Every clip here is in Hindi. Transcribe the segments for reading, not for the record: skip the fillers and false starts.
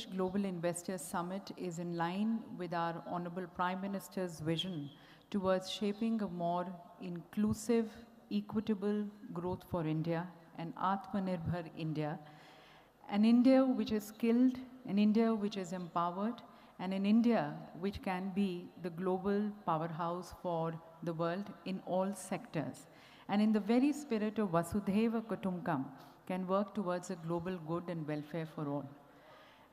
Global Investors Summit is in line with our Honorable Prime Minister's vision towards shaping a more inclusive, equitable growth for India and Atmanirbhar India, an India which is skilled, an India which is empowered, and an India which can be the global powerhouse for the world in all sectors. And in the very spirit of Vasudhaiva Kutumbakam, can work towards a global good and welfare for all.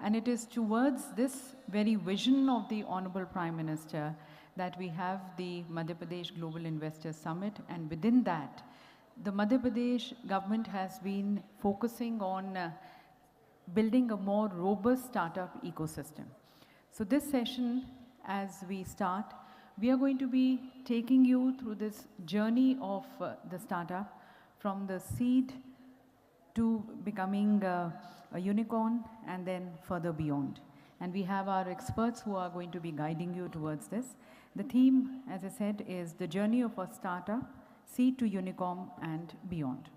And it is towards this very vision of the Honorable Prime Minister that we have the Madhya Pradesh Global Investors Summit, and within that, the Madhya Pradesh government has been focusing on building a more robust startup ecosystem. So this session, as we start, we are going to be taking you through this journey of the startup from the seed to becoming a unicorn and then further beyond. And we have our experts who are going to be guiding you towards this. The theme, as I said, is the journey of a startup, seed to unicorn and beyond.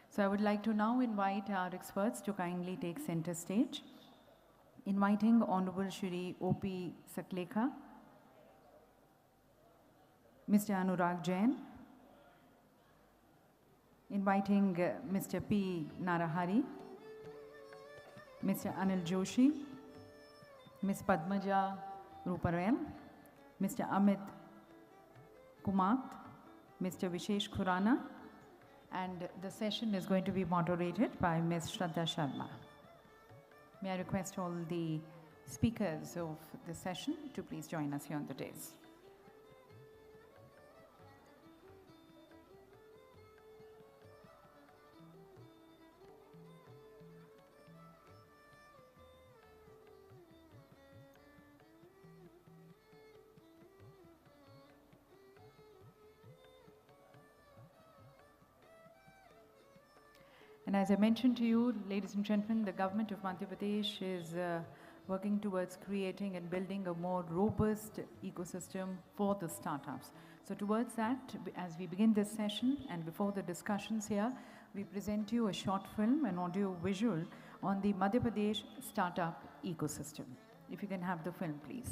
So I would like to now invite our experts to kindly take center stage. Inviting Honorable Shri O.P. Saklekha, Mr. Anurag Jain, inviting Mr. P. Narahari, Mr. Anil Joshi, Ms. Padmaja Ruparel, Mr. Amit Kumat, Mr. Vishesh Khurana, and the session is going to be moderated by Ms. Shraddha Sharma. May I request all the speakers of the session to please join us here on the dais. And as I mentioned to you, ladies and gentlemen, the government of Madhya Pradesh is working towards creating and building a more robust ecosystem for the startups. So towards that, as we begin this session and before the discussions here, we present you a short film, an audio visual on the Madhya Pradesh startup ecosystem. If you can have the film, please.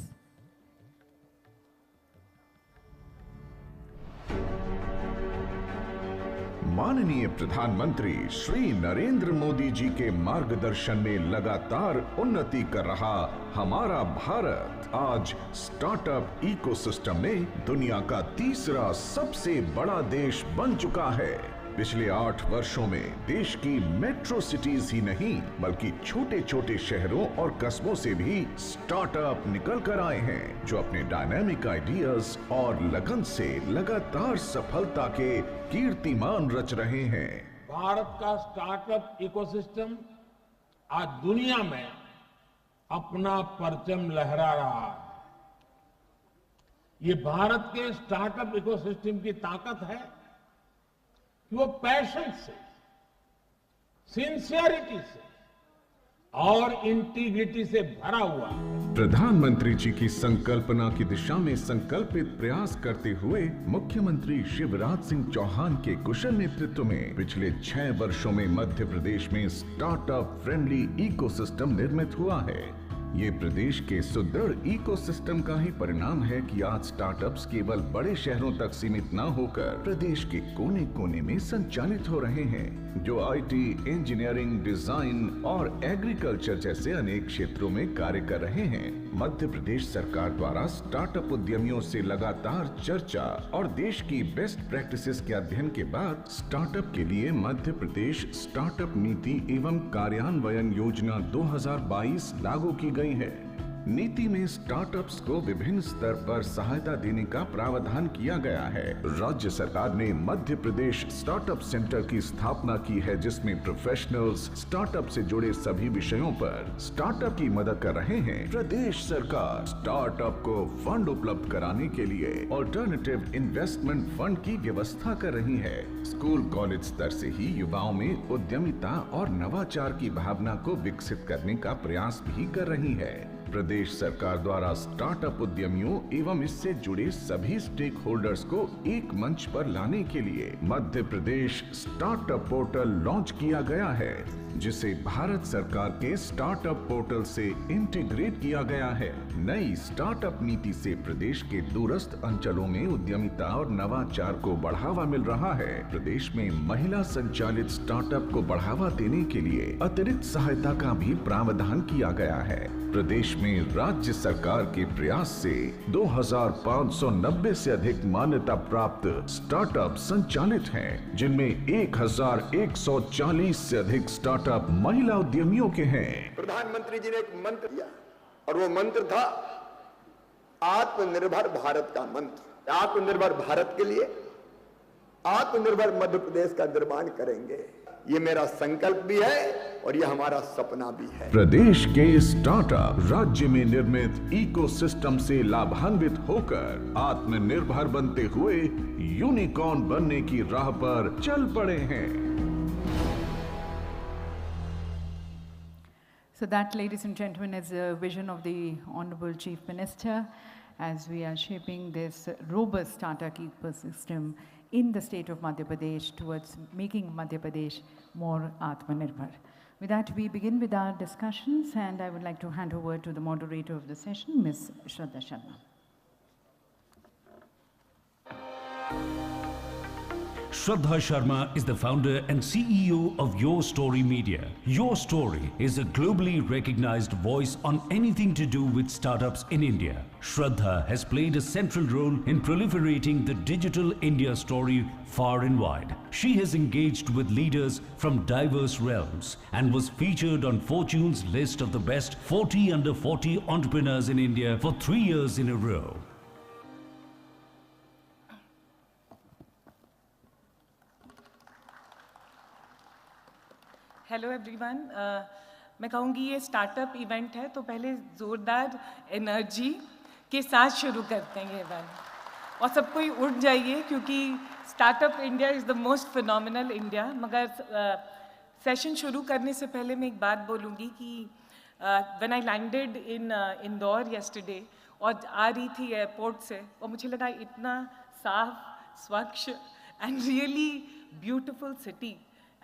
माननीय प्रधानमंत्री श्री नरेंद्र मोदी जी के मार्गदर्शन में लगातार उन्नति कर रहा हमारा भारत आज स्टार्टअप इकोसिस्टम में दुनिया का तीसरा सबसे बड़ा देश बन चुका है। पिछले 8 वर्षों में देश की मेट्रो सिटीज ही नहीं बल्कि छोटे छोटे शहरों और कस्बों से भी स्टार्टअप निकल कर आए हैं, जो अपने डायनामिक आइडियाज और लगन से लगातार सफलता के कीर्तिमान रच रहे हैं। भारत का स्टार्टअप इकोसिस्टम आज दुनिया में अपना परचम लहरा रहा है। ये भारत के स्टार्टअप इकोसिस्टम की ताकत है कि वो पैशन से, सिंसियरिटी से और इंटीग्रिटी से भरा हुआ है। प्रधानमंत्री जी की संकल्पना की दिशा में संकल्पित प्रयास करते हुए मुख्यमंत्री शिवराज सिंह चौहान के कुशल नेतृत्व में पिछले 6 वर्षों में मध्य प्रदेश में स्टार्टअप फ्रेंडली इकोसिस्टम निर्मित हुआ है। ये प्रदेश के सुदृढ़ इकोसिस्टम का ही परिणाम है कि आज स्टार्टअप्स केवल बड़े शहरों तक सीमित न होकर प्रदेश के कोने कोने में संचालित हो रहे हैं, जो आईटी, इंजीनियरिंग, डिजाइन और एग्रीकल्चर जैसे अनेक क्षेत्रों में कार्य कर रहे हैं। मध्य प्रदेश सरकार द्वारा स्टार्टअप उद्यमियों से लगातार चर्चा और देश की बेस्ट प्रैक्टिसेस के अध्ययन के बाद स्टार्टअप के लिए मध्य प्रदेश स्टार्टअप नीति एवं कार्यान्वयन योजना 2022 लागू की गई है। नीति में स्टार्टअप्स को विभिन्न स्तर पर सहायता देने का प्रावधान किया गया है। राज्य सरकार ने मध्य प्रदेश स्टार्टअप सेंटर की स्थापना की है, जिसमें प्रोफेशनल्स स्टार्टअप से जुड़े सभी विषयों पर स्टार्टअप की मदद कर रहे हैं। प्रदेश सरकार स्टार्टअप को फंड उपलब्ध कराने के लिए ऑल्टरनेटिव इन्वेस्टमेंट फंड की व्यवस्था कर रही है। स्कूल कॉलेज स्तर से ही युवाओं में उद्यमिता और नवाचार की भावना को विकसित करने का प्रयास भी कर रही है। प्रदेश सरकार द्वारा स्टार्टअप उद्यमियों एवं इससे जुड़े सभी स्टेक होल्डर्स को एक मंच पर लाने के लिए Madhya Pradesh startup portal launch किया गया है। जिसे भारत सरकार के स्टार्टअप पोर्टल से इंटीग्रेट किया गया है। नई स्टार्टअप नीति से प्रदेश के दूरस्थ अंचलों में उद्यमिता और नवाचार को बढ़ावा मिल रहा है। प्रदेश में महिला संचालित स्टार्टअप को बढ़ावा देने के लिए अतिरिक्त सहायता का भी प्रावधान किया गया है। प्रदेश में राज्य सरकार के प्रयास से 2590 से अधिक मान्यता प्राप्त स्टार्टअप संचालित हैं, जिनमें 1140 से अधिक स्टार्टअप महिला उद्यमियों के हैं। प्रधानमंत्री जी ने एक मंत्र दिया और वो मंत्र था आत्मनिर्भर भारत का मंत्र। आत्मनिर्भर भारत के लिए आत्मनिर्भर मध्य प्रदेश का निर्माण करेंगे, ये मेरा संकल्प भी है और ये हमारा सपना भी है। प्रदेश के स्टार्टअप राज्य में निर्मित इकोसिस्टम से लाभान्वित होकर आत्मनिर्भर बनते हुए यूनिकॉर्न बनने की राह पर चल पड़े हैं। So that, ladies and gentlemen, is a vision of the Honorable Chief Minister as we are shaping this robust startup ecosystem in the state of Madhya Pradesh towards making Madhya Pradesh more Atmanirbhar. With that, we begin with our discussions, and I would like to hand over to the moderator of the session, Ms. Shraddha Sharma. Shraddha Sharma is the founder and CEO of Your Story Media. Your Story is a globally recognized voice on anything to do with startups in India. Shraddha has played a central role in proliferating the digital India story far and wide. She has engaged with leaders from diverse realms and was featured on Fortune's list of the best 40 under 40 entrepreneurs in India for 3 years in a row. Hello everyone, मैं कहूँगी ये स्टार्टअप इवेंट है तो पहले ज़ोरदार एनर्जी के साथ शुरू करते हैं ये इवेंट और सब कोई उठ जाइए क्योंकि startup India is the most phenomenal India. मगर सेशन शुरू करने से पहले मैं एक बात बोलूँगी कि when I landed in Indore yesterday और आ रही थी एयरपोर्ट से और मुझे लगा इतना साफ स्वच्छ and really beautiful city.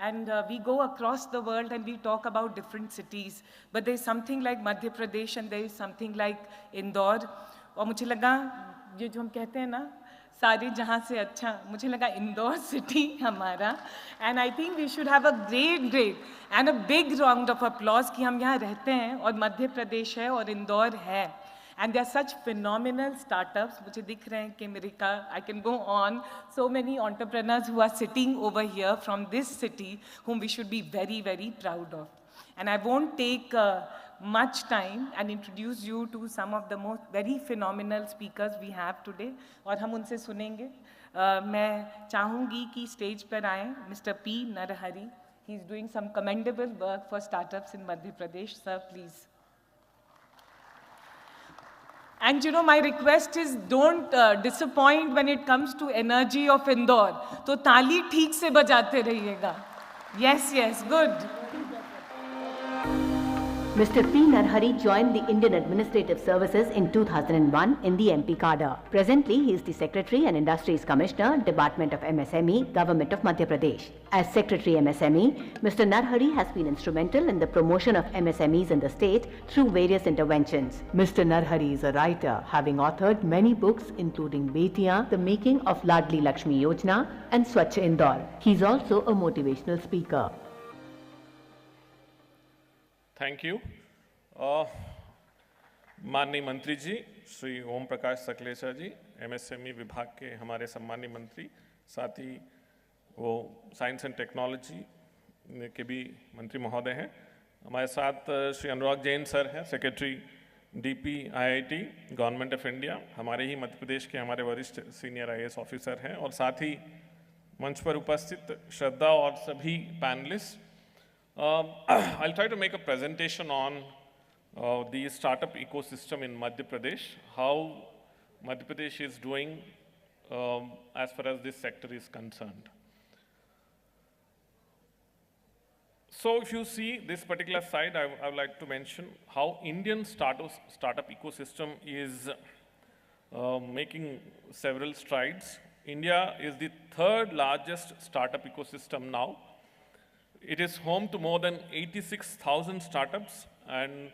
And we go across the world and we talk about different cities. But there is something like Madhya Pradesh and there is something like Indore. और मुझे लगा ये जो हम कहते हैं ना सारे जहाँ से अच्छा, मुझे लगा इंदौर सिटी हमारा. And I think we should have a great and a big round of applause कि हम यहाँ रहते हैं और मध्य प्रदेश है और इंदौर है. And there are such phenomenal startups. मुझे दिख रहे हैं कि America, I can go on. So many entrepreneurs who are sitting over here from this city, whom we should be very proud of. And I won't take much time and introduce you to some of the most very phenomenal speakers we have today. और हम उनसे सुनेंगे. मैं चाहूँगी कि स्टेज पर आएँ Mr. P. Narahari. He is doing some commendable work for startups in Madhya Pradesh. Sir, please. And you know, my request is don't disappoint when it comes to energy of Indore. तो ताली ठीक से बजाते रहिएगा. Yes, good. Mr. P. Narahari joined the Indian Administrative Services in 2001 in the MP cadre. Presently, he is the Secretary and Industries Commissioner, Department of MSME, Government of Madhya Pradesh. As Secretary MSME, Mr. Narahari has been instrumental in the promotion of MSMEs in the state through various interventions. Mr. Narahari is a writer, having authored many books including Betiyan, The Making of Ladli Lakshmi Yojana and Swachh Indore. He is also a motivational speaker. Thank you. माननीय मंत्री जी श्री ओम प्रकाश सकलेचा जी, एमएसएमई विभाग के हमारे सम्मानीय मंत्री, साथ ही वो साइंस एंड टेक्नोलॉजी के भी मंत्री महोदय हैं. हमारे साथ श्री अनुराग जैन सर हैं, secretary DP IIT government of India, हमारे ही मध्य प्रदेश के हमारे वरिष्ठ सीनियर आईएएस ऑफिसर हैं, और साथ ही मंच पर उपस्थित श्रद्धा और सभी panelist. I'll try to make a presentation on the startup ecosystem in Madhya Pradesh, how Madhya Pradesh is doing as far as this sector is concerned. So if you see this particular slide, I would like to mention how Indian startup ecosystem is making several strides. India is the third largest startup ecosystem now. It is home to more than 86,000 startups and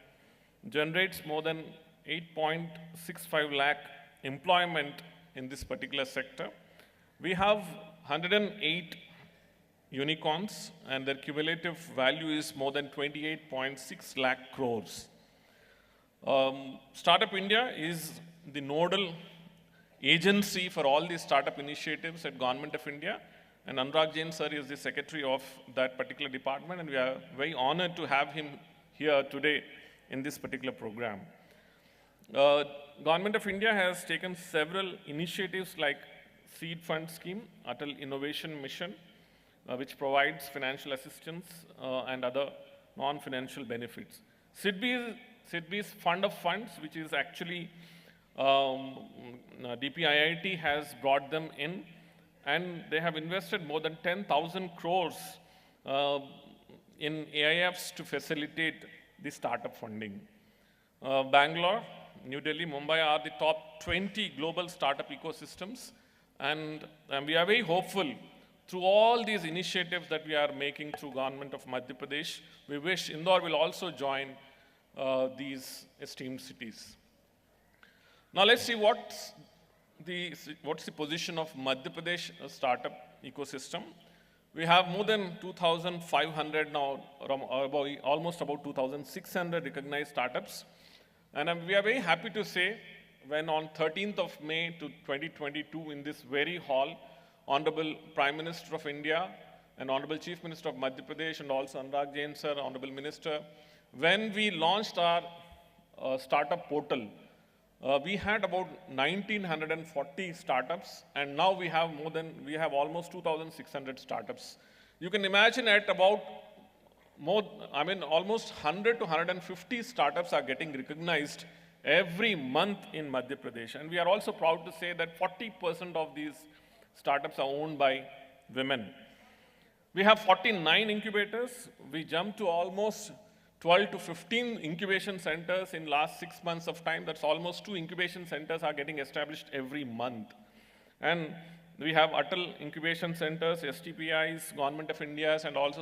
generates more than 8.65 lakh employment in this particular sector. We have 108 unicorns, and their cumulative value is more than 28.6 lakh crores. Startup India is the nodal agency for all these startup initiatives at Government of India, and Anurag Jain sir is the secretary of that particular department, and we are very honored to have him here today in this particular program. Government of India has taken several initiatives like Seed Fund Scheme, Atal Innovation Mission, which provides financial assistance and other non-financial benefits. SIDBI's Fund of Funds, which is actually DPIIT has brought them in, and they have invested more than 10,000 crores in AIFs to facilitate the startup funding. Bangalore, New Delhi, Mumbai are the top 20 global startup ecosystems, and we are very hopeful through all these initiatives that we are making through Government of Madhya Pradesh. We wish Indore will also join these esteemed cities. Now let's see what's the position of Madhya Pradesh startup ecosystem. We have more than 2,500 now, almost about 2,600 recognized startups. And we are very happy to say when on 13th of May 2022 in this very hall, Honorable Prime Minister of India and Honorable Chief Minister of Madhya Pradesh and also Anurag Jain sir, Honorable Minister, when we launched our startup portal, we had about 1,940 startups, and now we have almost 2,600 startups. You can imagine at about almost 100 to 150 startups are getting recognized every month in Madhya Pradesh. And we are also proud to say that 40% of these startups are owned by women. We have 49 incubators. We jumped to almost 12 to 15 incubation centers in last 6 months of time. That's almost 2 incubation centers are getting established every month. And we have Atal Incubation Centers, STPIs, Government of India's, and also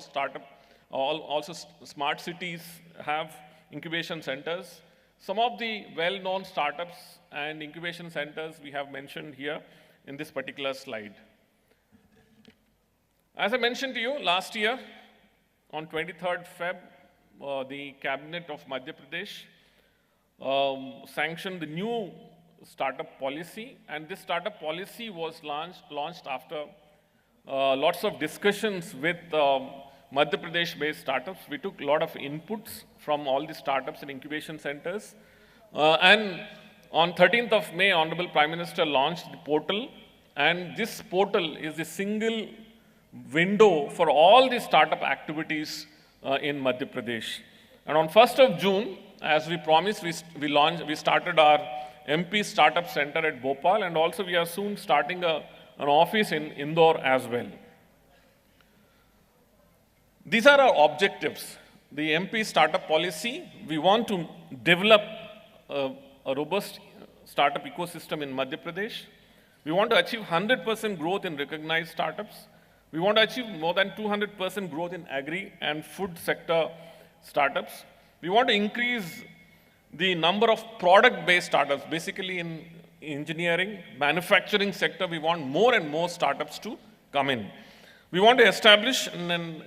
also smart cities have incubation centers. Some of the well-known startups and incubation centers we have mentioned here in this particular slide. As I mentioned to you, last year on 23rd Feb, the Cabinet of Madhya Pradesh sanctioned the new startup policy, and this startup policy was launched after lots of discussions with Madhya Pradesh-based startups. We took a lot of inputs from all the startups and incubation centers. And on 13th of May, Honorable Prime Minister launched the portal, and this portal is the single window for all the startup activities in Madhya Pradesh. And on 1st of June, as we promised, we started our MP Startup Center at Bhopal, and also we are soon starting an office in Indore as well. These are our objectives. The MP Startup Policy, we want to develop a robust startup ecosystem in Madhya Pradesh. We want to achieve 100% growth in recognized startups. We want to achieve more than 200% growth in agri and food sector startups. We want to increase the number of product-based startups, basically in engineering, manufacturing sector. We want more and more startups to come in. We want to establish and then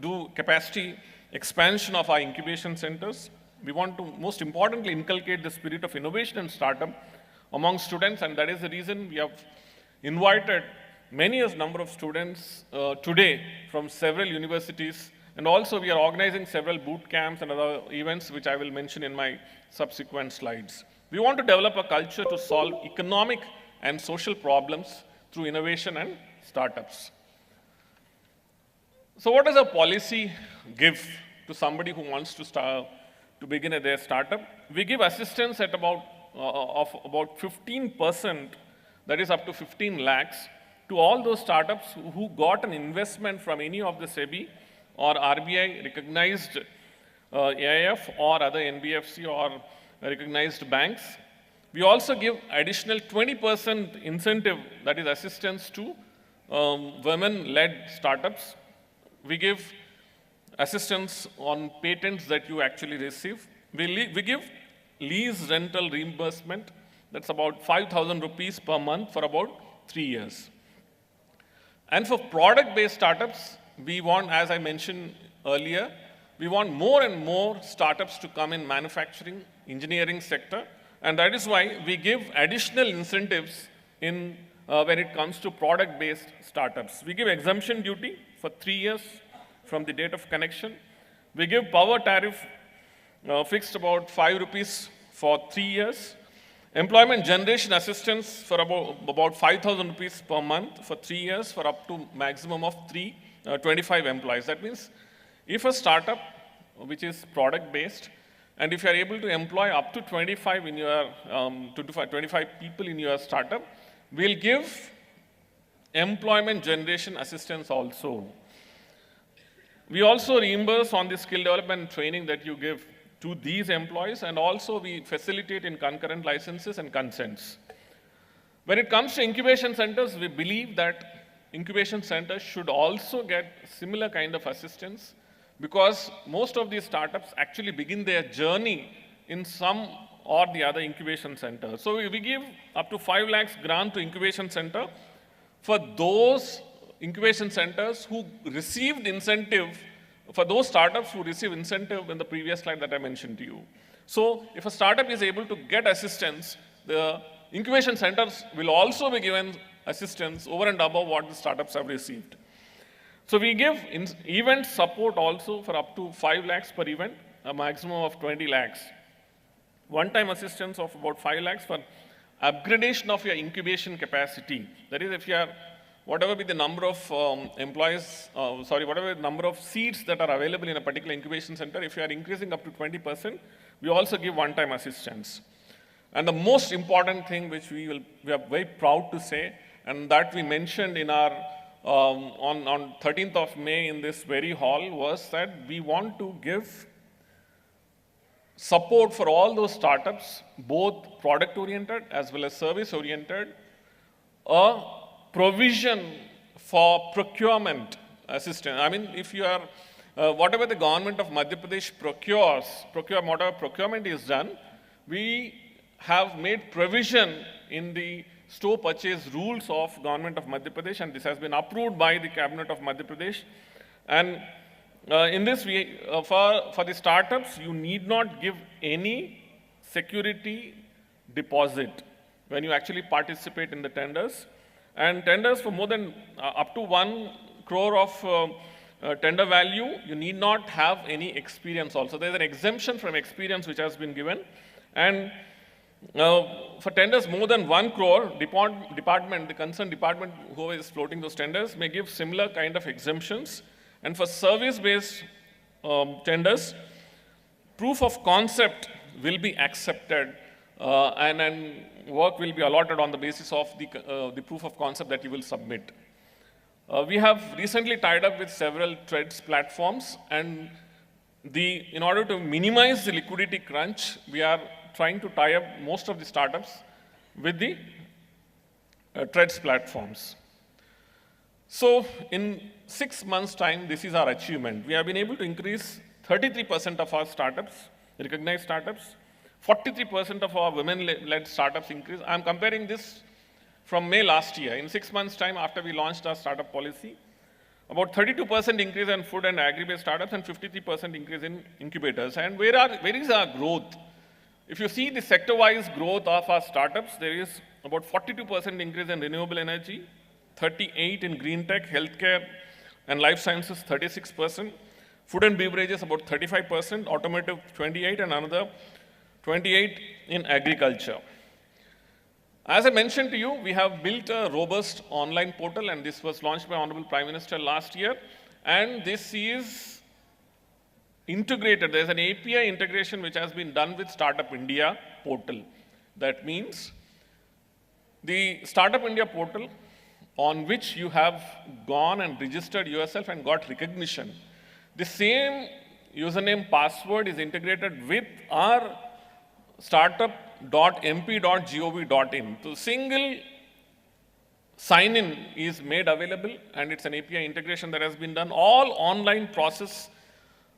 do capacity expansion of our incubation centers. We want to, most importantly, inculcate the spirit of innovation and startup among students, and that is the reason we have invited many a number of students today from several universities, and also we are organizing several boot camps and other events which I will mention in my subsequent slides. We want to develop a culture to solve economic and social problems through innovation and startups. So what does a policy give to somebody who wants to begin their startup? We give assistance at about 15%, that is up to 15 lakhs, to all those startups who got an investment from any of the SEBI or RBI recognized AIF or other NBFC or recognized banks. We also give additional 20% incentive, that is assistance to women-led startups. We give assistance on patents that you actually receive. We give lease rental reimbursement, that's about 5,000 rupees per month for about 3 years. And for product-based startups, we want, as I mentioned earlier, we want more and more startups to come in manufacturing, engineering sector, and that is why we give additional incentives in when it comes to product-based startups. We give exemption duty for 3 years from the date of connection. We give power tariff fixed about 5 rupees for 3 years. Employment generation assistance for about 5,000 rupees per month for 3 years for up to maximum of 25 employees. That means if a startup which is product-based, and if you are able to employ up to 25 in your 25 people in your startup, we'll give employment generation assistance also. We also reimburse on the skill development and training that you give to these employees, and also we facilitate in concurrent licenses and consents. When it comes to incubation centers, we believe that incubation centers should also get similar kind of assistance, because most of these startups actually begin their journey in some or the other incubation center. So we give up to 5 lakhs grant to incubation center for those incubation centers who received incentive, for those startups who receive incentive in the previous slide that I mentioned to you. So if a startup is able to get assistance, the incubation centers will also be given assistance over and above what the startups have received. So we give event support also for up to 5 lakhs per event, a maximum of 20 lakhs. One-time assistance of about 5 lakhs for upgradation of your incubation capacity. That is, if you are, whatever be the number of whatever the number of seats that are available in a particular incubation center, if you are increasing up to 20%, we also give one-time assistance. And the most important thing which we are very proud to say, and that we mentioned in our on 13th of May in this very hall, was that we want to give support for all those startups, both product-oriented as well as service-oriented, a provision for procurement assistance. I mean, if you are, whatever the government of Madhya Pradesh whatever procurement is done, we have made provision in the store purchase rules of government of Madhya Pradesh, and this has been approved by the cabinet of Madhya Pradesh. And in this, for the startups, you need not give any security deposit when you actually participate in the tenders. And tenders for more than up to 1 crore of tender value, you need not have any experience also. There's an exemption from experience which has been given. And for tenders more than 1 crore, the concerned department who is floating those tenders may give similar kind of exemptions. And for service-based tenders, proof of concept will be accepted and work will be allotted on the basis of the proof of concept that you will submit. We have recently tied up with several TReDS platforms, and in order to minimize the liquidity crunch, we are trying to tie up most of the startups with the TReDS platforms. So in 6 months' time, this is our achievement. We have been able to increase 33% of our startups, recognized startups, 43% of our women-led startups increase. I'm comparing this from May last year. In 6 months' time, after we launched our startup policy, about 32% increase in food and agri-based startups and 53% increase in incubators. And where is our growth? If you see the sector-wise growth of our startups, there is about 42% increase in renewable energy, 38% in green tech, healthcare and life sciences, 36%, food and beverages about 35%, automotive 28%, and another 28% in agriculture. As I mentioned to you, we have built a robust online portal, and this was launched by Honorable Prime Minister last year, and this is integrated. There's an API integration which has been done with Startup India portal. That means the Startup India portal, on which you have gone and registered yourself and got recognition, the same username password is integrated with our startup.mp.gov.in. So single sign-in is made available, and it's an API integration that has been done. All online process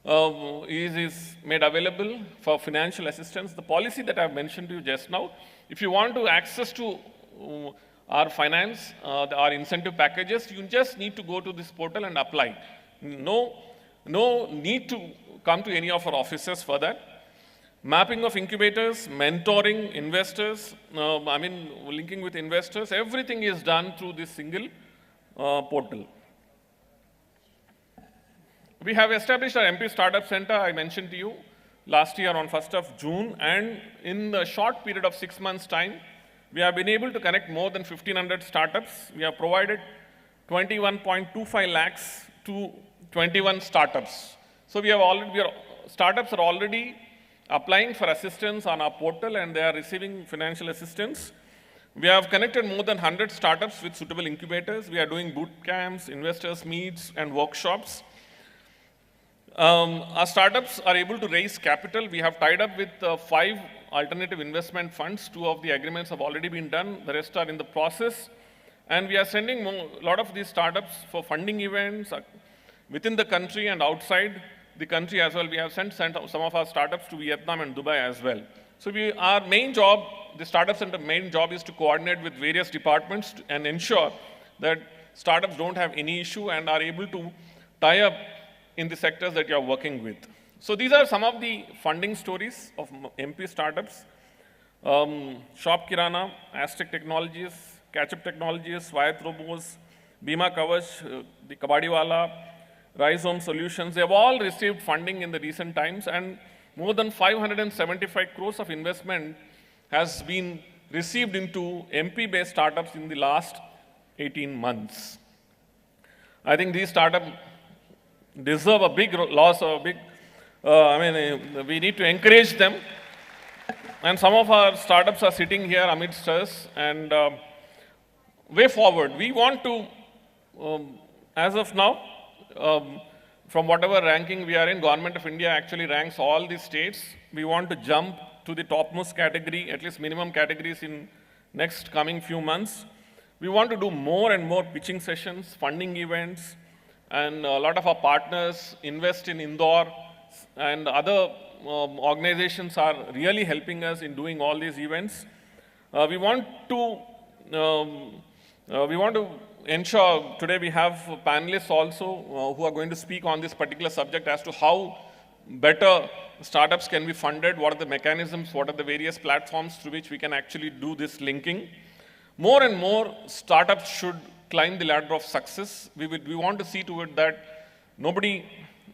is made available for financial assistance. The policy that I've mentioned to you just now, if you want to access to our finance, our incentive packages, you just need to go to this portal and apply. No need to come to any of our offices for that. Mapping of incubators, mentoring investors, linking with investors, everything is done through this single portal. We have established our MP Startup Center, I mentioned to you, last year on 1st of June, and in a short period of 6 months' time, we have been able to connect more than 1,500 startups. We have provided 21.25 lakhs to 21 startups. So startups are already applying for assistance on our portal and they are receiving financial assistance. We have connected more than 100 startups with suitable incubators. We are doing boot camps, investors meets, and workshops. Our startups are able to raise capital. We have tied up with 5 alternative investment funds. 2 of the agreements have already been done. The rest are in the process. And we are sending a lot of these startups for funding events within the country and outside the country as well. We have sent some of our startups to Vietnam and Dubai as well. So our main job, the Startup Center main job, is to coordinate with various departments and ensure that startups don't have any issue and are able to tie up in the sectors that you are working with. So these are some of the funding stories of MP startups. Shop Kirana, Aztec Technologies, Catchup Technologies, Swayat Robos, Bima Kavach, the Kabadiwala, Rise Home Solutions, they have all received funding in the recent times, and more than 575 crores of investment has been received into MP-based startups in the last 18 months. I think these startups deserve a big loss or a big, we need to encourage them. And some of our startups are sitting here amidst us, and way forward, we want to, as of now, from whatever ranking we are in, Government of India actually ranks all the states. We want to jump to the topmost category, at least minimum categories in next coming few months. We want to do more and more pitching sessions, funding events, and a lot of our partners invest in Indore, and other organizations are really helping us in doing all these events. We want to ensure, today we have panelists also who are going to speak on this particular subject as to how better startups can be funded, what are the mechanisms, what are the various platforms through which we can actually do this linking. More and more startups should climb the ladder of success. We want to see to it that nobody,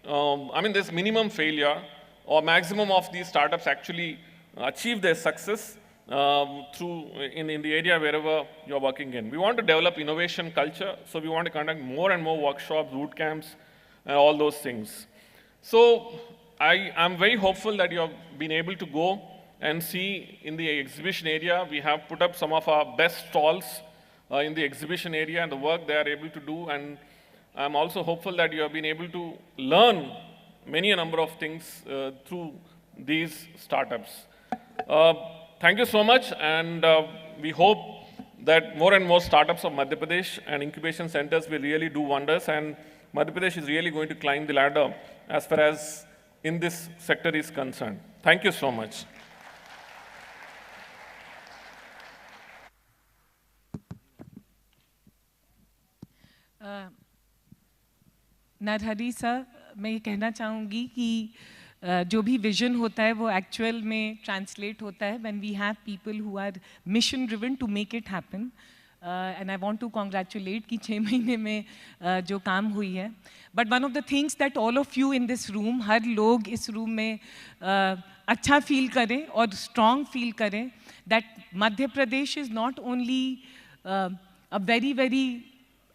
there's minimum failure or maximum of these startups actually achieve their success in the area wherever you're working in. We want to develop innovation culture, so we want to conduct more and more workshops, boot camps, and all those things. So I am very hopeful that you have been able to go and see in the exhibition area. We have put up some of our best stalls in the exhibition area and the work they are able to do, and I'm also hopeful that you have been able to learn many a number of things through these startups. Thank you so much, and we hope that more and more startups of Madhya Pradesh and incubation centers will really do wonders, and Madhya Pradesh is really going to climb the ladder as far as in this sector is concerned. Thank you so much. Narhari sir, मैं ये कहना चाहूँगी कि जो भी विजन होता है वो एक्चुअल में ट्रांसलेट होता है when we have people who are mission driven to make it happen, and I want to congratulate कि 6 महीने में जो काम हुई है. But one of the things that all of you in this room, हर लोग इस रूम में अच्छा फील करें और स्ट्रॉन्ग फील करें that Madhya Pradesh is not only a very very,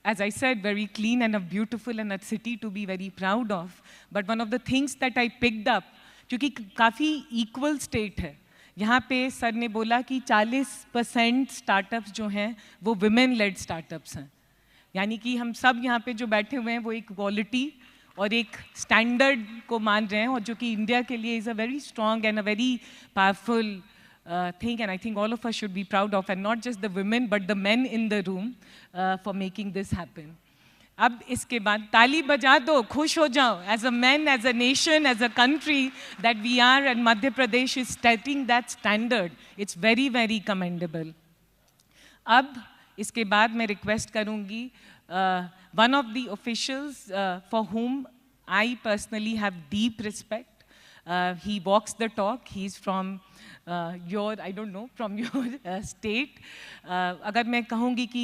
as I said, very clean and a beautiful and a city to be very proud of. But one of the things that I picked up, क्योंकि काफ़ी equal state है, यहाँ पे सर ने बोला कि 40% स्टार्टअप्स जो हैं वो women led startups हैं. यानी कि हम सब यहाँ पे जो बैठे हुए हैं वो एक quality और एक standard को मान रहे हैं, और जो कि इंडिया के लिए is a very strong and a very powerful thing, and I think all of us should be proud of, and not just the women but the men in the room for making this happen. अब इसके बाद ताली बजा दो, खुश हो जाओ, as a man, as a nation, as a country, that we are and Madhya Pradesh is setting that standard. It's very very commendable. अब इसके बाद मैं रिक्वेस्ट करूंगी one of the officials for whom I personally have deep respect. He walks the talk. He's from I don't know, from your state. अगर मैं कहूँगी कि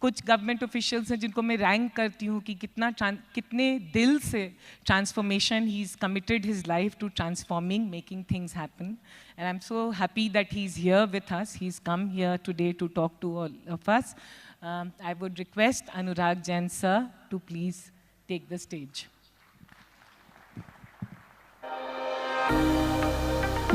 कुछ गवर्नमेंट ऑफिशियल्स हैं जिनको मैं रैंक करती हूँ कि कितने दिल से transformation he is committed his life to transforming, making things happen. And I am so happy that he is here with us. He is come here today to talk to all of us. I would request Anurag Jain sir to please take the stage.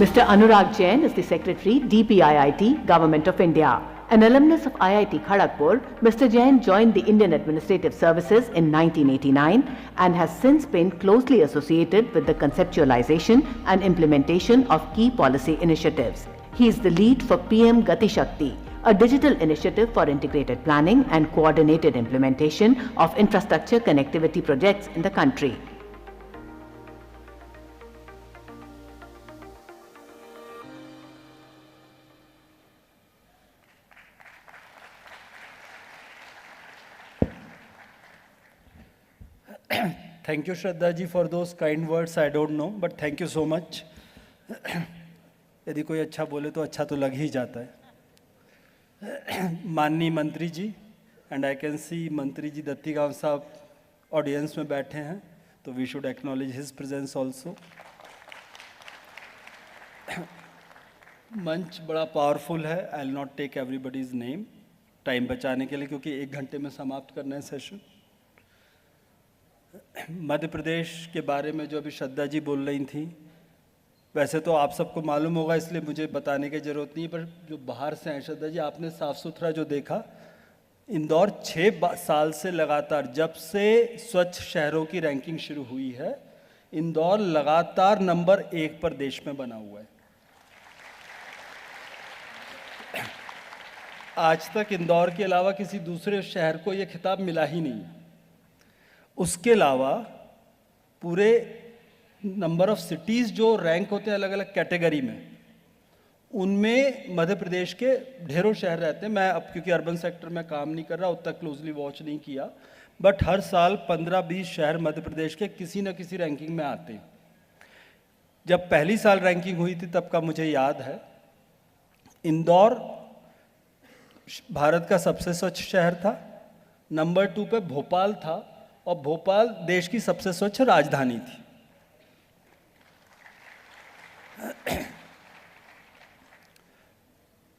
Mr. Anurag Jain is the Secretary, DPIIT, Government of India. An alumnus of IIT Kharagpur, Mr. Jain joined the Indian Administrative Services in 1989 and has since been closely associated with the conceptualization and implementation of key policy initiatives. He is the lead for PM Gati Shakti, a digital initiative for integrated planning and coordinated implementation of infrastructure connectivity projects in the country. Thank you, Shraddha ji, for those kind words. I don't know, but thank you so much. यदि कोई अच्छा बोले तो अच्छा तो लग ही जाता है. माननीय मंत्री जी, एंड आई कैन सी मंत्री जी दत्तीगांव साहब ऑडियंस में बैठे हैं, तो we should acknowledge his presence also. मंच बड़ा पावरफुल है. I will not take everybody's name time बचाने के लिए, क्योंकि 1 घंटे में समाप्त करना है सेशन. मध्य प्रदेश के बारे में जो अभी श्रद्धा जी बोल रही थी, वैसे तो आप सबको मालूम होगा, इसलिए मुझे बताने की ज़रूरत नहीं, पर जो बाहर से हैं, श्रद्धा जी आपने साफ़ सुथरा जो देखा, इंदौर 6 साल से लगातार, जब से स्वच्छ शहरों की रैंकिंग शुरू हुई है, इंदौर लगातार नंबर 1 पर देश में बना हुआ है. आज तक इंदौर के अलावा किसी दूसरे शहर को ये खिताब मिला ही नहीं है. उसके अलावा पूरे नंबर ऑफ सिटीज़ जो रैंक होते हैं अलग अलग कैटेगरी में, उनमें मध्य प्रदेश के ढेरों शहर रहते हैं. मैं अब क्योंकि अर्बन सेक्टर में काम नहीं कर रहा, उतना क्लोजली वॉच नहीं किया, बट हर साल 15-20 शहर मध्य प्रदेश के किसी न किसी रैंकिंग में आते हैं. जब पहली साल रैंकिंग हुई थी तब का मुझे याद है, इंदौर भारत का सबसे स्वच्छ शहर था, नंबर 2 पे भोपाल था, और भोपाल देश की सबसे स्वच्छ राजधानी थी.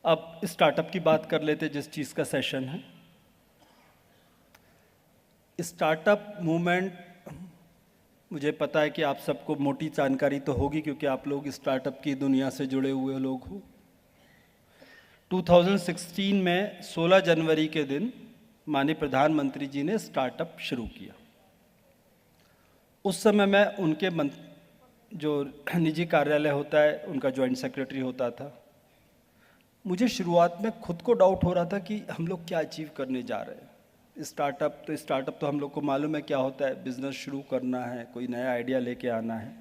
अब स्टार्टअप की बात कर लेते जिस चीज़ का सेशन है. स्टार्टअप मूवमेंट, मुझे पता है कि आप सबको मोटी जानकारी तो होगी क्योंकि आप लोग स्टार्टअप की दुनिया से जुड़े हुए लोग हो. 2016 में 16 जनवरी के दिन माननीय प्रधानमंत्री जी ने स्टार्टअप शुरू किया. उस समय मैं उनके जो निजी कार्यालय होता है उनका जॉइंट सेक्रेटरी होता था. मुझे शुरुआत में खुद को डाउट हो रहा था कि हम लोग क्या अचीव करने जा रहे हैं. स्टार्टअप तो हम लोग को मालूम है क्या होता है, बिजनेस शुरू करना है, कोई नया आइडिया लेके आना है.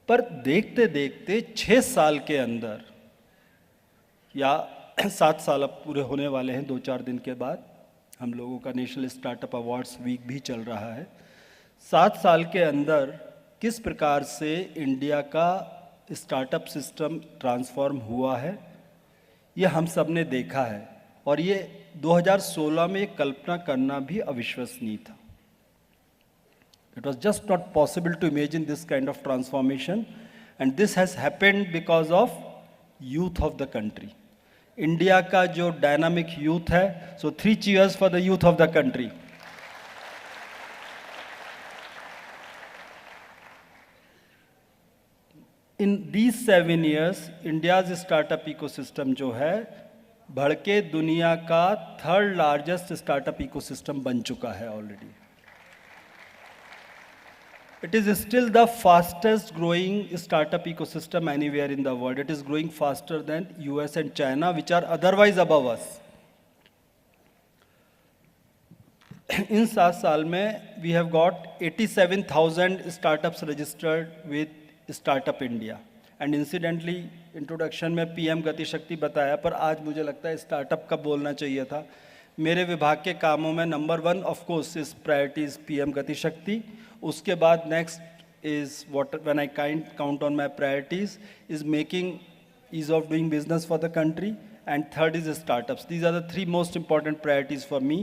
पर देखते देखते 6 साल के अंदर, या 7 साल अब पूरे होने वाले हैं 2-4 दिन के बाद, हम लोगों का नेशनल स्टार्टअप अवार्ड्स वीक भी चल रहा है. 7 साल के अंदर किस प्रकार से इंडिया का स्टार्टअप सिस्टम ट्रांसफॉर्म हुआ है, ये हम सब ने देखा है. और ये 2016 में कल्पना करना भी अविश्वसनीय था. It was just not possible to imagine this kind of transformation, and this has happened because of youth of the country. India का जो डायनामिक यूथ है, so 3 cheers for the youth of the country. In these 7 years, India's startup ecosystem जो है बढ़ के दुनिया का 3rd लार्जेस्ट स्टार्टअप इकोसिस्टम बन चुका है already. It is still the fastest growing startup ecosystem anywhere in the world. It is growing faster than US and China, which are otherwise above us. इन 7 साल में we have got 87,000 startups registered with startup India. And incidentally introduction में पीएम गति शक्ति बताया, पर आज मुझे लगता है स्टार्टअप का बोलना चाहिए था। मेरे विभाग के कामों में number 1 of course is priorities PM Gati शक्ति, उसके बाद next is when I count on my priorities is making ease of doing business for the country, and third is startups. These are the 3 most important priorities for me.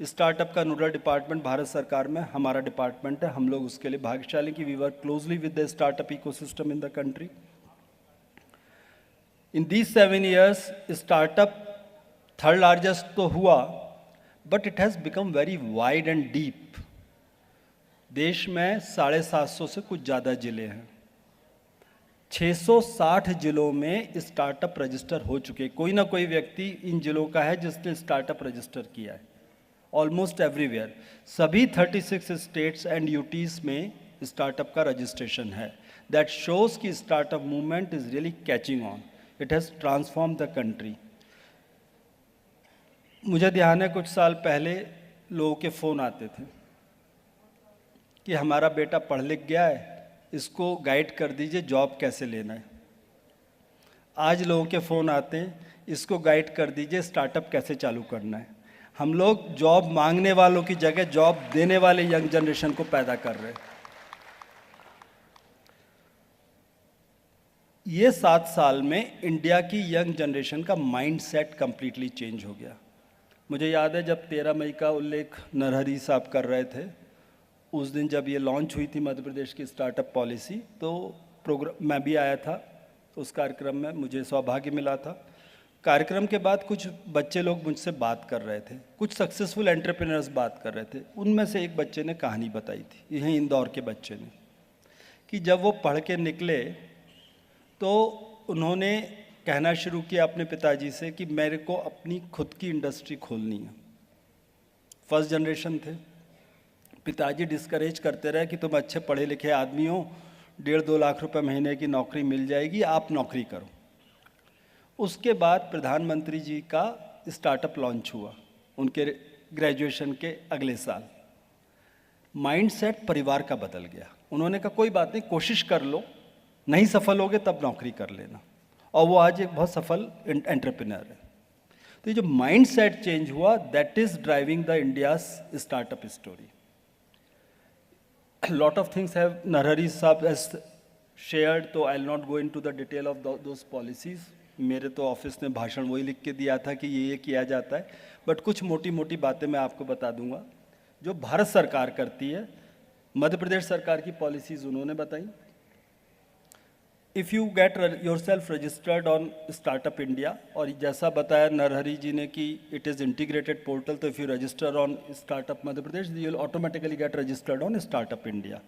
Startup का नोडल डिपार्टमेंट भारत सरकार में हमारा डिपार्टमेंट है। हम लोग उसके लिए भाग्यशाली कि we work closely with the startup ecosystem in the country. In these 7 years startup 3rd largest तो हुआ, but it has become very wide and deep. देश में 750 से कुछ ज़्यादा जिले हैं, 660 जिलों में स्टार्टअप रजिस्टर हो चुके। कोई ना कोई व्यक्ति इन जिलों का है जिसने स्टार्टअप रजिस्टर किया है, ऑलमोस्ट एवरीवेयर। सभी 36 स्टेट्स एंड यूटीज में स्टार्टअप का रजिस्ट्रेशन है। दैट शोज कि startup movement is really catching on, it has transform the country. मुझे ध्यान है कुछ साल पहले लोगों के फ़ोन आते थे कि हमारा बेटा पढ़ लिख गया है, इसको गाइड कर दीजिए जॉब कैसे लेना है। आज लोगों के फ़ोन आते हैं, इसको गाइड कर दीजिए स्टार्टअप कैसे चालू करना है। हम लोग जॉब मांगने वालों की जगह जॉब देने वाले यंग जनरेशन को पैदा कर रहे हैं। ये 7 साल में इंडिया की यंग जनरेशन का माइंड सेट कम्प्लीटली चेंज हो गया। मुझे याद है जब 13 मई का उल्लेख नरहरी साहब कर रहे थे, उस दिन जब ये लॉन्च हुई थी मध्य प्रदेश की स्टार्टअप पॉलिसी, तो प्रोग्राम मैं भी आया था। उस कार्यक्रम में मुझे सौभाग्य मिला था। कार्यक्रम के बाद कुछ बच्चे लोग मुझसे बात कर रहे थे, कुछ सक्सेसफुल एंटरप्रेन्योर्स बात कर रहे थे। उनमें से एक बच्चे ने कहानी बताई थी, यहीं इंदौर के बच्चे ने, कि जब वो पढ़ के निकले तो उन्होंने कहना शुरू किया अपने पिताजी से कि मेरे को अपनी खुद की इंडस्ट्री खोलनी है। फर्स्ट जनरेशन थे। पिताजी डिस्करेज करते रहे कि तुम अच्छे पढ़े लिखे आदमी हो, 1.5-2 लाख रुपए महीने की नौकरी मिल जाएगी, आप नौकरी करो। उसके बाद प्रधानमंत्री जी का स्टार्टअप लॉन्च हुआ उनके ग्रेजुएशन के अगले साल। माइंडसेट परिवार का बदल गया। उन्होंने कहा कोई बात नहीं, कोशिश कर लो, नहीं सफल होगे तब नौकरी कर लेना। और वो आज एक बहुत सफल एंटरप्रेन्योर है। तो ये जो माइंडसेट चेंज हुआ, that is driving the India's startup story. lot of things have Narhari Saab has shared, तो I'll not go into the detail of those policies. मेरे तो ऑफिस ने भाषण वही लिख के दिया था कि ये किया जाता है, बट कुछ मोटी मोटी बातें मैं आपको बता दूंगा जो भारत सरकार करती है। मध्य प्रदेश सरकार की पॉलिसीज़ उन्होंने बताई। If you get yourself registered on startup India, और जैसा बताया नरहरी जी ने कि इट इज़ इंटीग्रेटेड पोर्टल, तो if you register on startup Madhya Pradesh you will automatically get registered on startup India.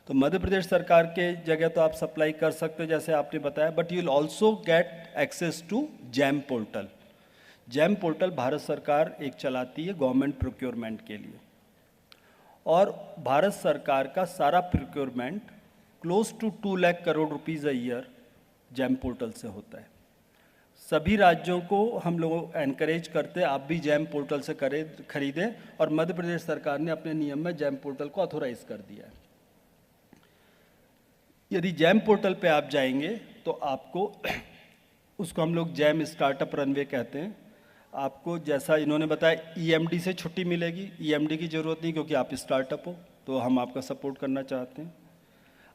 तो मध्य प्रदेश सरकार के जगह तो आप सप्लाई कर सकते हो जैसे आपने बताया, but you will also get access to GeM portal. GeM portal Bharat सरकार एक चलाती है गवर्नमेंट प्रोक्योरमेंट के लिए, और भारत सरकार का सारा procurement close to 2 lakh crore rupees a year GeM portal से होता है। सभी राज्यों को हम लोग एनकरेज करते हैं आप भी जैम पोर्टल से खरीदें, और मध्य प्रदेश सरकार ने अपने नियम में जैम पोर्टल को ऑथोराइज कर दिया है। यदि जैम पोर्टल पे आप जाएंगे तो आपको उसको हम लोग जैम स्टार्टअप रनवे कहते हैं। आपको जैसा इन्होंने बताया ईएमडी से छुट्टी मिलेगी। ईएमडी की ज़रूरत नहीं क्योंकि आप स्टार्टअप हो, तो हम आपका सपोर्ट करना चाहते हैं।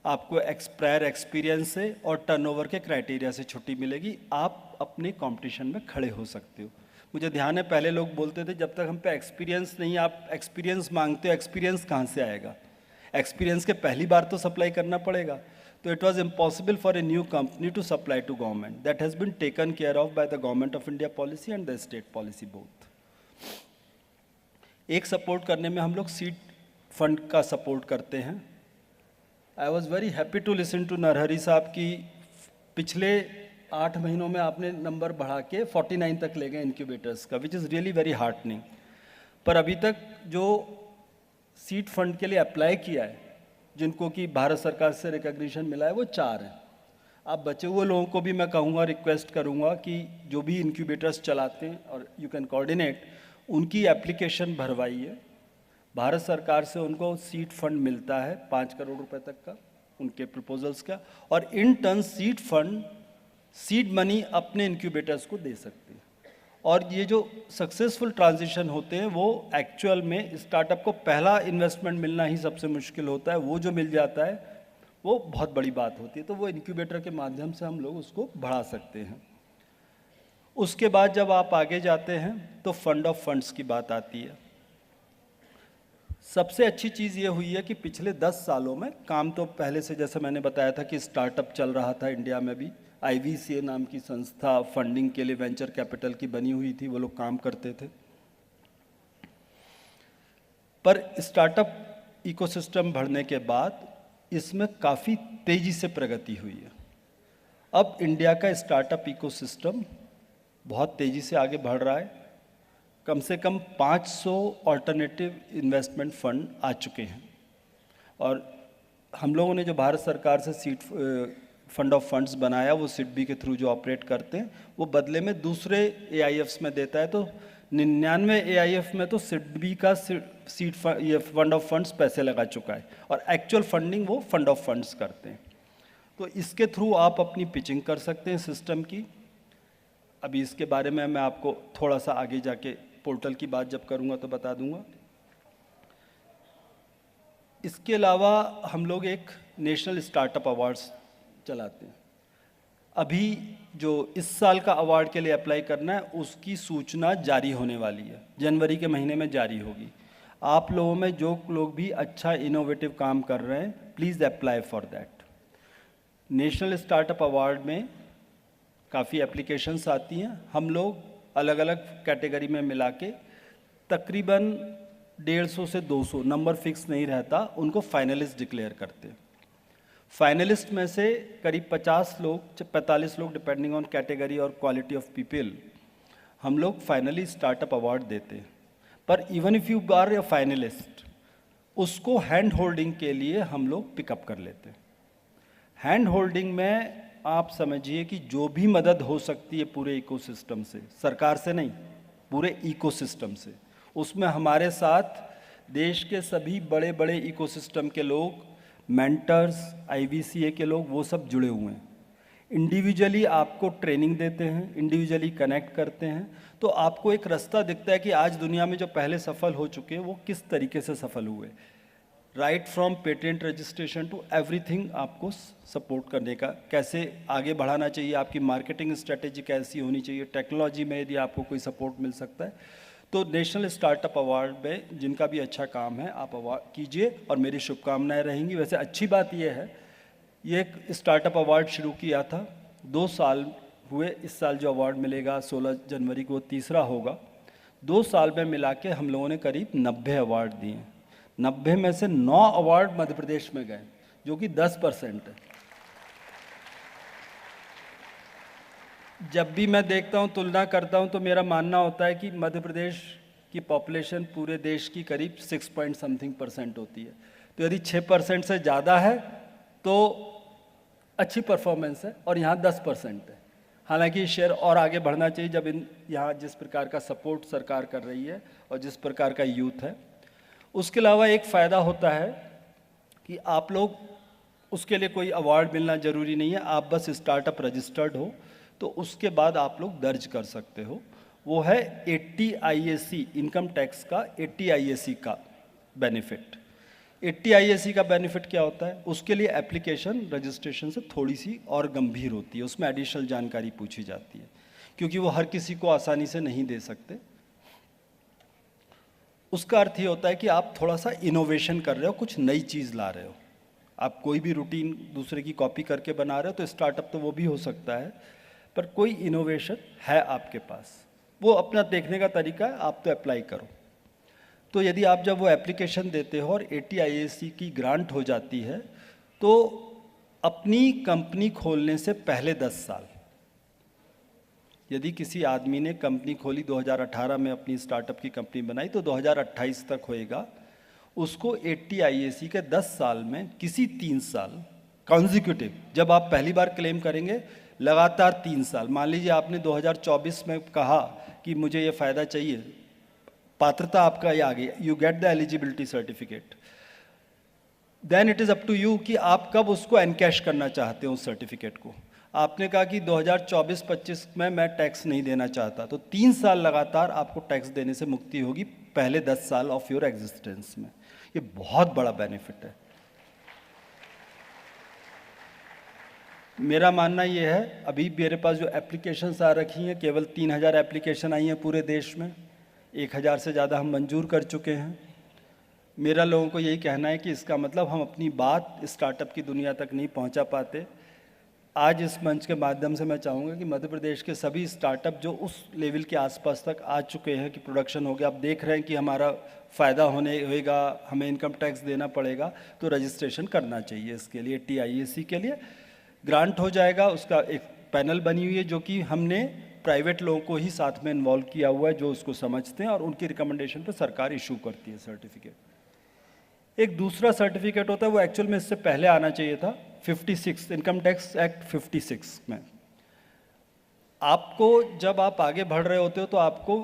आपको प्रायर एक्सपीरियंस से और टर्नओवर के क्राइटेरिया से छुट्टी मिलेगी। आप अपने कंपटीशन में खड़े हो सकते हो। मुझे ध्यान है पहले लोग बोलते थे जब तक हम पे एक्सपीरियंस नहीं, आप एक्सपीरियंस मांगते हो, एक्सपीरियंस कहाँ से आएगा? एक्सपीरियंस के पहली बार तो सप्लाई करना पड़ेगा। तो it was impossible for a new company to supply to government. That has been taken care of by the government of India policy and the state policy both. एक सपोर्ट करने में हम लोग सीड फंड का सपोर्ट करते हैं। I was very happy to listen to Narhari साहब की पिछले 8 महीनों में आपने नंबर बढ़ा के 49 तक ले गए इनक्यूबेटर्स का, which is really very heartening. पर अभी तक जो सीड फंड के लिए अप्लाई किया है, जिनको कि भारत सरकार से रिकग्निशन मिला है, वो 4 हैं। आप बचे हुए लोगों को भी मैं कहूँगा, रिक्वेस्ट करूँगा कि जो भी इनक्यूबेटर्स चलाते हैं और यू कैन कोऑर्डिनेट, उनकी एप्लीकेशन भरवाइए। भारत सरकार से उनको सीड फंड मिलता है 5 करोड़ रुपए तक का उनके प्रपोजल्स का, और in turn seed fund seed money अपने इंक्यूबेटर्स को दे सकते हैं। और ये जो सक्सेसफुल ट्रांजिशन होते हैं वो एक्चुअल में स्टार्टअप को पहला इन्वेस्टमेंट मिलना ही सबसे मुश्किल होता है, वो जो मिल जाता है वो बहुत बड़ी बात होती है। तो वो इंक्यूबेटर के माध्यम से हम लोग उसको बढ़ा सकते हैं। उसके बाद जब आप आगे जाते हैं तो फंड ऑफ फंड्स की बात आती है। सबसे अच्छी चीज़ ये हुई है कि पिछले 10 सालों में काम तो पहले से, जैसे मैंने बताया था कि स्टार्टअप चल रहा था इंडिया में भी, IVCA नाम की संस्था फंडिंग के लिए वेंचर कैपिटल की बनी हुई थी, वो लोग काम करते थे। पर स्टार्टअप इकोसिस्टम बढ़ने के बाद इसमें काफ़ी तेज़ी से प्रगति हुई है। अब इंडिया का स्टार्टअप इकोसिस्टम बहुत तेज़ी से आगे बढ़ रहा है। कम से कम 500 ऑल्टरनेटिव इन्वेस्टमेंट फंड आ चुके हैं, और हम लोगों ने जो भारत सरकार से सीड फंड ऑफ फंड्स बनाया वो सिडबी के थ्रू जो ऑपरेट करते हैं वो बदले में दूसरे AIFs में देता है। तो 99 AIF में तो सिडबी का ये फंड ऑफ फंड्स पैसे लगा चुका है, और एक्चुअल फंडिंग वो फंड ऑफ फंड्स करते हैं। तो इसके थ्रू आप अपनी पिचिंग कर सकते हैं सिस्टम की। अभी इसके बारे में मैं आपको थोड़ा सा आगे जाके पोर्टल की बात जब करूँगा तो बता दूँगा। इसके अलावा हम लोग एक नेशनल स्टार्टअप अवार्ड्स चलाते हैं। अभी जो इस साल का अवार्ड के लिए अप्लाई करना है उसकी सूचना जारी होने वाली है, जनवरी के महीने में जारी होगी। आप लोगों में जो लोग भी अच्छा इनोवेटिव काम कर रहे हैं please apply for that. National startup award में काफ़ी एप्लीकेशंस आती हैं। हम लोग अलग अलग कैटेगरी में मिला के तकरीबन 150 से 200, नंबर फिक्स नहीं रहता, उनको फाइनलिस्ट डिक्लेयर करते हैं। फाइनलिस्ट में से करीब 50 लोग 45 लोग डिपेंडिंग ऑन कैटेगरी और क्वालिटी ऑफ पीपल हम लोग फाइनली स्टार्टअप अवार्ड देते हैं। पर even if you are a finalist, उसको हैंड होल्डिंग के लिए हम लोग पिकअप कर लेते हैं। हैंड होल्डिंग में आप समझिए कि जो भी मदद हो सकती है पूरे इकोसिस्टम से, सरकार से नहीं, पूरे इकोसिस्टम से, उसमें हमारे साथ देश के सभी बड़े बड़े इकोसिस्टम के लोग, मेंटर्स, IVCA के लोग, वो सब जुड़े हुए हैं। इंडिविजुअली आपको ट्रेनिंग देते हैं, इंडिविजुअली कनेक्ट करते हैं, तो आपको एक रास्ता दिखता है कि आज दुनिया में जो पहले सफल हो चुके हैं वो किस तरीके से सफल हुए। Right from patent registration to everything आपको सपोर्ट करने का, कैसे आगे बढ़ाना चाहिए, आपकी मार्केटिंग स्ट्रेटेजी कैसी होनी चाहिए, टेक्नोलॉजी में यदि आपको कोई सपोर्ट मिल सकता है। तो नेशनल स्टार्टअप अवार्ड में जिनका भी अच्छा काम है आप अवार्ड कीजिए और मेरी शुभकामनाएं रहेंगी। वैसे अच्छी बात यह है, ये एक स्टार्टअप अवार्ड शुरू किया था, 2 साल हुए, इस साल जो अवार्ड मिलेगा 16 जनवरी को 3रा होगा। 2 साल में मिला के हम लोगों ने करीब 90 अवार्ड दिए। 90 में से 9 अवार्ड मध्य प्रदेश में गए, जो कि 10% है। जब भी मैं देखता हूँ, तुलना करता हूँ, तो मेरा मानना होता है कि मध्य प्रदेश की पॉपुलेशन पूरे देश की करीब 6% होती है। तो यदि 6% से ज़्यादा है तो अच्छी परफॉर्मेंस है, और यहाँ 10% है। हालांकि शेयर और आगे बढ़ना चाहिए जब यहाँ जिस प्रकार का सपोर्ट सरकार कर रही है और जिस प्रकार का यूथ है। उसके अलावा एक फ़ायदा होता है कि आप लोग, उसके लिए कोई अवार्ड मिलना ज़रूरी नहीं है, आप बस स्टार्टअप रजिस्टर्ड हो तो उसके बाद आप लोग दर्ज कर सकते हो। वो है 80 IAC, इनकम टैक्स का 80 IAC का बेनिफिट। 80 IAC का बेनिफिट क्या होता है? उसके लिए एप्लीकेशन रजिस्ट्रेशन से थोड़ी सी और गंभीर होती है, उसमें एडिशनल जानकारी पूछी जाती है, क्योंकि वो हर किसी को आसानी से नहीं दे सकते। उसका अर्थ ये होता है कि आप थोड़ा सा इनोवेशन कर रहे हो, कुछ नई चीज़ ला रहे हो। आप कोई भी रूटीन दूसरे की कॉपी करके बना रहे हो तो स्टार्टअप तो वो भी हो सकता है, पर कोई इनोवेशन है आपके पास, वो अपना देखने का तरीका है, आप तो अप्लाई करो। तो यदि आप जब वो एप्लीकेशन देते हो और 80 IAC की ग्रांट हो जाती है, तो अपनी कंपनी खोलने से पहले 10 साल, यदि किसी आदमी ने कंपनी खोली 2018 में, अपनी स्टार्टअप की कंपनी बनाई, तो 2028 तक होएगा, उसको 80 IAC के 10 साल में किसी 3 साल कॉन्जिक्यूटिव, जब आप पहली बार क्लेम करेंगे लगातार 3 साल, मान लीजिए आपने 2024 में कहा कि मुझे ये फ़ायदा चाहिए, पात्रता आपका ये आ गई, you get the eligibility certificate, then it is up to you कि आप कब उसको एनकैश करना चाहते हो उस सर्टिफिकेट को। आपने कहा कि 2024-25 में मैं टैक्स नहीं देना चाहता, तो 3 साल लगातार आपको टैक्स देने से मुक्ति होगी पहले 10 साल ऑफ योर एग्जिस्टेंस में। ये बहुत बड़ा बेनिफिट है। मेरा मानना ये है, अभी मेरे पास जो एप्लीकेशंस आ रखी हैं, केवल 3000 एप्लीकेशन आई हैं पूरे देश में, 1000 से ज़्यादा हम मंजूर कर चुके हैं। मेरा लोगों को यही कहना है कि इसका मतलब हम अपनी बात स्टार्टअप की दुनिया तक नहीं पहुंचा पाते। आज इस मंच के माध्यम से मैं चाहूँगा कि मध्य प्रदेश के सभी स्टार्टअप जो उस लेवल के आसपास तक आ चुके हैं कि प्रोडक्शन हो गया, आप देख रहे हैं कि हमारा फ़ायदा होगा, हमें इनकम टैक्स देना पड़ेगा, तो रजिस्ट्रेशन करना चाहिए। इसके लिए TIAC के लिए ग्रांट हो जाएगा, उसका एक पैनल बनी हुई है जो कि हमने प्राइवेट लोगों को ही साथ में इन्वॉल्व किया हुआ है जो उसको समझते हैं, और उनकी रिकमेंडेशन पर सरकार इशू करती है सर्टिफिकेट। एक दूसरा सर्टिफिकेट होता है, वो एक्चुअल में इससे पहले आना चाहिए था, 56 इनकम टैक्स एक्ट 56 में। आपको जब आप आगे बढ़ रहे होते हो तो आपको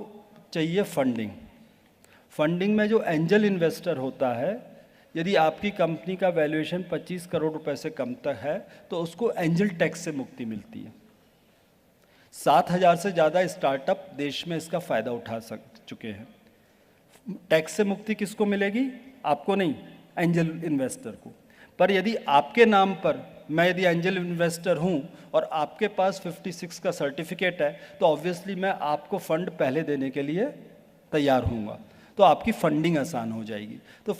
चाहिए फंडिंग। फंडिंग में जो एंजल इन्वेस्टर होता है, यदि आपकी कंपनी का वैल्यूएशन 25 करोड़ रुपए से कम तक है तो उसको एंजल टैक्स से मुक्ति मिलती है। 7000 से ज़्यादा स्टार्टअप देश में इसका फ़ायदा उठा चुके हैं। टैक्स से मुक्ति किसको मिलेगी? आपको नहीं, एंजल इन्वेस्टर को। पर यदि आपके नाम पर, मैं यदि एंजल इन्वेस्टर हूं और आपके पास 56 का सर्टिफिकेट है, तो ऑब्वियसली मैं आपको फंड पहले देने के लिए तैयार हूँगा, तो आपकी फंडिंग आसान हो जाएगी। तो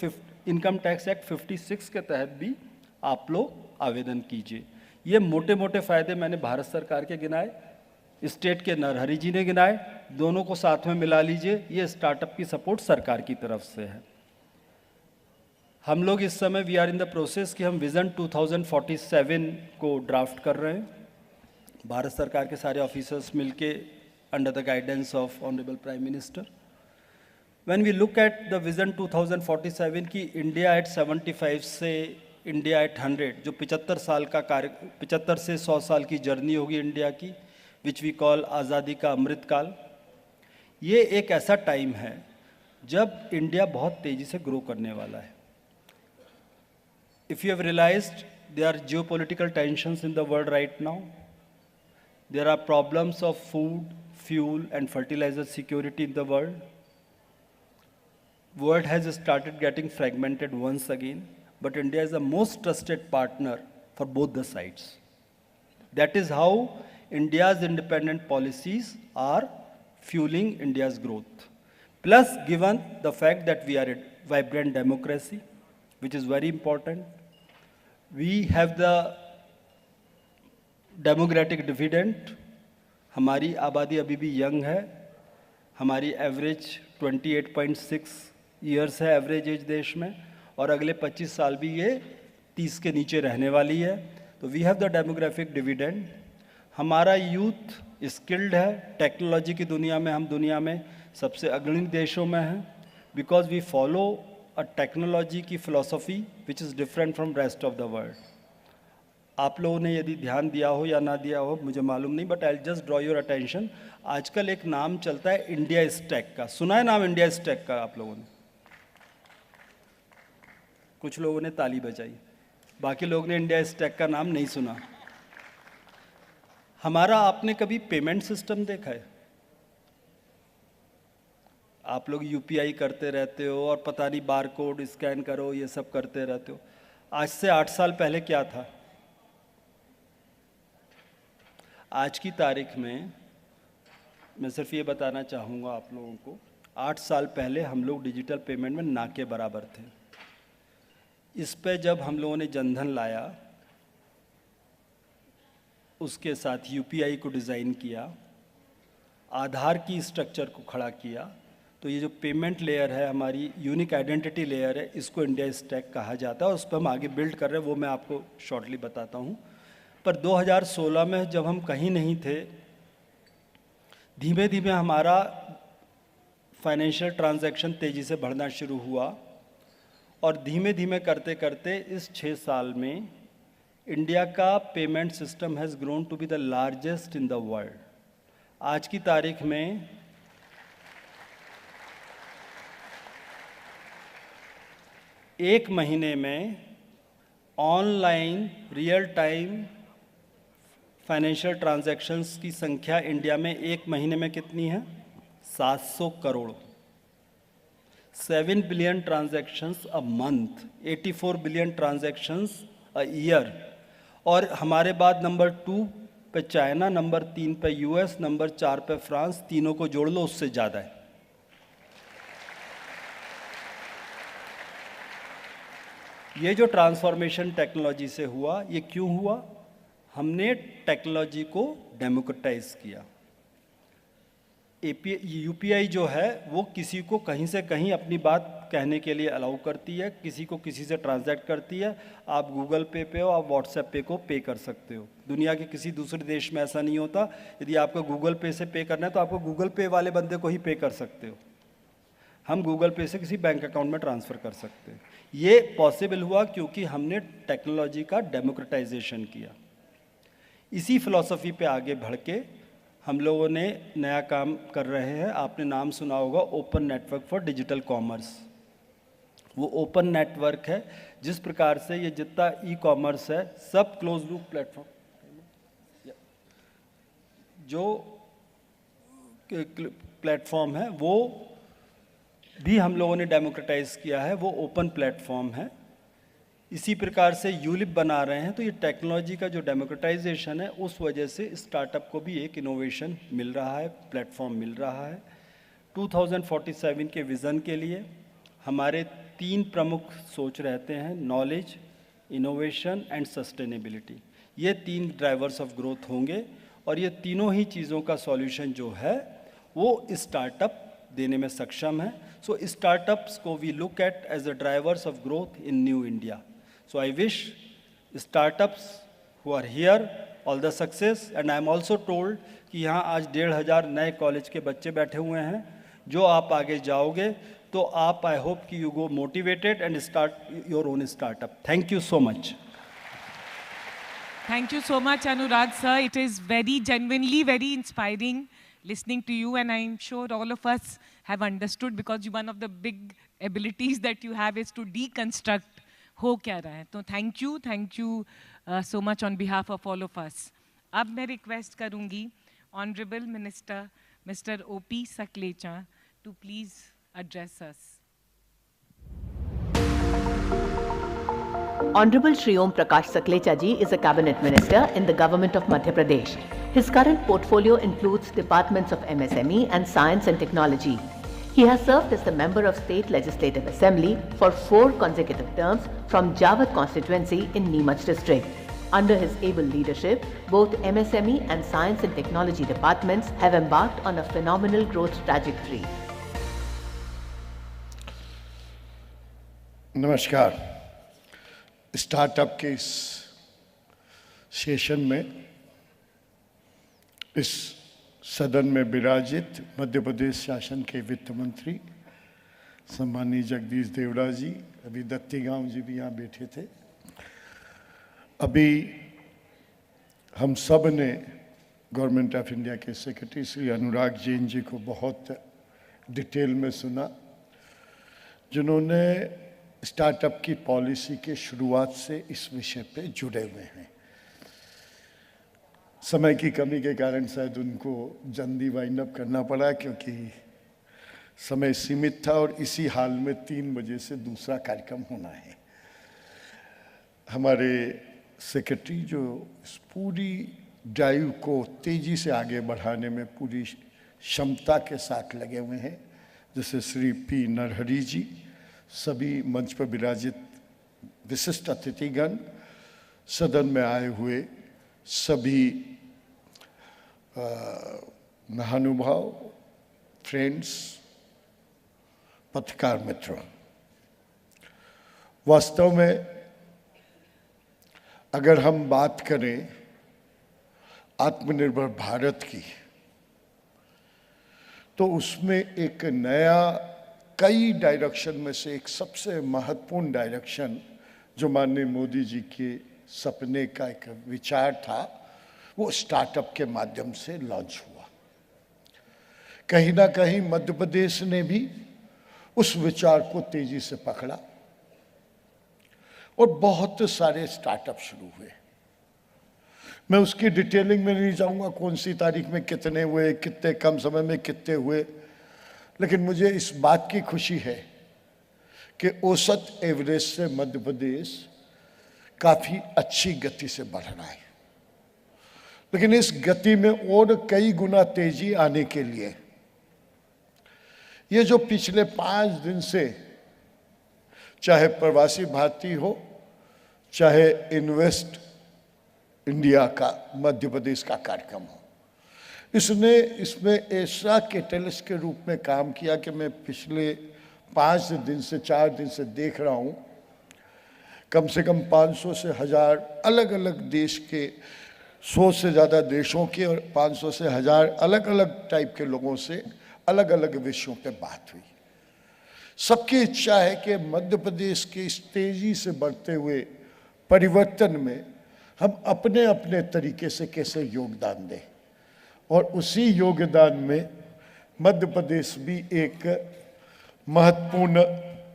इनकम टैक्स एक्ट 56 के तहत भी आप लोग आवेदन कीजिए। ये मोटे मोटे फ़ायदे मैंने भारत सरकार के गिनाए, स्टेट के नरहरी जी ने गिनाए, दोनों को साथ में मिला लीजिए। ये स्टार्टअप की सपोर्ट सरकार की तरफ से है। हम लोग इस समय we are in the process कि हम विज़न 2047 को ड्राफ्ट कर रहे हैं। भारत सरकार के सारे ऑफिसर्स मिलके under the guidance of honourable prime minister. When we look at the vision 2047 की इंडिया एट 75 से इंडिया एट 100, जो 75 साल का 75 से 100 साल की जर्नी होगी इंडिया की, विच वी कॉल आज़ादी का अमृत काल। ये एक ऐसा टाइम है जब इंडिया बहुत तेज़ी से ग्रो करने वाला है। If you have realized, there are geopolitical tensions in the world right now. There are problems of food, fuel and fertilizer security in the world. World has started getting fragmented once again, but India is the most trusted partner for both the sides. That is how India's independent policies are fueling India's growth. Plus, given the fact that we are a vibrant democracy, which is very important, we have the demographic dividend. हमारी आबादी अभी भी यंग है, हमारी एवरेज 28.6 ईयर्स है एवरेज एज देश में, और अगले 25 साल भी ये 30 के नीचे रहने वाली है। तो we have the demographic dividend. हमारा यूथ स्किल्ड है, टेक्नोलॉजी की दुनिया में हम दुनिया में सबसे अग्रणी देशों में हैं, because we follow a technology की philosophy which is different from rest of the world. आप लोगों ने यदि ध्यान दिया हो या ना दिया हो मुझे मालूम नहीं, but I just draw your attention. आजकल एक नाम चलता है इंडिया स्टैक का, सुना है नाम इंडिया स्टैक का आप लोगों ने? कुछ लोगों ने ताली बजाई, बाकी लोगों ने इंडिया स्टैक का नाम नहीं सुना। हमारा आपने कभी पेमेंट सिस्टम देखा है? आप लोग UPI करते रहते हो और पता नहीं बार कोड स्कैन करो, ये सब करते रहते हो। आज से 8 साल पहले क्या था? आज की तारीख में मैं सिर्फ ये बताना चाहूँगा आप लोगों को, 8 साल पहले हम लोग डिजिटल पेमेंट में ना के बराबर थे। इस पे जब हम लोगों ने जनधन लाया, उसके साथ UPI को डिज़ाइन किया, आधार की स्ट्रक्चर को खड़ा किया, तो ये जो पेमेंट लेयर है, हमारी यूनिक आइडेंटिटी लेयर है, इसको इंडिया स्टैक कहा जाता है और उस पर हम आगे बिल्ड कर रहे हैं, वो मैं आपको शॉर्टली बताता हूँ। पर 2016 में जब हम कहीं नहीं थे, धीमे धीमे हमारा फाइनेंशियल ट्रांजैक्शन तेज़ी से बढ़ना शुरू हुआ, और धीमे धीमे करते करते इस 6 साल में इंडिया का payment system has grown to be the largest in the world. आज की तारीख में एक महीने में online real time financial transactions की संख्या इंडिया में एक महीने में कितनी है? 700 crore. 7 billion transactions a month, 84 billion transactions a year. और हमारे बाद नंबर 2 पे चाइना, नंबर 3 पे यूएस, नंबर 4 पे फ्रांस, तीनों को जोड़ लो उससे ज़्यादा है। ये जो ट्रांसफॉर्मेशन टेक्नोलॉजी से हुआ, ये क्यों हुआ? हमने टेक्नोलॉजी को डेमोक्रेटाइज किया। यूपीआई जो है वो किसी को कहीं से कहीं अपनी बात कहने के लिए अलाउ करती है, किसी को किसी से ट्रांजैक्ट करती है। आप गूगल पे हो, आप व्हाट्सएप पे को पे कर सकते हो। दुनिया के किसी दूसरे देश में ऐसा नहीं होता। यदि आपको गूगल पे से पे करना है तो आपको गूगल पे वाले बंदे को ही पे कर सकते हो। हम गूगल पे से किसी बैंक अकाउंट में ट्रांसफ़र कर सकते हैं। ये पॉसिबल हुआ क्योंकि हमने टेक्नोलॉजी का डेमोक्रेटाइजेशन किया। इसी फिलॉसफी पे आगे बढ़ के हम लोगों ने नया काम कर रहे हैं। आपने नाम सुना होगा open network for digital commerce. वो ओपन नेटवर्क है जिस प्रकार से ये जितना ई कॉमर्स है सब क्लोज लूप प्लेटफॉर्म, जो प्लेटफॉर्म है वो भी हम लोगों ने डेमोक्रेटाइज किया है, वो ओपन प्लेटफॉर्म है। इसी प्रकार से यूलिप बना रहे हैं। तो ये टेक्नोलॉजी का जो डेमोक्रेटाइजेशन है उस वजह से स्टार्टअप को भी एक इनोवेशन मिल रहा है, प्लेटफॉर्म मिल रहा है। 2047 के विज़न के लिए हमारे 3 प्रमुख सोच रहते हैं: नॉलेज, इनोवेशन एंड सस्टेनेबिलिटी। ये 3 ड्राइवर्स ऑफ ग्रोथ होंगे और ये तीनों ही चीज़ों का सॉल्यूशन जो है वो स्टार्टअप देने में सक्षम है। सो स्टार्टअप्स को we look at as the drivers of growth in new India. So I wish startups who are here all the success. And I am also told कि यहाँ आज 1,500 नए कॉलेज के बच्चे बैठे हुए हैं। जो आप आगे जाओगे तो आप, आई होप कि you go motivated and start your own startup. Thank you so much. Thank you so much, Anurag sir. It is genuinely very inspiring listening to you, and I'm sure all of us have understood, because one of the big abilities that you have is to deconstruct हो क्या रहा है। तो thank you so much on behalf of all of us. अब मैं request करूँगी Honorable Minister Mr. O.P. Saklecha to please address us. Honorable Shri Om Prakash Saklecha ji is a cabinet minister in the government of Madhya Pradesh. His current portfolio includes departments of MSME and Science and Technology. He has served as the member of State Legislative Assembly for 4 consecutive terms from Jawat constituency in Neemuch district. Under his able leadership, both MSME and Science and Technology departments have embarked on a phenomenal growth trajectory. नमस्कार। स्टार्टअप के इस सेशन में इस सदन में विराजित मध्य प्रदेश शासन के वित्त मंत्री सम्माननीय जगदीश देवड़ा जी, अभी दत्तीगांव जी भी यहाँ बैठे थे। अभी हम सब ने गवर्नमेंट ऑफ इंडिया के सेक्रेटरी श्री अनुराग जैन जी को बहुत डिटेल में सुना, जिन्होंने स्टार्टअप की पॉलिसी के शुरुआत से इस विषय पे जुड़े हुए हैं। समय की कमी के कारण शायद उनको जल्दी वाइंड अप करना पड़ा, क्योंकि समय सीमित था और इसी हाल में 3 बजे से दूसरा कार्यक्रम होना है। हमारे सेक्रेटरी जो इस पूरी ड्राइव को तेजी से आगे बढ़ाने में पूरी क्षमता के साथ लगे हुए हैं, जैसे श्री पी नरहरी जी, सभी मंच पर विराजित विशिष्ट अतिथिगण, सदन में आए हुए सभी महानुभाव, फ्रेंड्स, पत्रकार मित्रों। वास्तव में अगर हम बात करें आत्मनिर्भर भारत की, तो उसमें एक नया कई डायरेक्शन में से एक सबसे महत्वपूर्ण डायरेक्शन जो माननीय मोदी जी के सपने का एक विचार था, वो स्टार्टअप के माध्यम से लॉन्च हुआ। कहीं ना कहीं मध्य प्रदेश ने भी उस विचार को तेजी से पकड़ा और बहुत सारे स्टार्टअप शुरू हुए। मैं उसकी डिटेलिंग में नहीं जाऊंगा, कौन सी तारीख में कितने हुए, कितने कम समय में कितने हुए, लेकिन मुझे इस बात की खुशी है कि औसत एवरेज से मध्य प्रदेश काफी अच्छी गति से बढ़ रहा है। लेकिन इस गति में और कई गुना तेजी आने के लिए ये जो पिछले 5 दिन से, चाहे प्रवासी भारतीय हो, चाहे इन्वेस्ट इंडिया का मध्य प्रदेश का कार्यक्रम हो, इसमें ऐसा कैटलिस्ट के रूप में काम किया कि मैं पिछले 5 दिन से 4 दिन से देख रहा हूं, कम से कम 500 से 1000 अलग अलग देश के, 100 से ज़्यादा देशों के और 500 से 1000 अलग अलग टाइप के लोगों से अलग अलग विषयों पे बात हुई। सबकी इच्छा है कि मध्य प्रदेश के इस तेजी से बढ़ते हुए परिवर्तन में हम अपने अपने तरीके से कैसे योगदान दें, और उसी योगदान में मध्य प्रदेश भी एक महत्वपूर्ण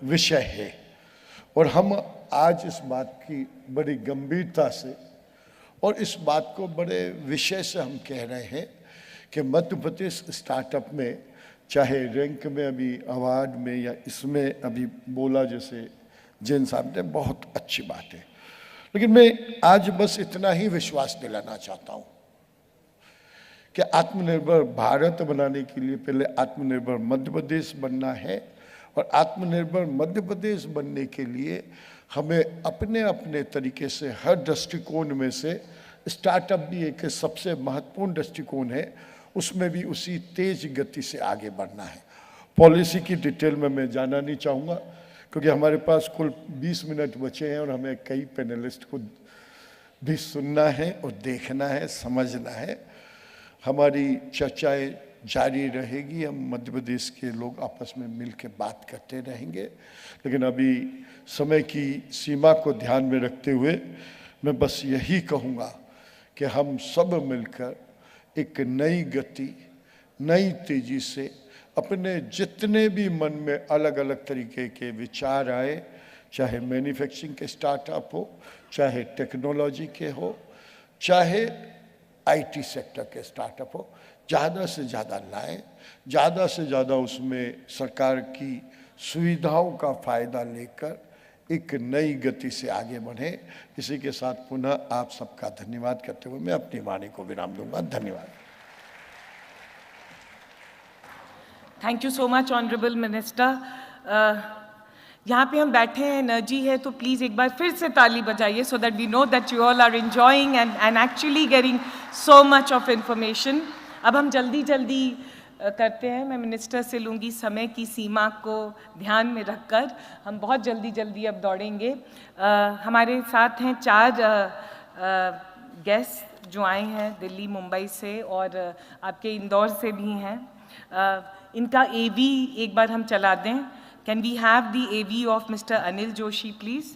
विषय है। और हम आज इस बात की बड़ी गंभीरता से और इस बात को बड़े विषय से हम कह रहे हैं कि मध्य प्रदेश स्टार्टअप में, चाहे रैंक में अभी अवार्ड में या इसमें अभी बोला जैसे जैन साहब ने, बहुत अच्छी बात है। लेकिन मैं आज बस इतना ही विश्वास दिलाना चाहता हूँ कि आत्मनिर्भर भारत बनाने के लिए पहले आत्मनिर्भर मध्य प्रदेश बनना है, और आत्मनिर्भर मध्य प्रदेश बनने के लिए हमें अपने अपने तरीके से हर दृष्टिकोण में से, स्टार्टअप भी एक सबसे महत्वपूर्ण दृष्टिकोण है, उसमें भी उसी तेज गति से आगे बढ़ना है। पॉलिसी की डिटेल में मैं जाना नहीं चाहूँगा क्योंकि हमारे पास कुल 20 मिनट बचे हैं और हमें कई पैनलिस्ट को भी सुनना है और देखना है, समझना है। हमारी चर्चाएं जारी रहेगी, हम मध्य प्रदेश के लोग आपस में मिल के बात करते रहेंगे। लेकिन अभी समय की सीमा को ध्यान में रखते हुए मैं बस यही कहूँगा कि हम सब मिलकर एक नई गति, नई तेजी से अपने जितने भी मन में अलग अलग तरीके के विचार आए, चाहे मैन्युफैक्चरिंग के स्टार्टअप हो, चाहे टेक्नोलॉजी के हो, चाहे आईटी सेक्टर के स्टार्टअप हो, ज़्यादा से ज़्यादा लाएं, ज़्यादा से ज़्यादा उसमें सरकार की सुविधाओं का फ़ायदा लेकर एक नई गति से आगे बढ़े। इसी के साथ पुनः आप सबका धन्यवाद करते हुए मैं अपनी वाणी को विराम दूंगा। धन्यवाद। Thank you so much honourable minister. यहाँ पे हम बैठे हैं, एनर्जी है, तो प्लीज़ एक बार फिर से ताली बजाइए so that we know that you all are enjoying and actually getting so much of information. अब हम जल्दी जल्दी करते हैं। मैं मिनिस्टर से लूँगी समय की सीमा को ध्यान में रखकर, हम बहुत जल्दी जल्दी अब दौड़ेंगे। हमारे साथ हैं 4 गेस्ट जो आए हैं दिल्ली, मुंबई से और आपके इंदौर से भी हैं। इनका AV एक बार हम चला दें। Can we have the AV of mister Anil Joshi please?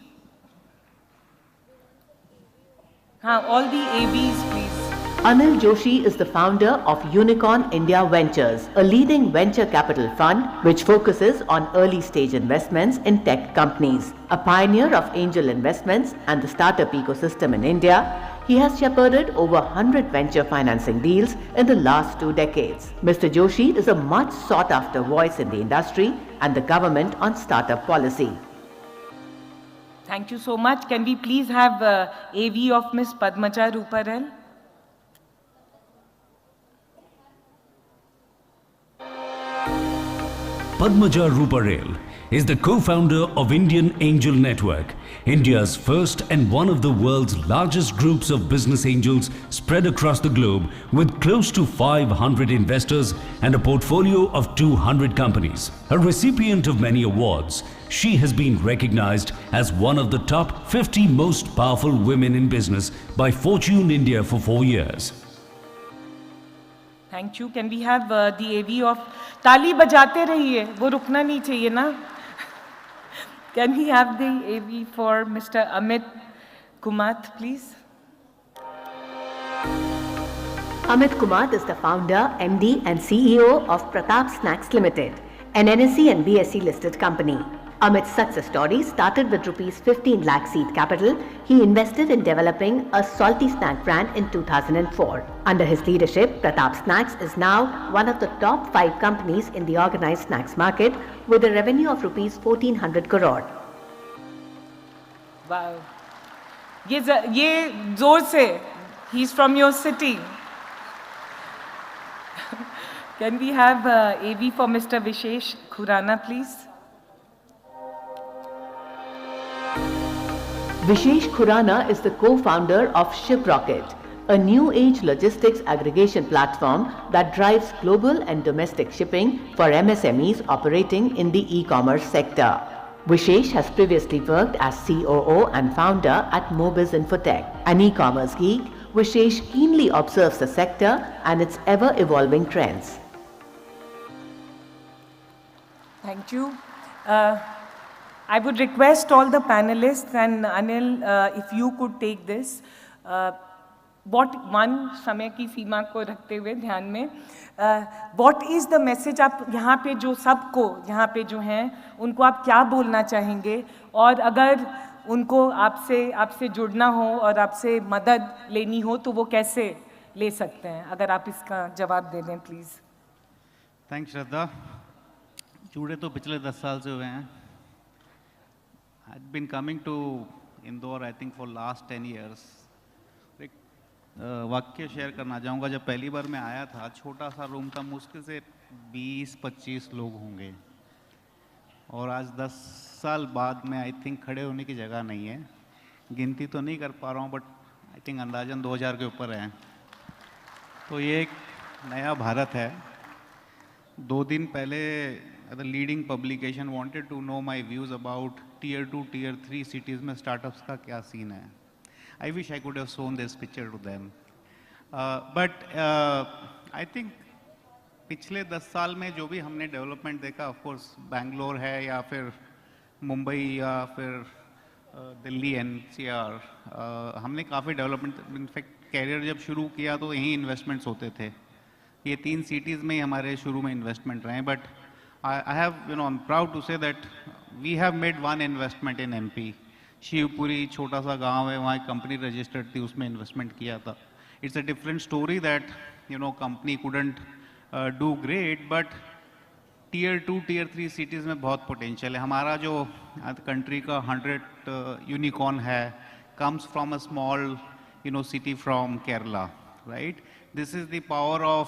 हाँ, all the AVs please. Anil Joshi is the founder of Unicorn India Ventures, a leading venture capital fund which focuses on early stage investments in tech companies. A pioneer of angel investments and the startup ecosystem in India, he has shepherded over 100 venture financing deals in the last 2 decades. Mr. Joshi is a much sought after voice in the industry and the government on startup policy. Thank you so much. Can we please have AV of Ms. Padmaja Ruparel? Padmaja Ruparel is the co-founder of Indian Angel Network, India's first and one of the world's largest groups of business angels spread across the globe with close to 500 investors and a portfolio of 200 companies. A recipient of many awards, she has been recognized as one of the top 50 most powerful women in business by Fortune India for 4 years. Thank you. Can we have the AV of ताली बजाते रहिए, वो रुकना नहीं चाहिए ना. Can we have the AV for Mr. Amit Kumath, please? Amit Kumath is the founder, MD and CEO of Pratap Snacks Limited, an NSE and BSE listed company. Amit's success story started with rupees 15 lakh seed capital. He invested in developing a salty snack brand in 2004. Under his leadership, Pratap Snacks is now one of the top 5 companies in the organized snacks market with a revenue of rupees 1400 crore. Wow. ये जोर से, he's from your city. Can we have AV for Mr. Vishesh Khurana, please? Vishesh Khurana is the co-founder of ShipRocket, a new age logistics aggregation platform that drives global and domestic shipping for MSMEs operating in the e-commerce sector. Vishesh has previously worked as COO and founder at Mobiz Infotech. An e-commerce geek, Vishesh keenly observes the sector and its ever-evolving trends. Thank you. I would request all the panelists and Anil, if you could take this. समय की सीमा को रखते हुए ध्यान में, what is the message आप यहाँ पे जो सबको यहाँ पे जो हैं उनको आप क्या बोलना चाहेंगे, और अगर उनको आपसे जुड़ना हो और आपसे मदद लेनी हो तो वो कैसे ले सकते हैं, अगर आप इसका जवाब दे दें प्लीज़. थैंक्स श्रद्धा. जुड़े तो पिछले 10 साल से हुए हैं. I've been coming to Indore I think for last 10 years. एक वाक्य शेयर करना चाहूँगा. जब पहली बार मैं आया था, छोटा सा रूम था, मुश्किल से 20-25 लोग होंगे, और आज 10 साल बाद में आई थिंक खड़े होने की जगह नहीं है. गिनती तो नहीं कर पा रहा हूँ, बट आई थिंक अंदाजन 2000 के ऊपर है. तो ये एक नया भारत है. 2 दिन पहले the leading publication wanted to know my views about tier 2, tier 3 cities में startups का क्या scene है. I wish I could have shown this picture to them. But I think पिछले 10 साल में जो भी हमने development देखा, of course बैंगलोर है या फिर मुंबई या फिर दिल्ली NCR, हमने काफ़ी डेवलपमेंट, इनफैक्ट कैरियर जब शुरू किया तो यहीं इन्वेस्टमेंट्स होते थे. ये 3 सिटीज़ में ही हमारे शुरू में इन्वेस्टमेंट रहे. But I have, I'm proud to say that we have made one investment in MP. Shivpuri छोटा सा गांव है, वहाँ एक कंपनी रजिस्टर्ड थी, उसमें इन्वेस्टमेंट किया था. It's a different story that, company couldn't do great, but tier 2, tier 3 cities में बहुत potential है. हमारा जो country का 100 unicorn है, comes from a small, city from Kerala, right? This is the power of,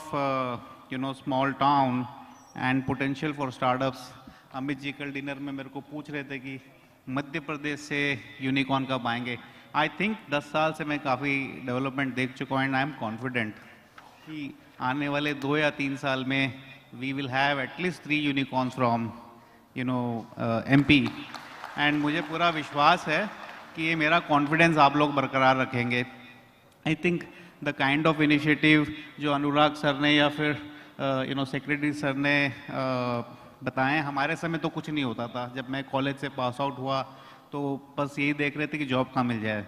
small town and potential for startups. Amit ji कल डिनर में मेरे को पूछ रहे थे कि मध्य प्रदेश से यूनिकॉर्न कब आएंगे. आई थिंक 10 साल से मैं काफ़ी डेवलपमेंट देख चुका हूँ, एंड आई एम कॉन्फिडेंट कि आने वाले 2 या 3 साल में we will have at least 3 unicorns from MP. And मुझे पूरा विश्वास है कि ये मेरा कॉन्फिडेंस आप लोग बरकरार रखेंगे. I think the kind of initiative जो अनुराग सर ने या फिर सेक्रेटरी सर ने बताएं, हमारे समय तो कुछ नहीं होता था. जब मैं कॉलेज से पास आउट हुआ तो बस यही देख रहे थे कि जॉब कहाँ मिल जाए,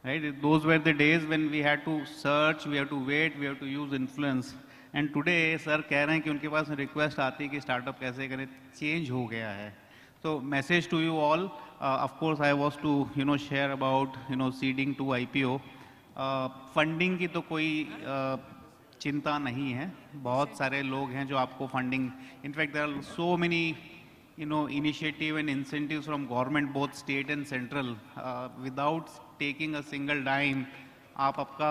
right? Those were the days when we had to search, we have to wait, we have to use influence. And today sir कह रहे हैं कि उनके पास रिक्वेस्ट आती है कि स्टार्टअप कैसे करें. चेंज हो गया है. तो message to you all, of course I was to share about seeding to IPO. Funding की तो कोई चिंता नहीं है. बहुत सारे लोग हैं जो आपको funding, in fact there are so many initiative and incentives from government, both state and central, without taking a single dime. आप आपका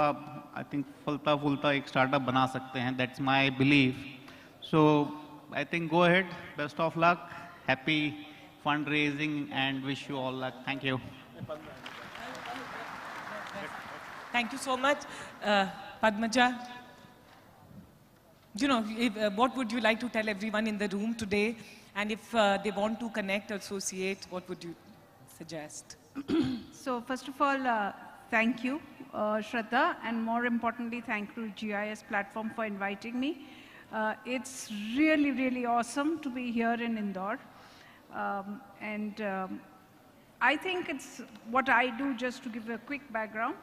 आई थिंक फलता फूलता एक स्टार्टअप बना सकते हैं. That's my believe. So I think go ahead, best of luck, happy fund raising and wish you all luck. Thank you. Thank you so much. Padmaja, what would you like to tell everyone in the room today? And if they want to connect, associate, what would you suggest? So first of all, thank you, Shraddha, and more importantly, thank you GIS platform for inviting me. It's really, really awesome to be here in Indore. I think it's what I do. Just to give a quick background,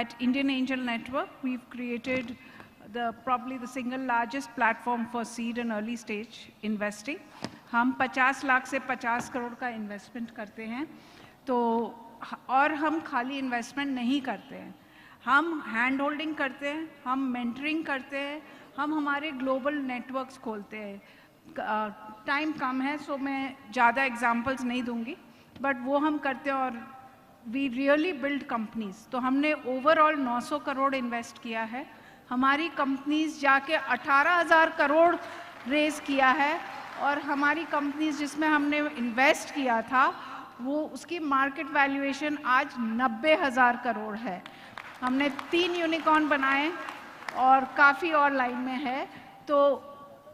at Indian Angel Network, we've created probably the single largest platform for seed and early stage investing. हम 50 लाख से 50 करोड़ का इन्वेस्टमेंट करते हैं। तो और हम खाली इन्वेस्टमेंट नहीं करते हैं, हम हैंड होल्डिंग करते हैं, हम मेंटरिंग करते हैं, हम हमारे ग्लोबल नेटवर्क्स खोलते हैं। टाइम कम है सो मैं ज़्यादा एग्जांपल्स नहीं दूंगी, बट वो हम करते हैं और वी रियली बिल्ड कंपनीज। तो हमने ओवरऑल 900 करोड़ इन्वेस्ट किया है। हमारी कंपनीज जाके 18,000 करोड़ रेज किया है, और हमारी कंपनीज जिसमें हमने इन्वेस्ट किया था वो उसकी मार्केट वैल्यूएशन आज 90,000 करोड़ है। हमने 3 यूनिकॉर्न बनाए और काफ़ी और लाइन में है। तो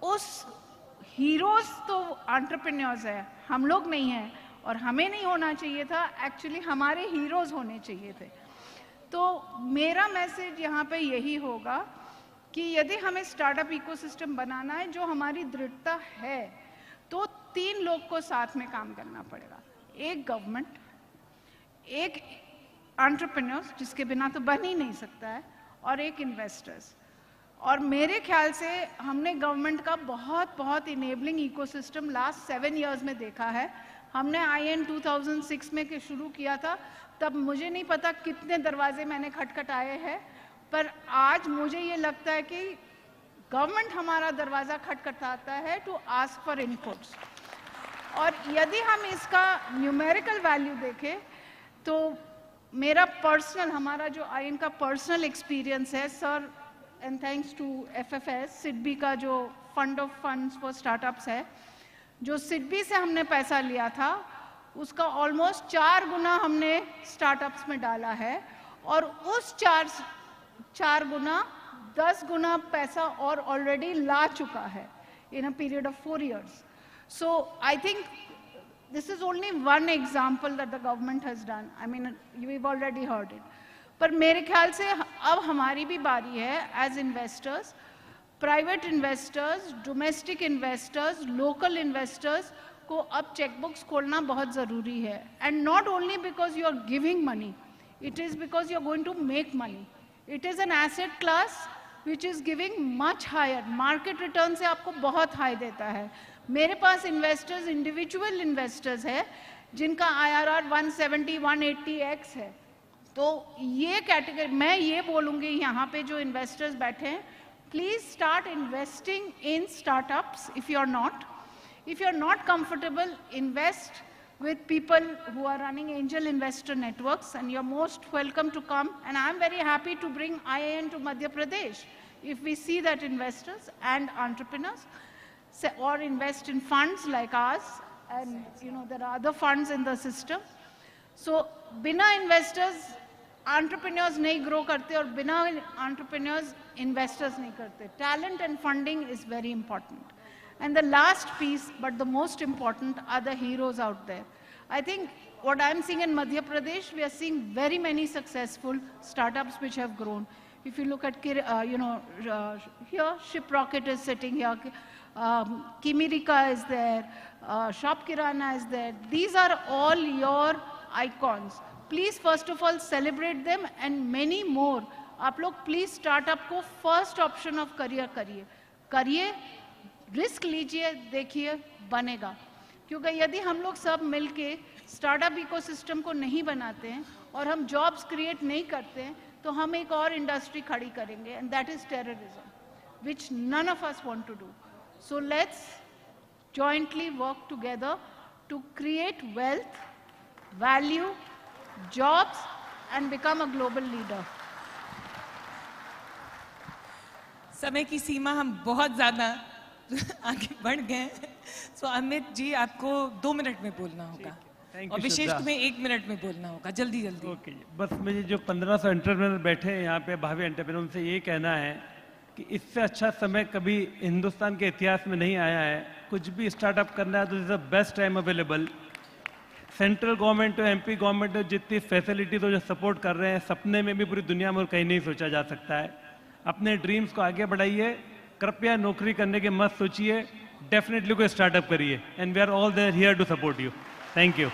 उस हीरोज़ तो एंटरप्रेन्योर्स है, हम लोग नहीं हैं, और हमें नहीं होना चाहिए था, एक्चुअली हमारे हीरोज़ होने चाहिए थे। तो मेरा मैसेज यहाँ पे यही होगा कि यदि हमें स्टार्टअप इकोसिस्टम बनाना है जो हमारी दृढ़ता है, तो 3 लोग को साथ में काम करना पड़ेगा। एक गवर्नमेंट, एक एंटरप्रेन्योर्स जिसके बिना तो बन ही नहीं सकता है, और एक इन्वेस्टर्स। और मेरे ख्याल से हमने गवर्नमेंट का बहुत इनेबलिंग इकोसिस्टम लास्ट 7 इयर्स में देखा है। हमने IN 2006 में के शुरू किया था, तब मुझे नहीं पता कितने दरवाजे मैंने खटखटाए हैं, पर आज मुझे ये लगता है कि गवर्नमेंट हमारा दरवाज़ा खटखटाता है टू आस्क फॉर इनपुट्स। और यदि हम इसका न्यूमेरिकल वैल्यू देखें तो मेरा पर्सनल, हमारा जो IN का पर्सनल एक्सपीरियंस है sir, and thanks to FFS SIDBI का जो fund of funds for startups है, जो सिडबी से हमने पैसा लिया था उसका ऑलमोस्ट 4 गुना हमने स्टार्टअप्स में डाला है, और उस 4 गुना 10 गुना पैसा और ऑलरेडी ला चुका है in a period of 4 years. So I think this is only one example that the government has done. I mean, we've already heard it. पर मेरे ख्याल से अब हमारी भी बारी है as investors, private investors, domestic investors, local investors को अब चेकबुक्स खोलना बहुत ज़रूरी है। And not only because you are giving money, it is because you are going to make money. It is an asset class which is giving much higher, market return से आपको बहुत हाई देता है। मेरे पास इन्वेस्टर्स, इंडिविजुअल इन्वेस्टर्स है जिनका IRR 170-180x है। तो ये कैटेगरी, मैं ये बोलूँगी यहाँ पे जो इन्वेस्टर्स बैठे हैं, please start investing in startups. If you are not comfortable, invest with people who are running angel investor networks, and you're most welcome to come. And I'm very happy to bring IIN to Madhya Pradesh if we see that investors and entrepreneurs or invest in funds like ours, and there are other funds in the system. So बिना investors entrepreneurs नहीं grow करते, और बिना entrepreneurs investors नहीं करते. Talent and funding is very important. And the last piece, but the most important, are the heroes out there. I think what I'm seeing in Madhya Pradesh, we are seeing very many successful startups which have grown. If you look at, here, Shiprocket is sitting here, Kimirika is there, Shop Kirana is there. These are all your icons. Please, first of all, celebrate them, and many more. आप लोग please startup को first option of career करिए, रिस्क लीजिए, देखिए बनेगा। क्योंकि यदि हम लोग सब मिलके स्टार्टअप इकोसिस्टम को नहीं बनाते हैं और हम जॉब्स क्रिएट नहीं करते हैं, तो हम एक और इंडस्ट्री खड़ी करेंगे, and that is terrorism, which none of us want to do. So let's jointly work together to create wealth, value, jobs and become a global leader. समय की सीमा हम बहुत ज़्यादा आगे बढ़ गए, सो अमित जी आपको 2 मिनट में बोलना होगा, और विशेष में 1 मिनट में बोलना होगा, जल्दी जल्दी. ओके, बस मुझे जो 1500 एंटरप्रेन्योर बैठे हैं यहाँ पे, भावी एंटरप्रेन्योर, उनसे ये कहना है कि इससे अच्छा समय कभी हिंदुस्तान के इतिहास में नहीं आया है. कुछ भी स्टार्टअप करना है तो is the best time available. Central government और MP गवर्नमेंट जितनी फैसिलिटी तो जो सपोर्ट कर रहे हैं, सपने में भी पूरी दुनिया में और कहीं नहीं सोचा जा सकता है. अपने ड्रीम्स को आगे बढ़ाइए, कृपया नौकरी करने के मत सोचिए, डेफिनेटली कोई स्टार्टअप करिए, and we are all there here to support you. Thank you.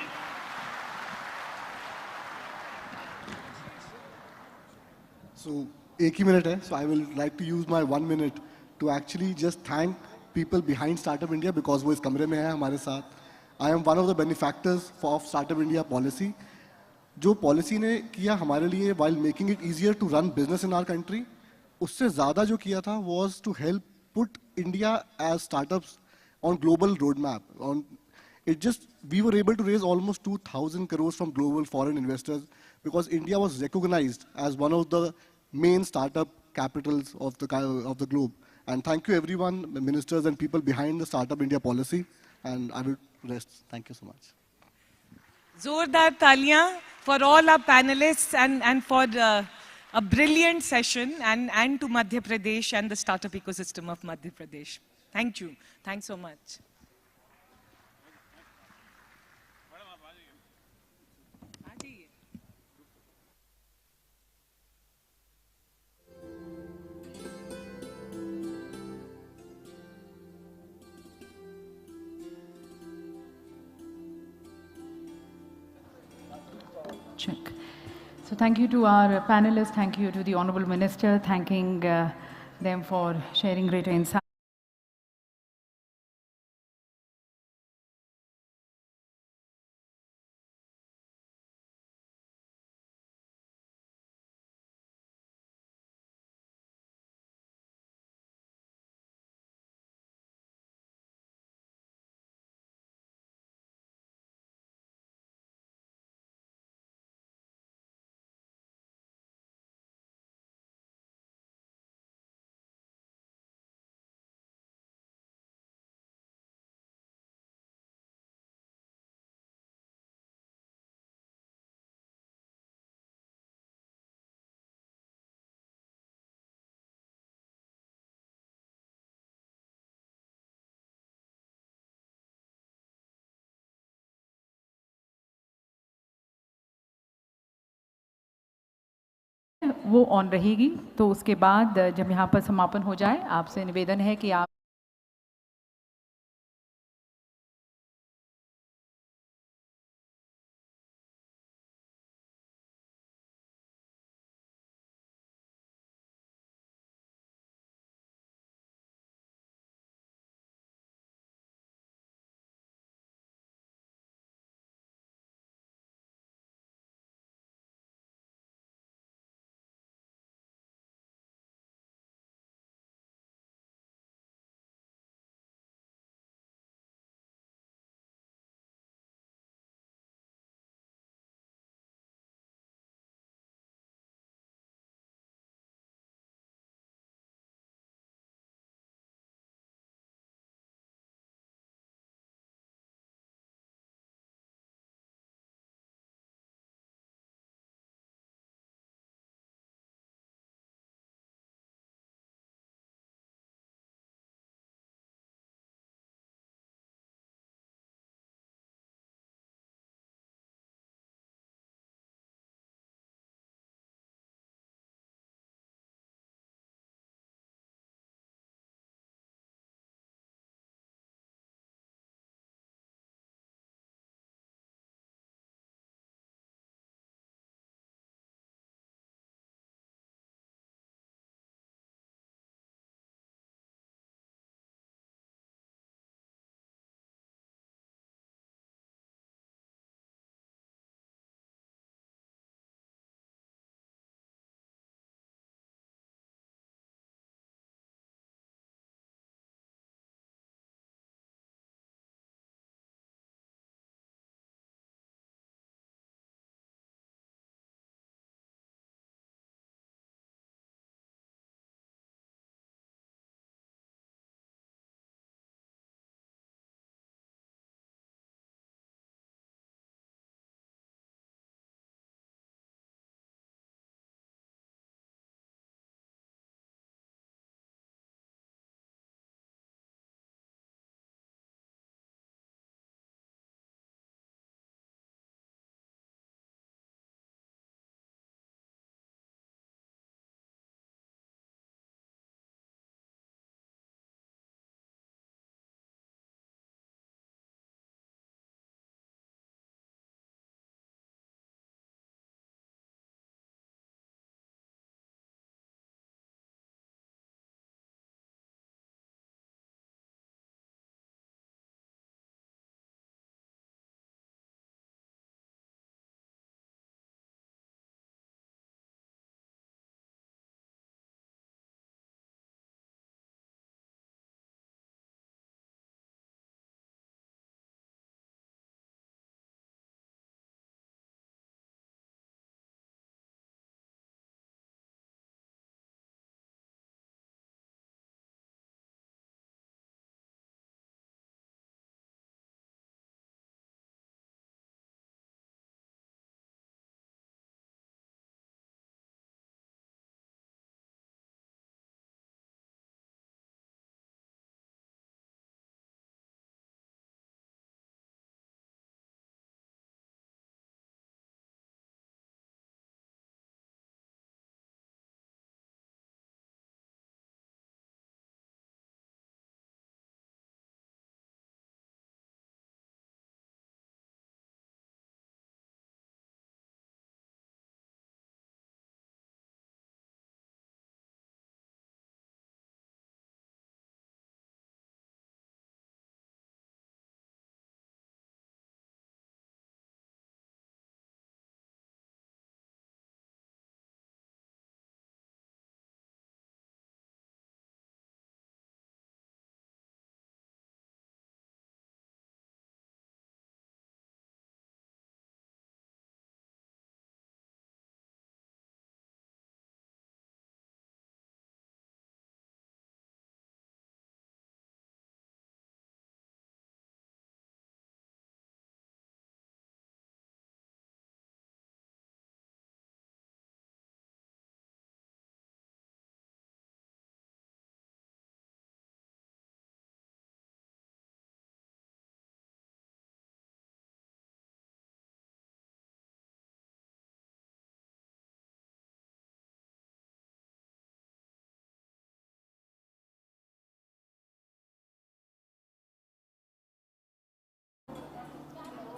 So 1 ही मिनट है, so I will like to use my 1 minute to actually just thank people behind Startup India because वो इस कमरे में है हमारे साथ. I am one of the benefactors of Startup India policy. जो पॉलिसी ने किया हमारे लिए while making it easier to run business in our country, उससे ज़्यादा जो किया था was to help put India as startups on global roadmap. We were able to raise almost 2,000 crores from global foreign investors because India was recognized as one of the main startup capitals of the globe. And thank you everyone, ministers and people behind the Startup India policy. And I will rest. Thank you so much. Zordar Taliyan for all our panelists and for a brilliant session and to Madhya Pradesh and the startup ecosystem of Madhya Pradesh. Thank you. Thanks so much. Check. So thank you to our panelists, thank you to the Honorable Minister, thanking them for sharing greater insight. वो ऑन रहेगी तो उसके बाद जब यहाँ पर समापन हो जाए आपसे निवेदन है कि आप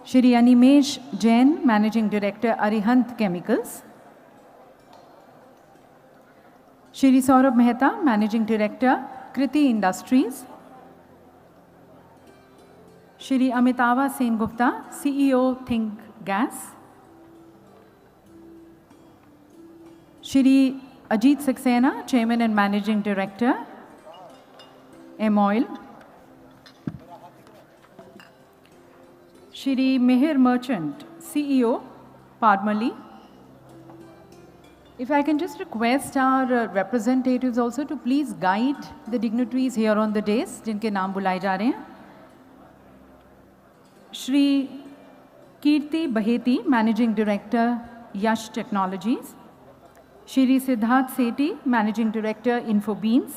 Shri Animesh Jain, Managing Director, Arihant Chemicals. Shri Saurabh Mehta, Managing Director, Kriti Industries. Shri Amitava Sengupta, CEO, Think Gas. Shri Ajit Saxena, Chairman and Managing Director, M-Oil. Shri Mihir Merchant, CEO, Parmali. If I can just request our representatives also to please guide the dignitaries here on the dais, जिनके नाम बुलाए जा रहे हैं. Shri Kirti Baheti, Managing Director, Yash Technologies. Shri Siddharth Sethi, Managing Director, Infobeams.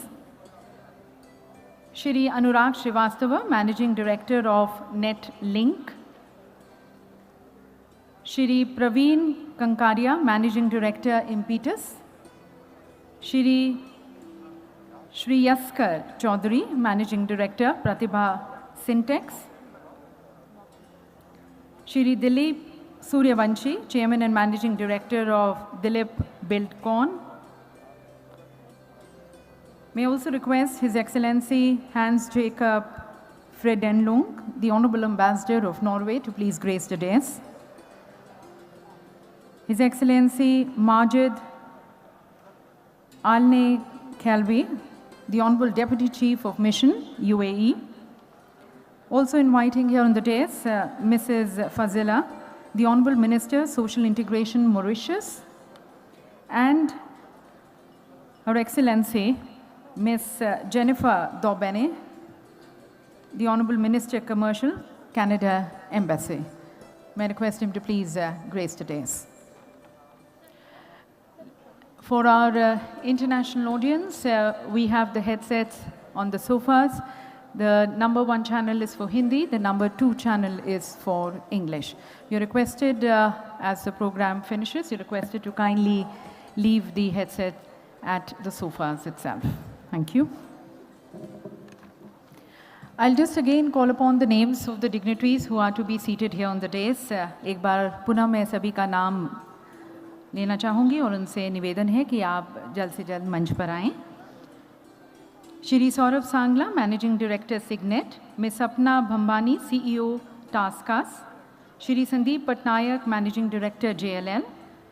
Shri Anurag Srivastava, Managing Director of NetLink. Shri Praveen Kankaria, Managing Director, Impetus. Shri Yaskar Chaudhary, Managing Director, Pratibha Syntex. Shri Dilip Suryavanshi, Chairman and Managing Director of Dilip Buildcon. May I also request His Excellency Hans Jacob Fredendlung, the Honorable Ambassador of Norway, to please grace the dais. His Excellency Majid Alne Khalvi, the Honorable Deputy Chief of Mission, UAE. Also inviting here on the dais, Mrs. Fazila, the Honorable Minister, Social Integration, Mauritius, and Her Excellency, Ms. Jennifer Daubene, the Honorable Minister, Commercial, Canada Embassy. May I request him to please grace the dais. For our international audience, we have the headsets on the sofas. The number 1 channel is for Hindi, the number 2 channel is for English. You're requested, as the program finishes, you're requested to kindly leave the headset at the sofas itself. Thank you. I'll just again call upon the names of the dignitaries who are to be seated here on the dais. एक बार पुनः मैं सभी का नाम लेना चाहूँगी और उनसे निवेदन है कि आप जल्द से जल्द मंच पर आएं. Shri Saurabh Sangla, Managing Director, Signet. Ms. Sapna Bhambani, CEO, Taskas. Shri Sandeep Patnaik, Managing Director, JLL.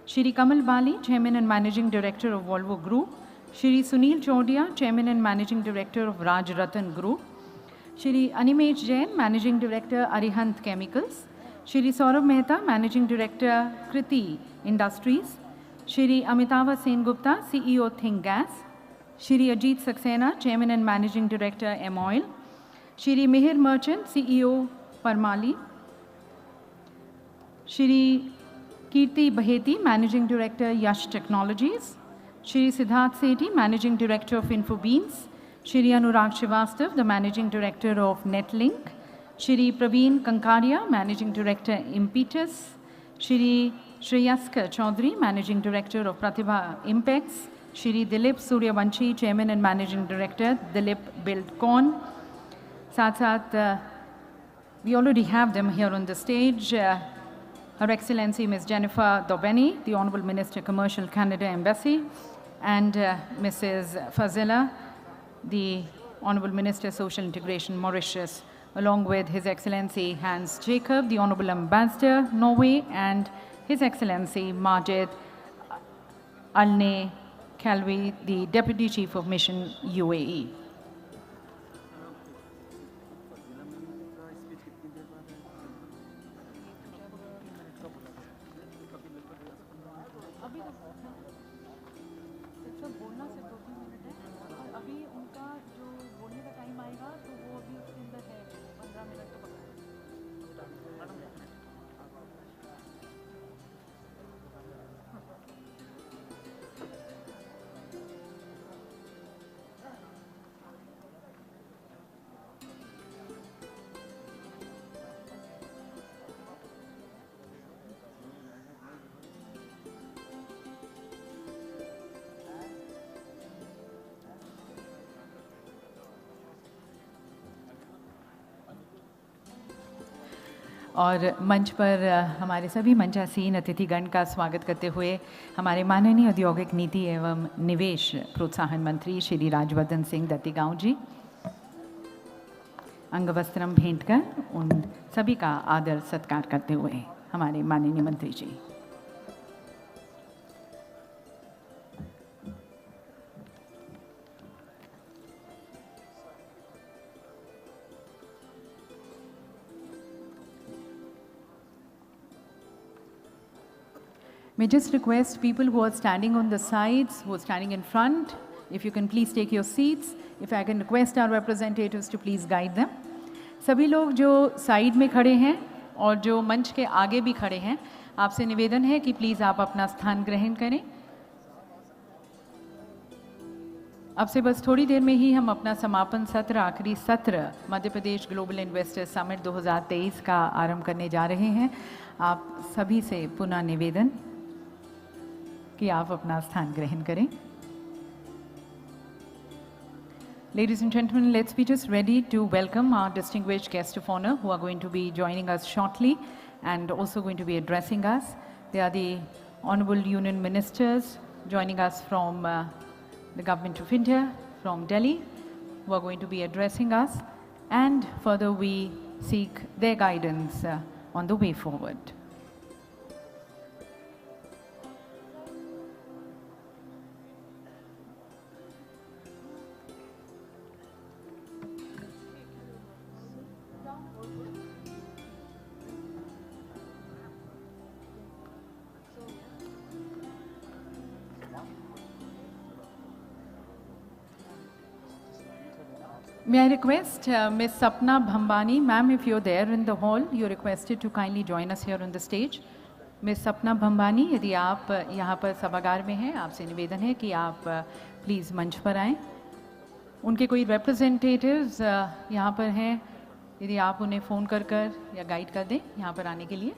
Shri Kamal Bali, Chairman and Managing Director of Volvo Group. Shri Sunil Chodia, Chairman and Managing Director of Raj Ratan Group. Shri Animesh Jain, Managing Director, Arihant Chemicals. Shri Saurabh Mehta, Managing Director, Kriti Industries. Shri Amitava Sengupta, CEO, Think Gas. Shri Ajit Saxena, Chairman and Managing Director, M-Oil. Shri Mihir Merchant, CEO, Parmali. Shri Kirti Baheti, Managing Director, Yash Technologies. Shri Siddharth Sethi, Managing Director of Infobeams. Shri Anurag Srivastava, the Managing Director of NetLink. Shri Praveen Kankaria, Managing Director, Impetus. Shri Yaskar Chaudhary, Managing Director of Pratibha Impex. Shri Dilip Suryavanshi, Chairman and Managing Director, Dilip Buildcon. Sath, we already have them here on the stage. Her Excellency Ms. Jennifer Daubene, the Honorable Minister, Commercial, Canada Embassy, and Mrs. Fazila, the Honorable Minister, Social Integration, Mauritius, along with His Excellency Hans Jacob, the Honorable Ambassador, Norway, and His Excellency Majid Alne Khalvi, the Deputy Chief of Mission, UAE. और मंच पर हमारे सभी मंचासीन अतिथिगण का स्वागत करते हुए हमारे माननीय औद्योगिक नीति एवं निवेश प्रोत्साहन मंत्री श्री राजवर्धन सिंह दत्तीगांव जी अंगवस्त्रम भेंट कर उन सभी का आदर सत्कार करते हुए हमारे माननीय मंत्री जी। May just request people who are standing on the sides, who are standing in front, if you can please take your seats. If I can request our representatives to please guide them. सभी लोग जो साइड में खड़े हैं और जो मंच के आगे भी खड़े हैं, आपसे निवेदन है कि प्लीज़ आप अपना स्थान ग्रहण करें। अब से बस थोड़ी देर में ही हम अपना समापन सत्र, आखिरी सत्र Madhya Pradesh global investor summit 2023 का आरंभ करने जा रहे हैं। आप सभी से पुनः निवेदन कि आप अपना स्थान ग्रहण करें। Ladies and gentlemen, let's be just ready to welcome our distinguished guests of honor who are going to be joining us shortly and also going to be addressing us. They are the Honorable Union Ministers joining us from the Government of India, from Delhi, who are going to be addressing us, and further we seek their guidance on the way forward. May I request Ms. Sapna Bhambani, ma'am, if you're there in the hall, you're requested to kindly join us here on the stage. Ms. Sapna Bhambani, यदि आप यहाँ पर सभागार में हैं, आपसे निवेदन है कि आप प्लीज़ मंच पर आएं। उनके कोई रिप्रेजेंटेटिव्स यहाँ पर हैं, यदि आप उन्हें फ़ोन कर या गाइड कर दें यहाँ पर आने के लिए।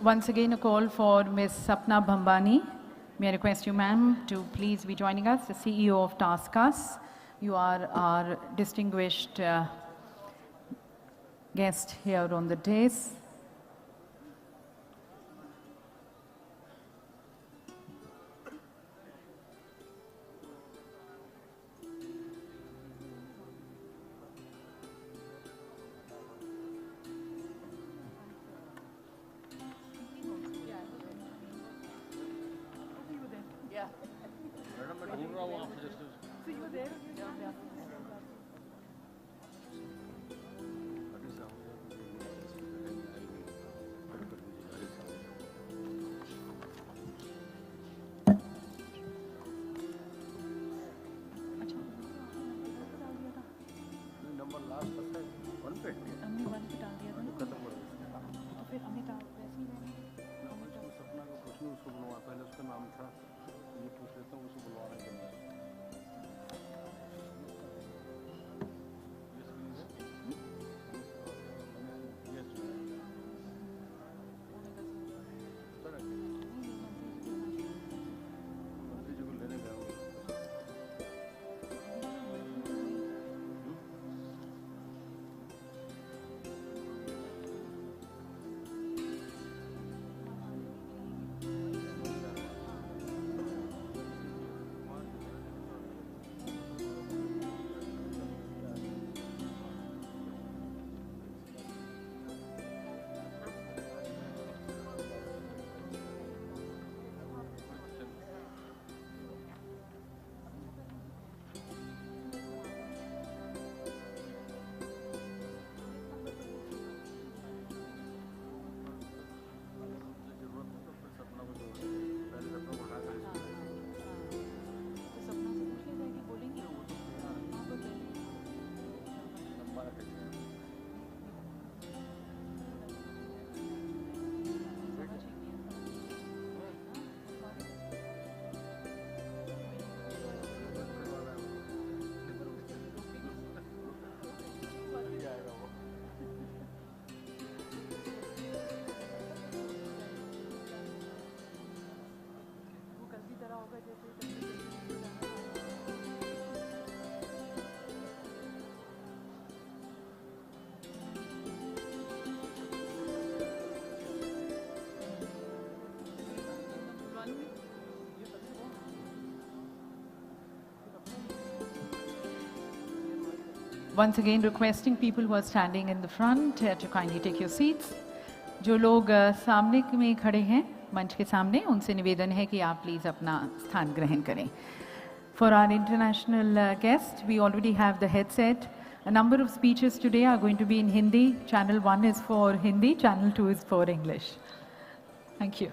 Once again, a call for Ms. Sapna Bhambani. May I request you, ma'am, to please be joining us, the CEO of TaskUs. You are our distinguished guest here on the dais. Once again requesting people who are standing in the front to kindly take your seats. जो लोग सामने में खड़े हैं मंच के सामने, उनसे निवेदन है कि आप प्लीज़ अपना स्थान ग्रहण करें. For our international guests, we already have the headset. A number of speeches today are going to be in Hindi. Channel 1 is for Hindi, Channel 2 is for English. Thank you.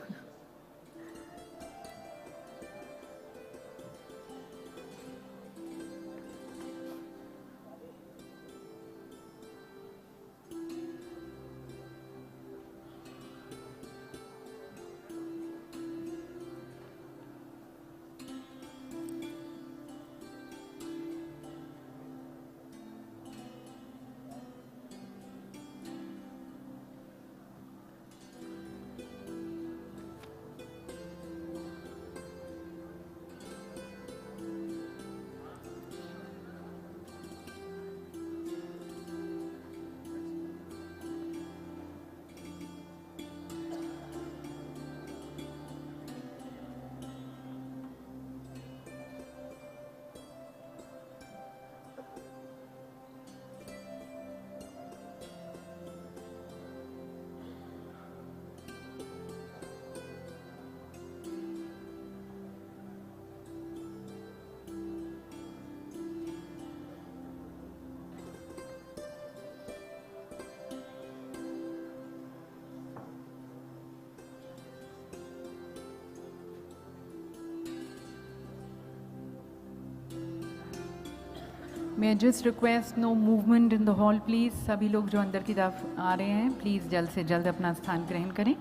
May I just request no movement in the hall, please. सभी लोग जो अंदर की तरफ आ रहे हैं, प्लीज़ जल्द से जल्द अपना स्थान ग्रहण करें.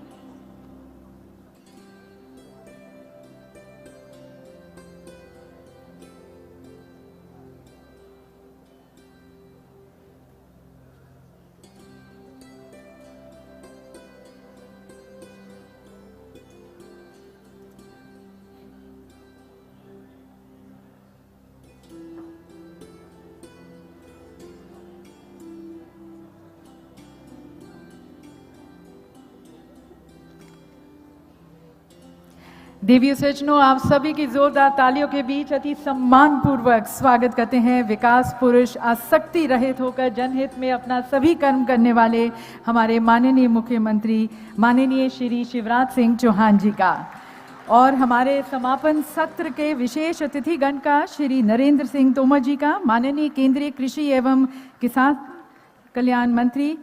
देवियों सज्जनों, आप सभी की जोरदार तालियों के बीच अति सम्मानपूर्वक स्वागत करते हैं विकास पुरुष, आसक्ति रहित होकर जनहित में अपना सभी कर्म करने वाले हमारे माननीय मुख्यमंत्री माननीय श्री शिवराज सिंह चौहान जी का, और हमारे समापन सत्र के विशेष अतिथिगण का श्री नरेंद्र सिंह तोमर जी का, माननीय केंद्रीय कृषि एवं किसान कल्याण मंत्री.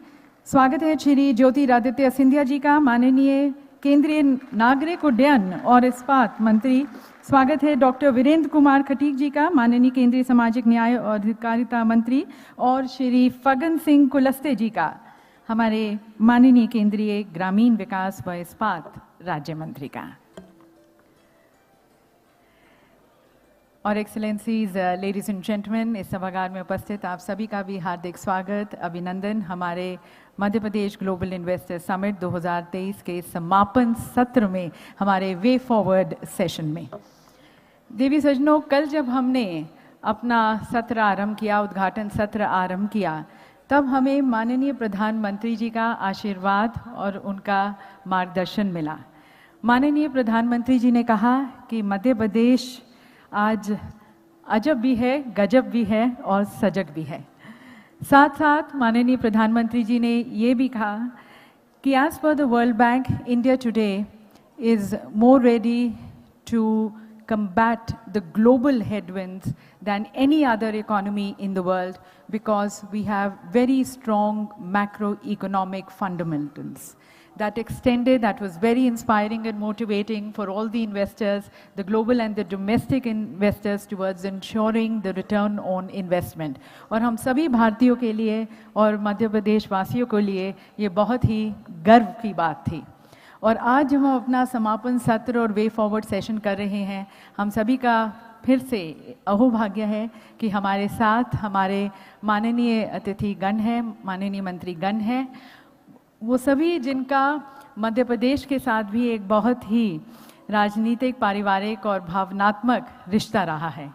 स्वागत है श्री ज्योतिरादित्य सिंधिया जी का, माननीय केंद्रीय नागरिक उड्डयन और इस्पात मंत्री. स्वागत है डॉक्टर वीरेंद्र कुमार खटीक जी का, माननीय केंद्रीय सामाजिक न्याय और अधिकारिता मंत्री, और श्री फगन सिंह कुलस्ते जी का, हमारे माननीय केंद्रीय ग्रामीण विकास व इस्पात राज्य मंत्री का. और एक्सेलेंसीज, लेडीज एंड जेंटलमैन, इस सभागार में उपस्थित आप सभी का भी हार्दिक स्वागत, अभिनंदन हमारे Madhya Pradesh global investor summit 2023 के समापन सत्र में, हमारे वे फॉरवर्ड सेशन में. देवी सज्जनों, कल जब हमने अपना सत्र आरंभ किया, उद्घाटन सत्र आरंभ किया, तब हमें माननीय प्रधानमंत्री जी का आशीर्वाद और उनका मार्गदर्शन मिला. माननीय प्रधानमंत्री जी ने कहा कि मध्य प्रदेश आज अजब भी है, गजब भी है और सजग भी है. साथ साथ माननीय प्रधानमंत्री जी ने ये भी कहा कि as per the world bank, India today is more ready to combat the global headwinds than any other economy in the world, because we have very strong macroeconomic fundamentals that extended, that was very inspiring and motivating for all the investors, the global and the domestic investors, towards ensuring the return on investment. और हम सभी भारतीयों के लिए और मध्य प्रदेश वासियों के लिए ये बहुत ही गर्व की बात थी. और आज हम अपना समापन सत्र और वे फॉरवर्ड सेशन कर रहे हैं, हम सभी का फिर से अहोभाग्य है कि हमारे साथ हमारे माननीय अतिथिगण हैं, माननीय मंत्रीगण हैं, वो सभी जिनका मध्य प्रदेश के साथ भी एक बहुत ही राजनीतिक, पारिवारिक और भावनात्मक रिश्ता रहा है.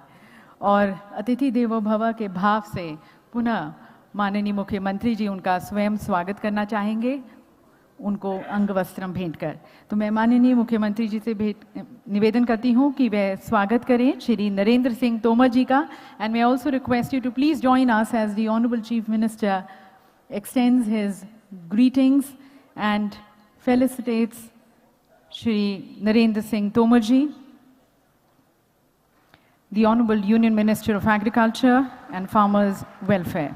और अतिथि देवो भव के भाव से पुनः माननीय मुख्यमंत्री जी उनका स्वयं स्वागत करना चाहेंगे. उनको अंग वस्त्रम भेंट कर। तो मैं माननीय मुख्यमंत्री जी से निवेदन करती हूँ कि वे स्वागत करें श्री नरेंद्र सिंह तोमर जी का। एंड मैं also request you to please join us as the honourable chief minister extends his greetings and felicitates Shri Narendra Singh Tomar ji, the Honorable Union Minister of Agriculture and Farmers Welfare.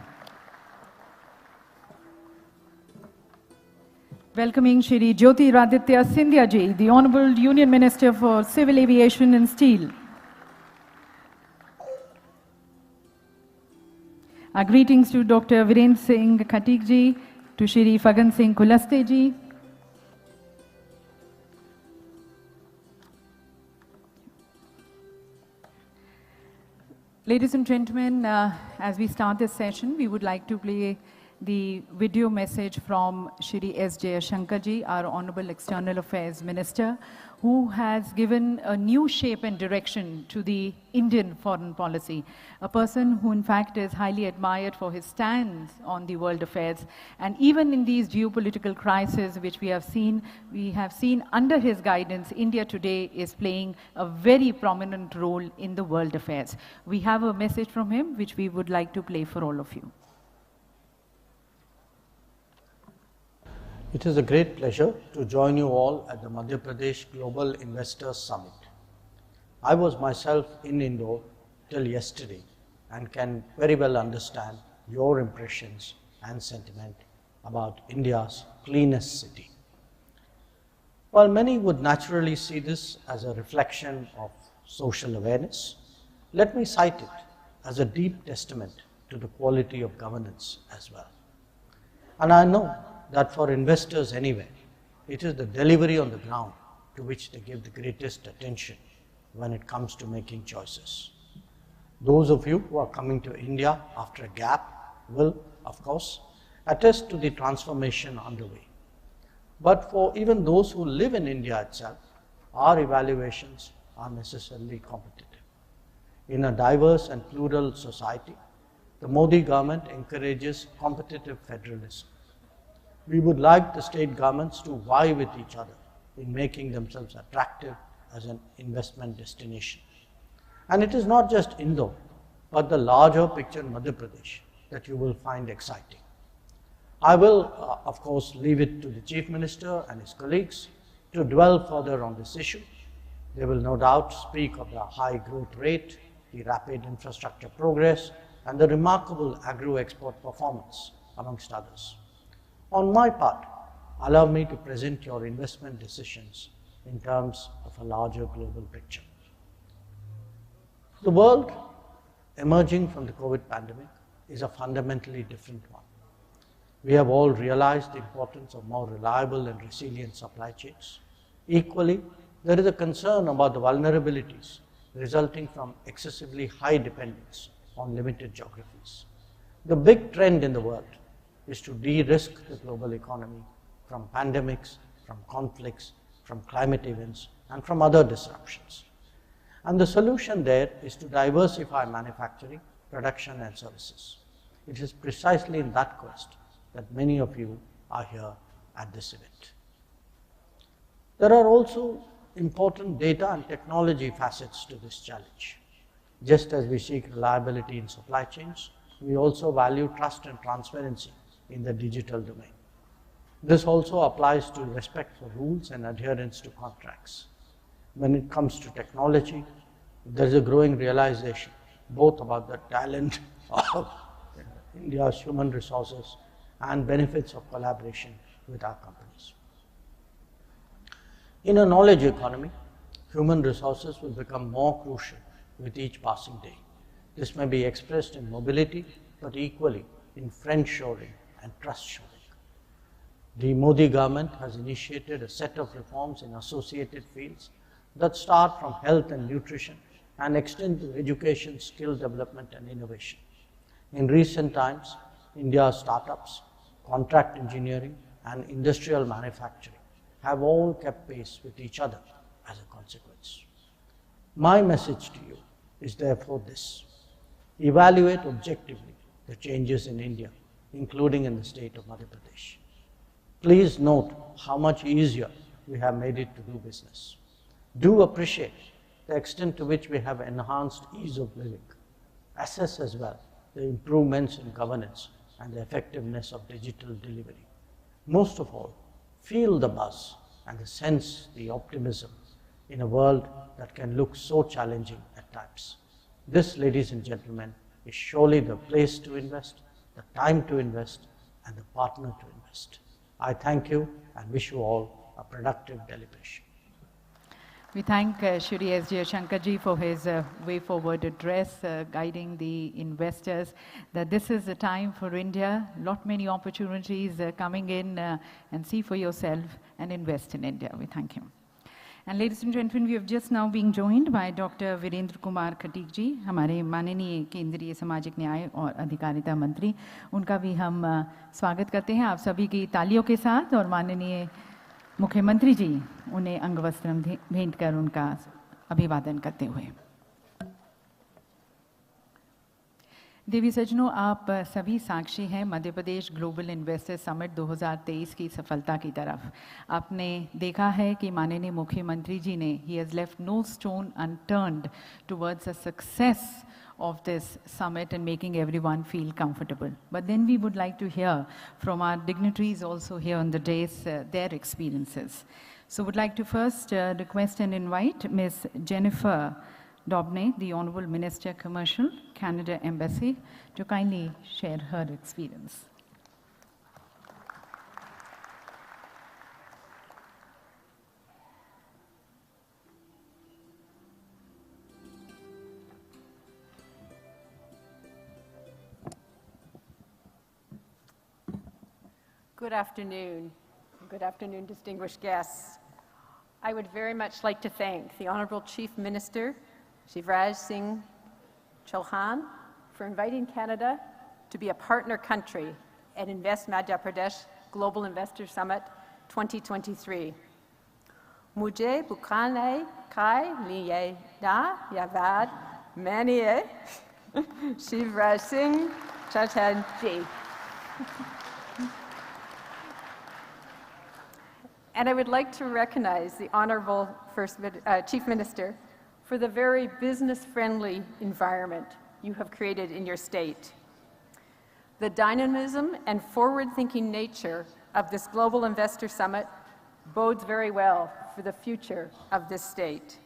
Welcoming Shri Jyotiraditya Scindia ji, the Honorable Union Minister for Civil Aviation and Steel. Our greetings to Dr. Virendra Singh Khatik ji, to Shri Fagan Singh Kulaste ji. Ladies and gentlemen, as we start this session, we would like to play the video message from Shri S. Jayashankar ji, our Honorable External Affairs Minister, who has given a new shape and direction to the Indian foreign policy. A person who in fact is highly admired for his stance on the world affairs. And even in these geopolitical crises which we have seen under his guidance, India today is playing a very prominent role in the world affairs. We have a message from him which we would like to play for all of you. It is a great pleasure to join you all at the Madhya Pradesh Global Investors Summit. I was myself in Indore till yesterday and can very well understand your impressions and sentiment about India's cleanest city. While many would naturally see this as a reflection of social awareness, let me cite it as a deep testament to the quality of governance as well. And I know that for investors anywhere, it is the delivery on the ground to which they give the greatest attention when it comes to making choices. Those of you who are coming to India after a gap will, of course, attest to the transformation underway. But for even those who live in India itself, our evaluations are necessarily competitive. In a diverse and plural society, the Modi government encourages competitive federalism. We would like the state governments to vie with each other in making themselves attractive as an investment destination. And it is not just Indore, but the larger picture in Madhya Pradesh that you will find exciting. I will, of course, leave it to the Chief Minister and his colleagues to dwell further on this issue. They will no doubt speak of the high growth rate, the rapid infrastructure progress, and the remarkable agro-export performance, amongst others. On my part, allow me to present your investment decisions in terms of a larger global picture. The world emerging from the COVID pandemic is a fundamentally different one. We have all realized the importance of more reliable and resilient supply chains. Equally, there is a concern about the vulnerabilities resulting from excessively high dependence on limited geographies. The big trend in the world is to de-risk the global economy from pandemics, from conflicts, from climate events, and from other disruptions. And the solution there is to diversify manufacturing, production, and services. It is precisely in that quest that many of you are here at this event. There are also important data and technology facets to this challenge. Just as we seek reliability in supply chains, we also value trust and transparency in the digital domain. This also applies to respect for rules and adherence to contracts. When it comes to technology, there is a growing realization both about the talent of India's human resources and benefits of collaboration with our companies. In a knowledge economy, human resources will become more crucial with each passing day. This may be expressed in mobility, but equally in friend-shoring and trust-shoring. The Modi government has initiated a set of reforms in associated fields that start from health and nutrition and extend to education, skill development, and innovation. In recent times, India's startups, contract engineering, and industrial manufacturing have all kept pace with each other as a consequence. My message to you is therefore this: evaluate objectively the changes in India, including in the state of Madhya Pradesh. Please note how much easier we have made it to do business. Do appreciate the extent to which we have enhanced ease of living. Assess as well the improvements in governance and the effectiveness of digital delivery. Most of all, feel the buzz and sense the optimism in a world that can look so challenging at times. This, ladies and gentlemen, is surely the place to invest, the time to invest, and the partner to invest. I thank you and wish you all a productive deliberation. We thank Shri S. Jaishankar ji for his way forward address, guiding the investors that this is a time for India, many opportunities coming in, and see for yourself and invest in India. We thank him. And ladies and gentlemen, we have just now been joined by Dr. Virendra Kumar Khatik ji, हमारे माननीय केंद्रीय सामाजिक न्याय और अधिकारिता मंत्री. उनका भी हम स्वागत करते हैं आप सभी की तालियों के साथ और माननीय मुख्यमंत्री जी उन्हें अंगवस्त्र भेंट कर उनका अभिवादन करते हुए. देवी सज्जनों, आप सभी साक्षी हैं Madhya Pradesh global investor summit 2023 की सफलता की तरफ. आपने देखा है कि माननीय मुख्यमंत्री जी ने he has left no stone unturned towards the success of this summit and making everyone feel comfortable. But then we would like to hear from our dignitaries also here on the dais their experiences. So would like to first request and invite Ms. Jennifer Dobney, the Honorable Minister Commercial, Canada Embassy, to kindly share her experience. Good afternoon. Good afternoon, distinguished guests. I would very much like to thank the Honourable Chief Minister, Shivraj Singh Chauhan, for inviting Canada to be a partner country at Invest Madhya Pradesh Global Investor Summit 2023. Mujhe bukane kai liye da yavad maniye Shivraj Singh Chauhan ji. And I would like to recognize the Honourable Chief Minister for the very business-friendly environment you have created in your state. The dynamism and forward-thinking nature of this Global Investor Summit bodes very well for the future of this state.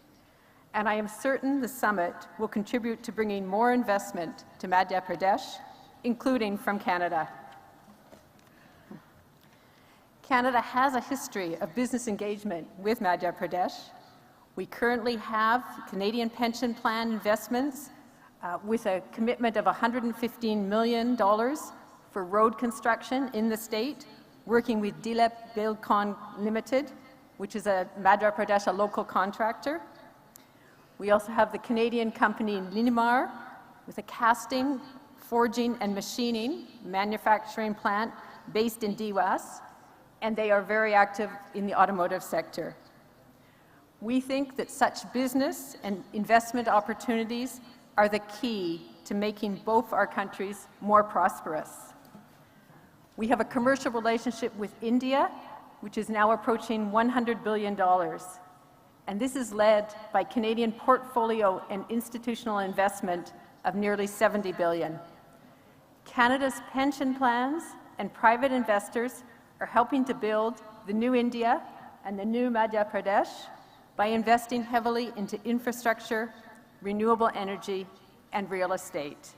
And I am certain the summit will contribute to bringing more investment to Madhya Pradesh, including from Canada. Canada has a history of business engagement with Madhya Pradesh. We currently have Canadian pension plan investments with a commitment of $115 million for road construction in the state, working with Dilip Buildcon Limited, which is a Madhya Pradesh, a local contractor. We also have the Canadian company Linamar with a casting, forging, and machining manufacturing plant based in Dewas, and they are very active in the automotive sector. We think that such business and investment opportunities are the key to making both our countries more prosperous. We have a commercial relationship with India, which is now approaching $100 billion. And this is led by Canadian portfolio and institutional investment of nearly $70 billion. Canada's pension plans and private investors are helping to build the new India and the new Madhya Pradesh by investing heavily into infrastructure, renewable energy, and real estate.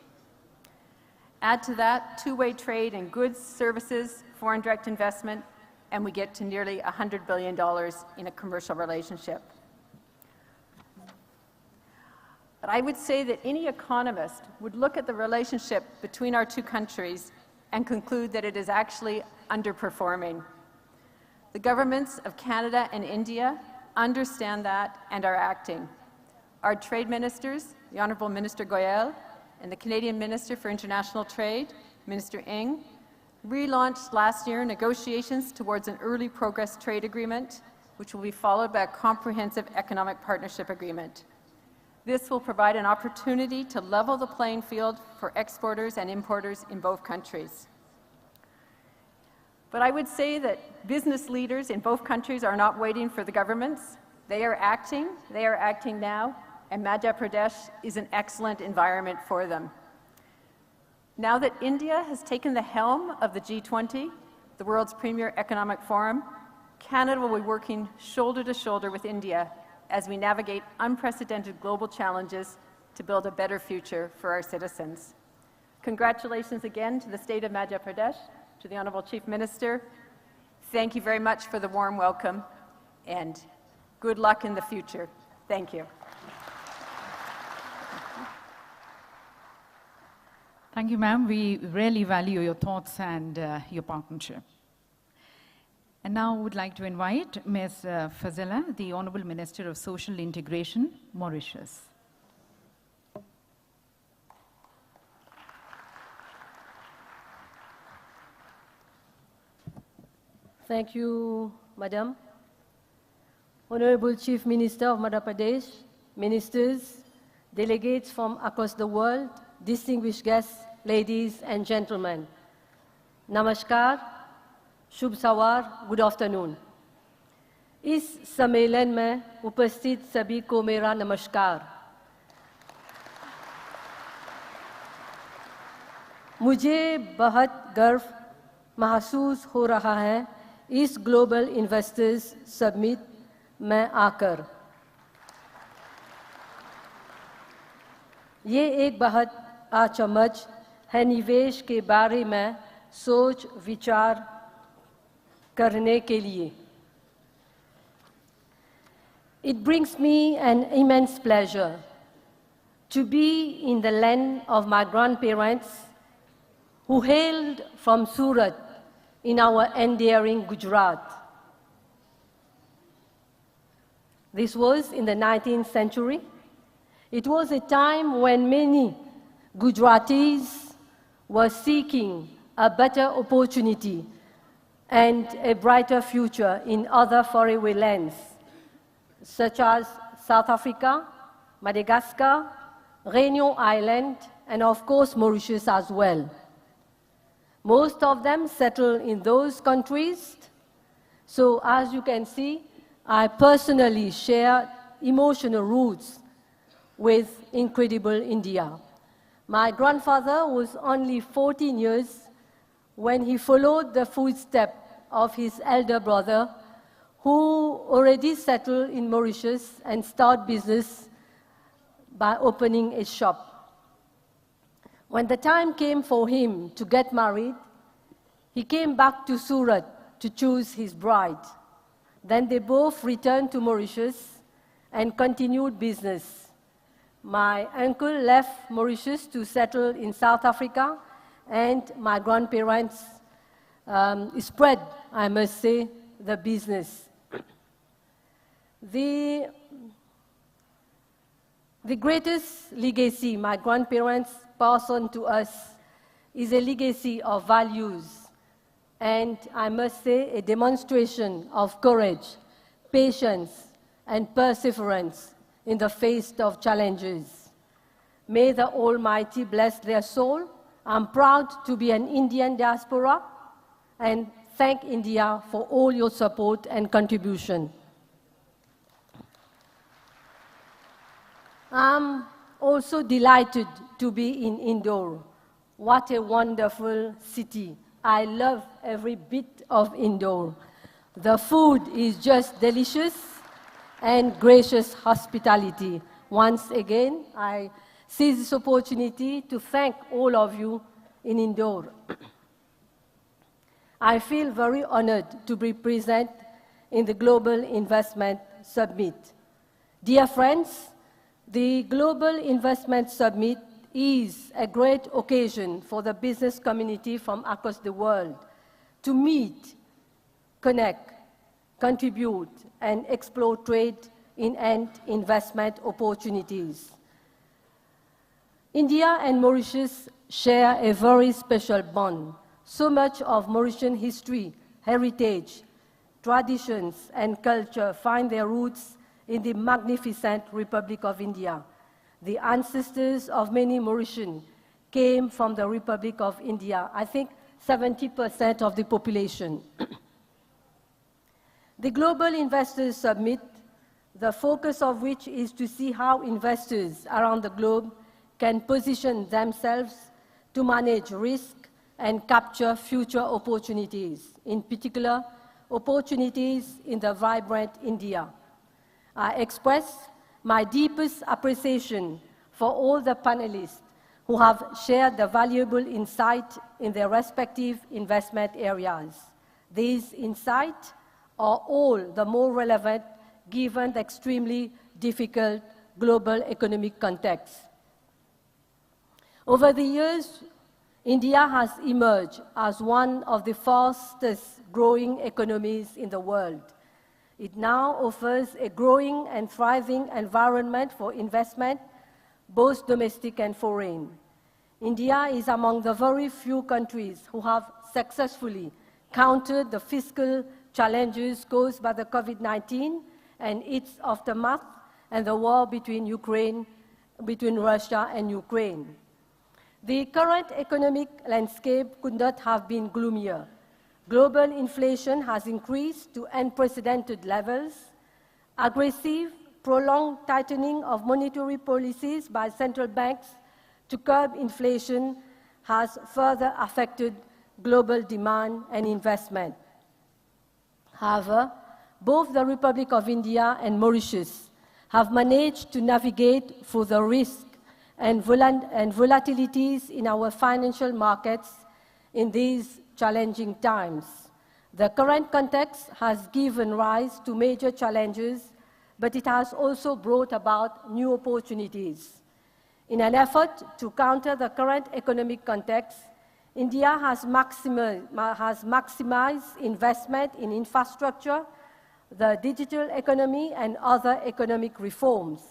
Add to that two-way trade in goods, services, foreign direct investment, and we get to nearly $100 billion in a commercial relationship. But I would say that any economist would look at the relationship between our two countries and conclude that it is actually underperforming. The governments of Canada and India understand that and are acting. Our trade ministers, the Honourable Minister Goyal and the Canadian Minister for International Trade, Minister Ng, relaunched last year negotiations towards an early progress trade agreement, which will be followed by a comprehensive economic partnership agreement. This will provide an opportunity to level the playing field for exporters and importers in both countries. But I would say that business leaders in both countries are not waiting for the governments. They are acting now, and Madhya Pradesh is an excellent environment for them. Now that India has taken the helm of the G20, the world's premier economic forum, Canada will be working shoulder to shoulder with India as we navigate unprecedented global challenges to build a better future for our citizens. Congratulations again to the state of Madhya Pradesh, to the Honourable Chief Minister. Thank you very much for the warm welcome, and good luck in the future. Thank you. Thank you, ma'am. We really value your thoughts and your partnership. And now I would like to invite Ms. Fazila, the Honourable Minister of Social Integration, Mauritius. Thank you, Madam. Honorable Chief Minister of Madhya Pradesh, ministers, delegates from across the world, distinguished guests, ladies and gentlemen. Namaskar, Shubh Sawar, good afternoon. इस सम्मेलन में उपस्थित सभी को मेरा नमस्कार। मुझे बहुत गर्व महसूस हो रहा है इस ग्लोबल इन्वेस्टर्स समिट में आकर। ये एक बहुत अचमच है निवेश के बारे में सोच विचार करने के लिए। It brings me an immense pleasure to be in the land of my grandparents who hailed from Surat in our endearing Gujarat. This was in the 19th century. It was a time when many Gujaratis were seeking a better opportunity and a brighter future in other faraway lands, such as South Africa, Madagascar, Réunion Island, and of course Mauritius as well. Most of them settled in those countries. So as you can see, I personally share emotional roots with incredible India. My grandfather was only 14 years when he followed the footsteps of his elder brother, who already settled in Mauritius and started business by opening a shop. When the time came for him to get married, he came back to Surat to choose his bride. Then they both returned to Mauritius and continued business. My uncle left Mauritius to settle in South Africa, and my grandparents spread, I must say, the business. The greatest legacy my grandparents passed on to us is a legacy of values, and I must say a demonstration of courage, patience, and perseverance in the face of challenges. May the Almighty bless their soul. I'm proud to be an Indian diaspora and thank India for all your support and contribution. I'm also delighted to be in Indore. What a wonderful city. I love every bit of Indore. The food is just delicious and gracious hospitality. Once again, I seize this opportunity to thank all of you in Indore. I feel very honored to be present in the Global Investment Summit. Dear friends, the Global Investment Summit is a great occasion for the business community from across the world to meet, connect, contribute, and explore trade and investment opportunities. India and Mauritius share a very special bond. So much of Mauritian history, heritage, traditions, and culture find their roots in the magnificent Republic of India. The ancestors of many Mauritians came from the Republic of India. I think 70% of the population. The Global Investors Summit, the focus of which is to see how investors around the globe can position themselves to manage risk and capture future opportunities, in particular, opportunities in the vibrant India. I express my deepest appreciation for all the panelists who have shared the valuable insight in their respective investment areas. These insights are all the more relevant given the extremely difficult global economic context. Over the years, India has emerged as one of the fastest growing economies in the world. It now offers a growing and thriving environment for investment, both domestic and foreign. India is among the very few countries who have successfully countered the fiscal challenges caused by the COVID-19 and its aftermath and the war between Russia and Ukraine. The current economic landscape could not have been gloomier. Global inflation has increased to unprecedented levels. Aggressive, prolonged tightening of monetary policies by central banks to curb inflation has further affected global demand and investment. However, both the Republic of India and Mauritius have managed to navigate through the risk and volatilities in our financial markets in these challenging times. The current context has given rise to major challenges, but it has also brought about new opportunities. In an effort to counter the current economic context, India has maximized investment in infrastructure, the digital economy, and other economic reforms.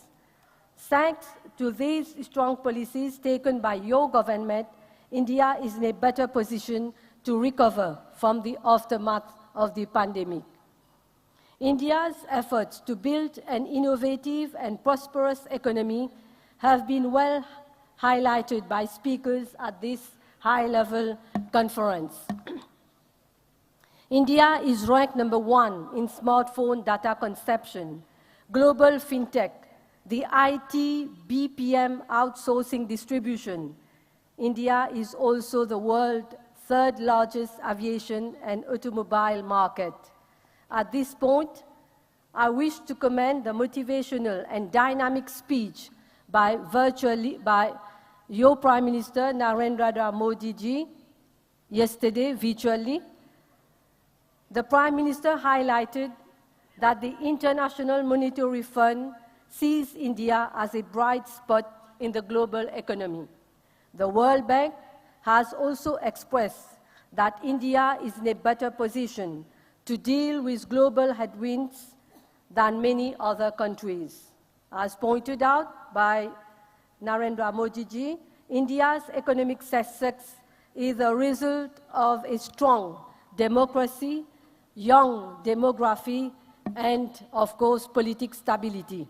Thanks to these strong policies taken by your government, India is in a better position to recover from the aftermath of the pandemic. India's efforts to build an innovative and prosperous economy have been well highlighted by speakers at this high-level conference. India is ranked #1 in smartphone data consumption, global fintech, the IT BPM outsourcing distribution. India is also the world's third largest aviation and automobile market. At this point, I wish to commend the motivational and dynamic speech by your Prime Minister Narendra Modi ji yesterday virtually. The Prime Minister highlighted that the International Monetary Fund sees India as a bright spot in the global economy. The World Bank has also expressed that India is in a better position to deal with global headwinds than many other countries. As pointed out by Narendra Modi ji, India's economic success is the result of a strong democracy, young demography, and, of course, political stability.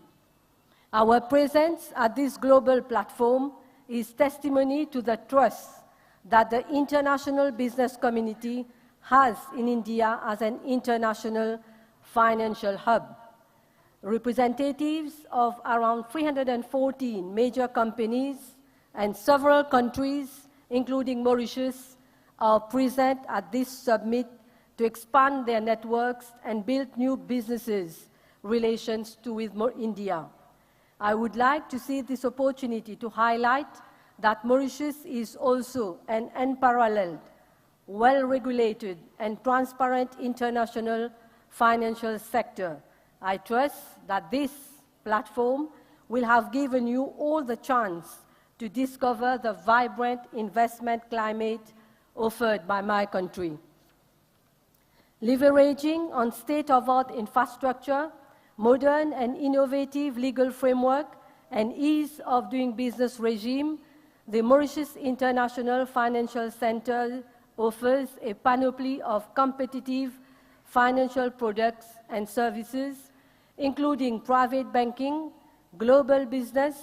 Our presence at this global platform is testimony to the trust that the international business community has in India as an international financial hub. Representatives of around 314 major companies and several countries, including Mauritius, are present at this summit to expand their networks and build new businesses relations with India. I would like to see this opportunity to highlight that Mauritius is also an unparalleled, well-regulated and transparent international financial sector. I trust that this platform will have given you all the chance to discover the vibrant investment climate offered by my country. Leveraging on state-of-the-art infrastructure, modern and innovative legal framework, and ease of doing business regime, the Mauritius International Financial Center offers a panoply of competitive financial products and services, including private banking, global business,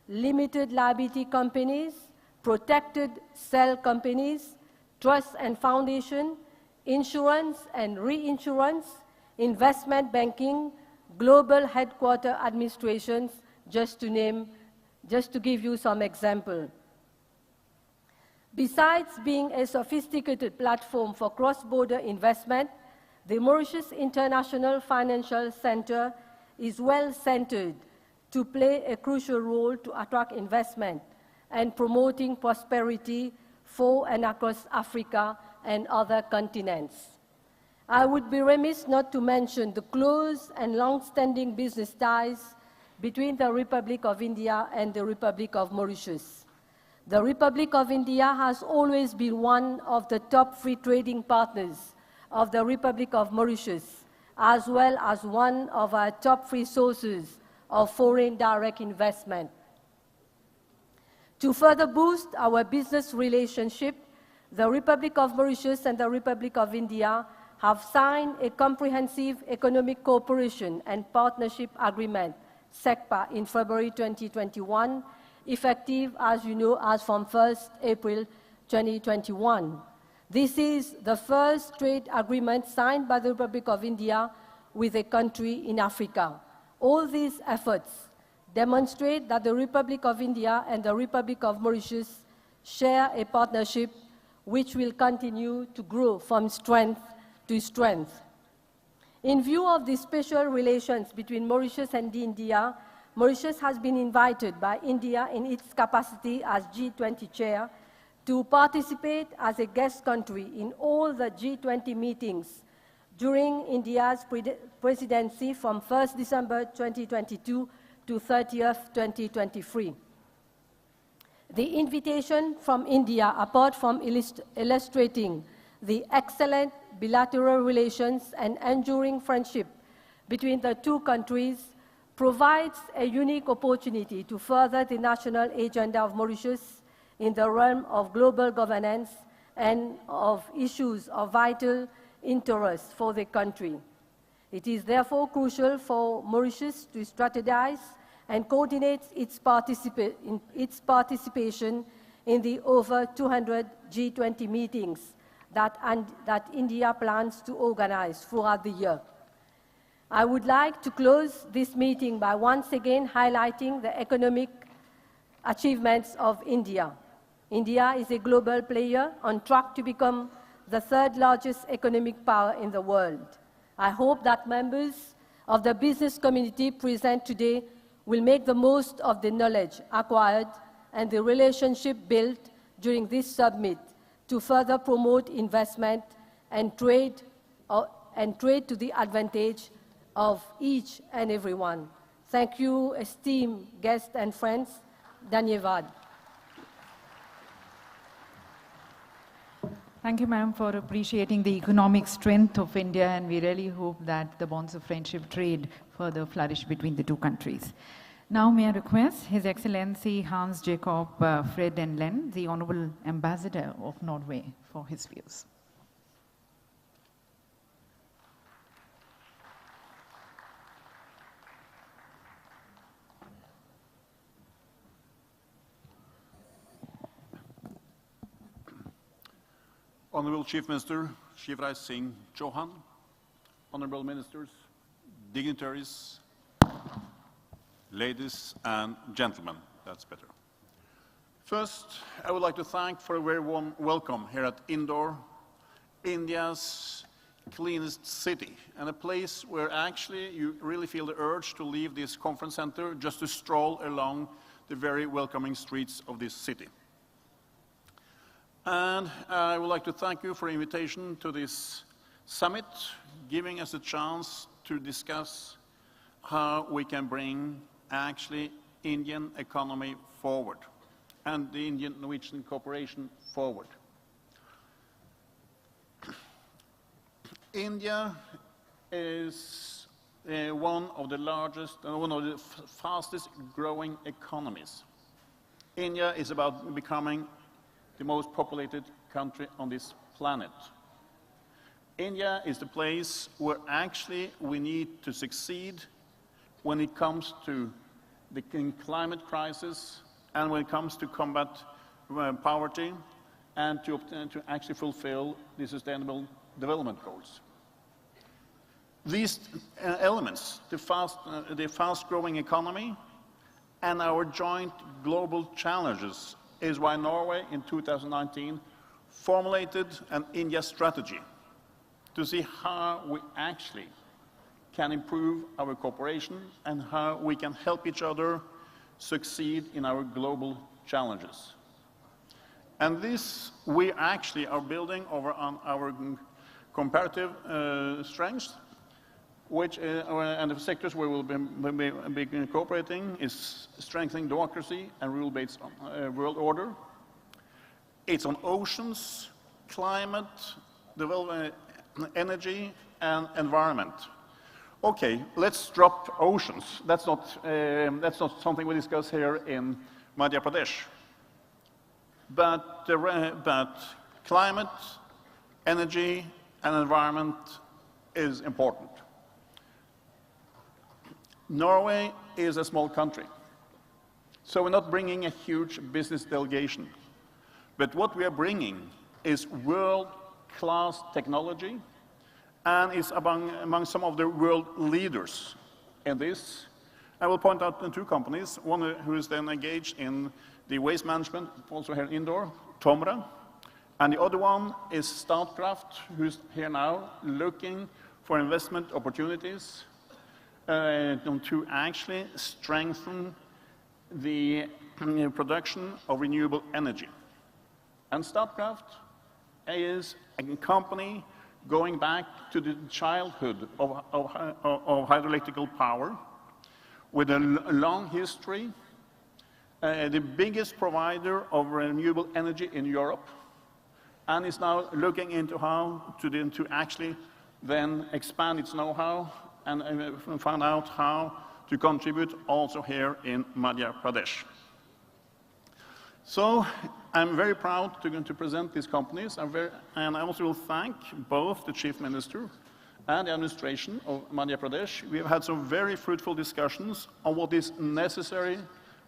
limited liability companies, protected cell companies, trust and foundation, insurance and reinsurance, investment banking, global headquarter administrations, just to give you some example. Besides being a sophisticated platform for cross-border investment, the Mauritius International Financial Center is well-centered to play a crucial role to attract investment and promoting prosperity for and across Africa and other continents. I would be remiss not to mention the close and long-standing business ties between the Republic of India and the Republic of Mauritius. The Republic of India has always been one of the top free trading partners of the Republic of Mauritius, as well as one of our top free sources of foreign direct investment. To further boost our business relationship, the Republic of Mauritius and the Republic of India have signed a comprehensive economic cooperation and partnership agreement, SECPA, in February 2021, effective, as you know, as from 1st April 2021. This is the first trade agreement signed by the Republic of India with a country in Africa. All these efforts demonstrate that the Republic of India and the Republic of Mauritius share a partnership which will continue to grow from strength to strength. In view of the special relations between Mauritius and India, Mauritius has been invited by India in its capacity as G20 chair to participate as a guest country in all the G20 meetings during India's presidency from 1st December 2022 to 30th 2023. The invitation from India, apart from illustrating the excellent bilateral relations and enduring friendship between the two countries, provides a unique opportunity to further the national agenda of Mauritius in the realm of global governance and of issues of vital interest for the country. It is therefore crucial for Mauritius to strategize and coordinate its participation in the over 200 G20 meetings that India plans to organize throughout the year. I would like to close this meeting by once again highlighting the economic achievements of India. India is a global player on track to become the third largest economic power in the world. I hope that members of the business community present today will make the most of the knowledge acquired and the relationship built during this summit to further promote investment and trade to the advantage of each and everyone. Thank you, esteemed guests and friends. Dhanyavad. Thank you, Madam, for appreciating the economic strength of India, and we really hope that the bonds of friendship trade further flourish between the two countries. Now may I request His Excellency Hans Jacob Fredden Len, the Honorable Ambassador of Norway, for his views. Honorable Chief Minister Shivraj Singh Chauhan, Honorable Ministers, dignitaries, ladies and gentlemen, that's better. First, I would like to thank for a very warm welcome here at Indore, India's cleanest city, and a place where actually you really feel the urge to leave this conference center just to stroll along the very welcoming streets of this city. And I would like to thank you for the invitation to this summit, giving us a chance to discuss how we can bring actually Indian economy forward and the Indian-Norwegian cooperation forward. India is one of the largest, one of the fastest growing economies. India is about becoming the most populated country on this planet. India is the place where actually we need to succeed when it comes to the climate crisis and when it comes to combat poverty and to actually fulfill the Sustainable Development Goals. These elements, the fast-growing economy and our joint global challenges, is why Norway in 2019 formulated an India strategy to see how we actually can improve our cooperation and how we can help each other succeed in our global challenges. And this we actually are building over on our comparative strengths, which and the sectors where we'll be cooperating is strengthening democracy and rule-based world order. It's on oceans, climate, development, energy, and environment. Okay, let's drop oceans. That's not something we discuss here in Madhya Pradesh. But climate, energy, and environment is important. Norway is a small country, so we're not bringing a huge business delegation. But what we are bringing is world-class technology, and is among some of the world leaders in this. I will point out two companies, one who is then engaged in the waste management, also here indoor, Tomra, and the other one is Statkraft, who's here now looking for investment opportunities to actually strengthen the production of renewable energy. And Statkraft is a company going back to the childhood of hydroelectrical power, with a long history, the biggest provider of renewable energy in Europe, and is now looking into how to actually then expand its know-how and find out how to contribute also here in Madhya Pradesh. So I'm very proud to present these companies, and I also will thank both the Chief Minister and the administration of Madhya Pradesh. We have had some very fruitful discussions on what is necessary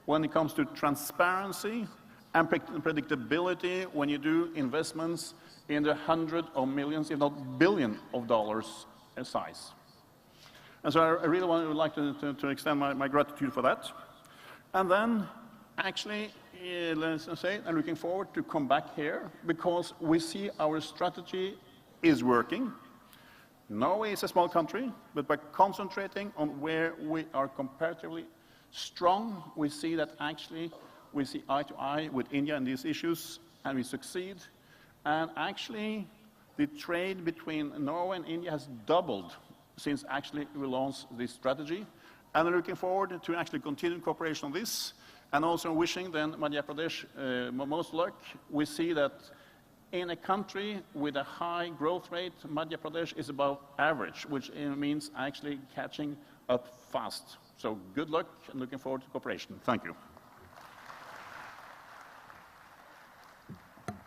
when it comes to transparency and predictability when you do investments in the hundreds of millions, if not billions of dollars size. And so I really would like to extend my gratitude for that. And then, actually, let's say, I'm looking forward to come back here because we see our strategy is working. Norway is a small country, but by concentrating on where we are comparatively strong, we see that actually we see eye to eye with India on these issues, and we succeed. And actually, the trade between Norway and India has doubled since actually we launched this strategy. And I'm looking forward to actually continue cooperation on this, and also wishing then Madhya Pradesh most luck. We see that in a country with a high growth rate, Madhya Pradesh is above average, which means actually catching up fast. So good luck, and looking forward to cooperation. Thank you.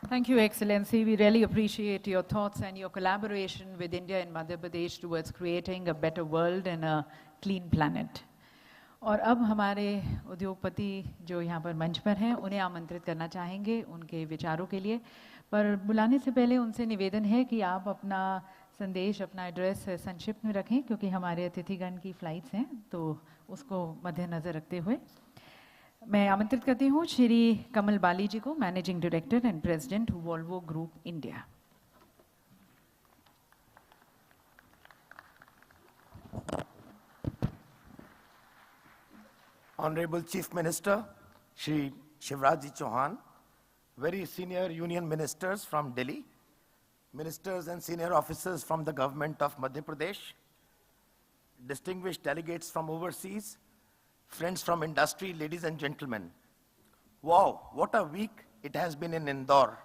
Thank you, Excellency. We really appreciate your thoughts and your collaboration with India and Madhya Pradesh towards creating a better world and a clean planet. और अब हमारे उद्योगपति जो यहाँ पर मंच पर हैं उन्हें आमंत्रित करना चाहेंगे उनके विचारों के लिए, पर बुलाने से पहले उनसे निवेदन है कि आप अपना संदेश, अपना एड्रेस संक्षिप्त में रखें, क्योंकि हमारे अतिथिगण की फ्लाइट्स हैं, तो उसको मद्देनजर रखते हुए मैं आमंत्रित करती हूँ श्री कमल बाली जी को, managing director and president Volvo group India. Honorable Chief Minister, Shri Shivraj Ji Chauhan, very senior union ministers from Delhi, ministers and senior officers from the government of Madhya Pradesh, distinguished delegates from overseas, friends from industry, ladies and gentlemen. Wow, what a week it has been in Indore.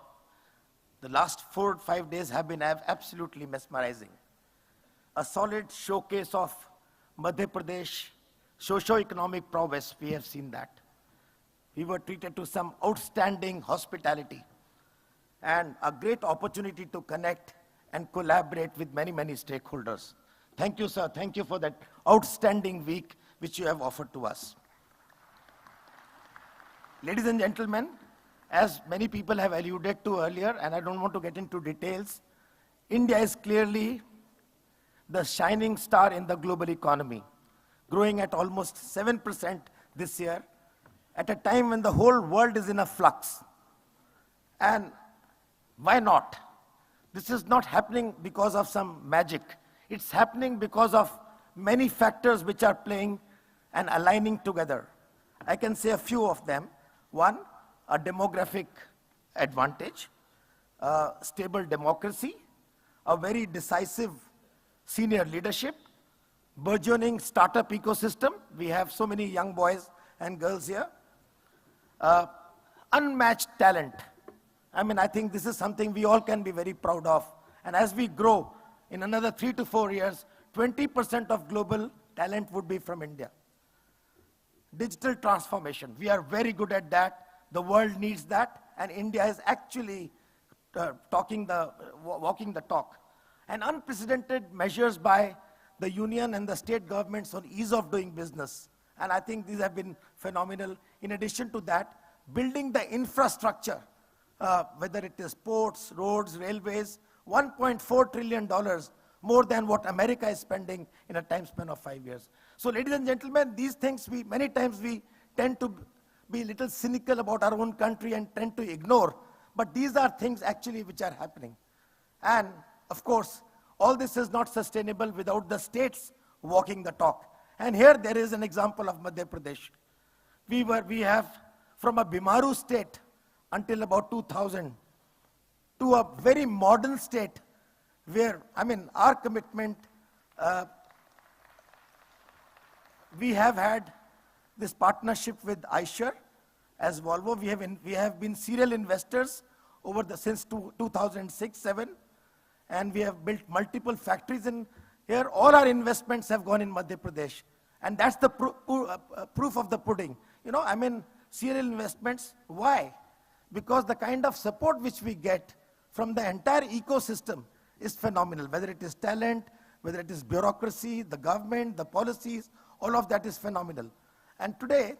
The last 4 or 5 days have been absolutely mesmerizing. A solid showcase of Madhya Pradesh socio-economic prowess, we have seen that. We were treated to some outstanding hospitality and a great opportunity to connect and collaborate with many, many stakeholders. Thank you, sir. Thank you for that outstanding week which you have offered to us. Ladies and gentlemen, as many people have alluded to earlier, and I don't want to get into details, India is clearly the shining star in the global economy, growing at almost 7% this year, at a time when the whole world is in a flux. And why not? This is not happening because of some magic. It's happening because of many factors which are playing and aligning together. I can say a few of them. One, a demographic advantage, a stable democracy, a very decisive senior leadership, burgeoning startup ecosystem. We have so many young boys and girls here. Unmatched talent. I mean, I think this is something we all can be very proud of. And as we grow, in another 3 to 4 years, 20% of global talent would be from India. Digital transformation. We are very good at that. The world needs that. And India is actually walking the talk. And unprecedented measures by the union and the state governments on ease of doing business. And I think these have been phenomenal. In addition to that, building the infrastructure, whether it is ports, roads, railways, $1.4 trillion, more than what America is spending in a time span of 5 years. So ladies and gentlemen, these things many times we tend to be a little cynical about our own country and tend to ignore. But these are things actually which are happening. And of course, all this is not sustainable without the states walking the talk. And here there is an example of Madhya Pradesh. We have from a Bimaru state until about 2000 to a very modern state where, I mean, our commitment, we have had this partnership with Eicher as Volvo. We have been serial investors since 2006-07, and we have built multiple factories in here. All our investments have gone in Madhya Pradesh, and that's the proof of the pudding. You know, I mean, serial investments. Why? Because the kind of support which we get from the entire ecosystem is phenomenal. Whether it is talent, whether it is bureaucracy, the government, the policies, all of that is phenomenal. And today,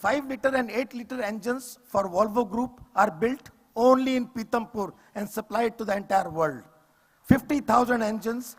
5-liter and 8-liter engines for Volvo Group are built only in Pithampur and supplied to the entire world. 50,000 engines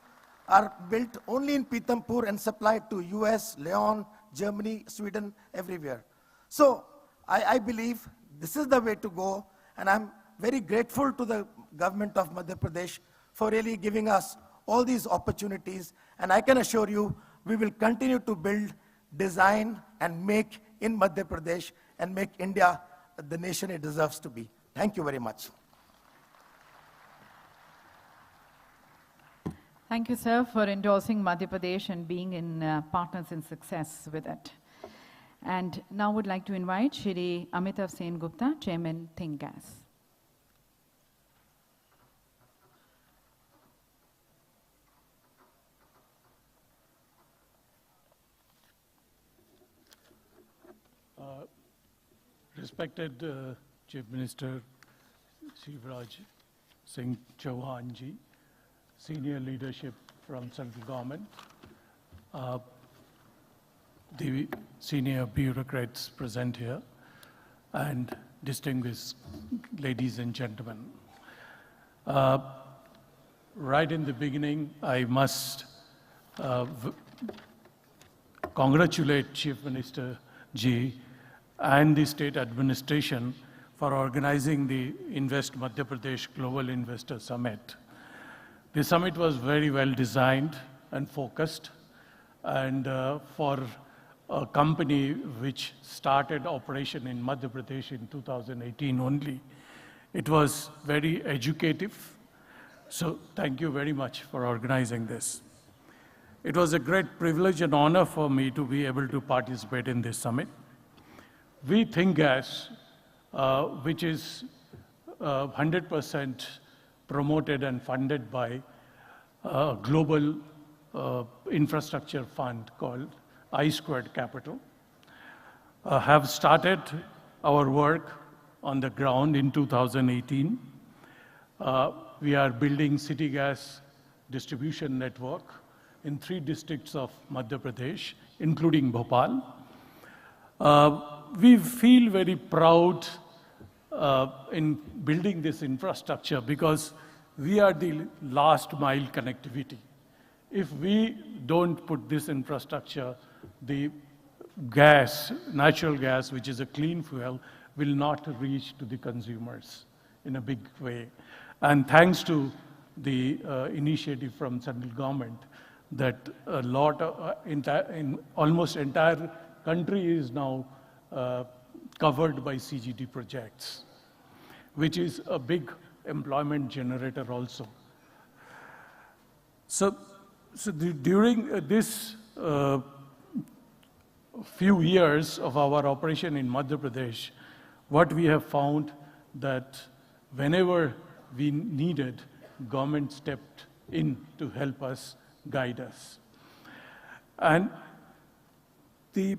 are built only in Pithampur and supplied to US, Leon, Germany, Sweden, everywhere. So I believe this is the way to go, and I'm very grateful to the government of Madhya Pradesh for really giving us all these opportunities. And I can assure you, we will continue to build, design, and make in Madhya Pradesh and make India the nation it deserves to be. Thank you very much. Thank you, sir, for endorsing Madhya Pradesh and being in partners in success with it. And now would like to invite Shri Amitav Sen Gupta, Chairman, Think Gas. Respected Chief Minister Shivraj Singh Chauhan ji, senior leadership from central government, the senior bureaucrats present here, and distinguished ladies and gentlemen. Right in the beginning, I must congratulate Chief Minister ji and the state administration for organizing the Invest Madhya Pradesh Global Investor Summit. The summit was very well designed and focused, and for a company which started operation in Madhya Pradesh in 2018 only, it was very educative. So thank you very much for organizing this. It was a great privilege and honor for me to be able to participate in this summit. We Think Gas, which is 100% promoted and funded by a global infrastructure fund called I2 Capital, have started our work on the ground in 2018. We are building city gas distribution network in 3 districts of Madhya Pradesh, including Bhopal. We feel very proud in building this infrastructure, because we are the last mile connectivity. If we don't put this infrastructure, the gas, natural gas, which is a clean fuel, will not reach to the consumers in a big way. And thanks to the initiative from central government, that a lot of, in almost entire country is now covered by CGD projects, which is a big employment generator also. So during this few years of our operation in Madhya Pradesh, what we have found that whenever we needed, government stepped in to help us, guide us. And the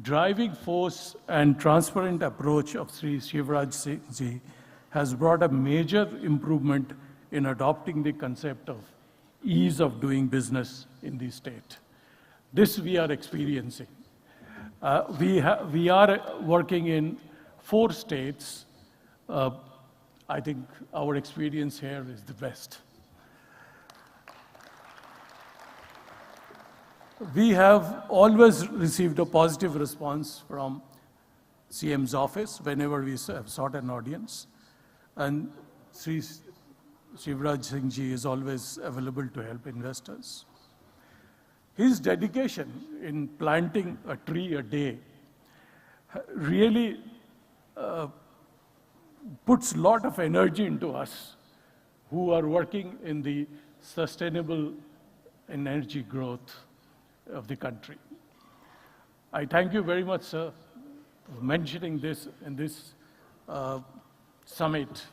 driving force and transparent approach of Sri Shivraj Singh Ji has brought a major improvement in adopting the concept of ease of doing business in the state. This we are experiencing. We are working in 4 states. I think our experience here is the best. We have always received a positive response from CM's office whenever we have sought an audience. And Sri Shivraj Singh Ji is always available to help investors. His dedication in planting a tree a day really puts a lot of energy into us who are working in the sustainable energy growth of the country. I thank you very much, sir, for mentioning this in this summit,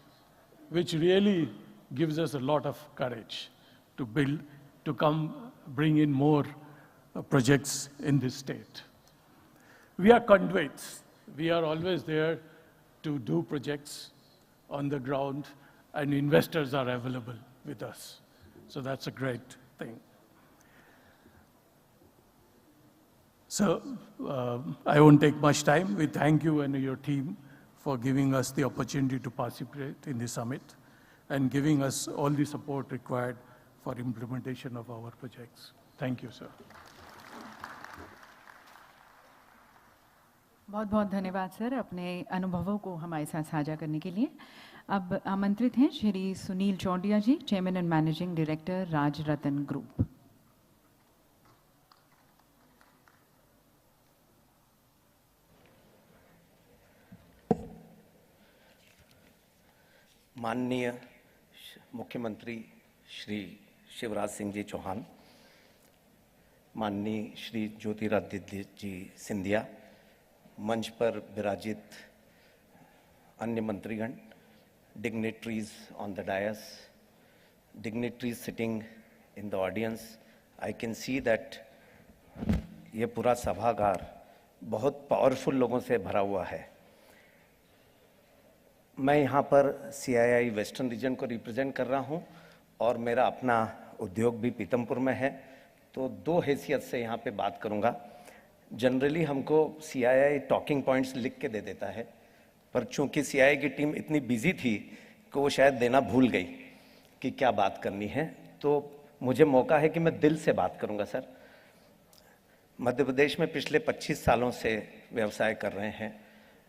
which really gives us a lot of courage to build, to bring in more projects in this state. We are conduits. We are always there to do projects on the ground, and investors are available with us. So that's a great thing. So I won't take much time. We thank you and your team for giving us the opportunity to participate in the summit and giving us all the support required for implementation of our projects. Thank you, sir. बहुत बहुत धन्यवाद सर अपने अनुभवों को हमारे साथ साझा करने के लिए। अब आमंत्रित हैं Shri Sunil Chaundiya ji, chairman and managing director Rajratna group. माननीय मुख्यमंत्री श्री शिवराज सिंह जी चौहान, माननीय श्री ज्योतिरादित्य जी सिंधिया, मंच पर विराजित अन्य मंत्रीगण, dignitaries on the dais, dignitaries sitting in the audience, I can see that ये पूरा सभागार बहुत पावरफुल लोगों से भरा हुआ है। मैं यहाँ पर CII वेस्टर्न रीजन को रिप्रेजेंट कर रहा हूँ और मेरा अपना उद्योग भी पीतमपुर में है, तो 2 हैसियत से यहाँ पे बात करूँगा। जनरली हमको CII टॉकिंग पॉइंट्स लिख के दे देता है, पर चूंकि CII की टीम इतनी बिजी थी कि वो शायद देना भूल गई कि क्या बात करनी है, तो मुझे मौका है कि मैं दिल से बात करूँगा। सर, मध्य प्रदेश में पिछले 25 सालों से व्यवसाय कर रहे हैं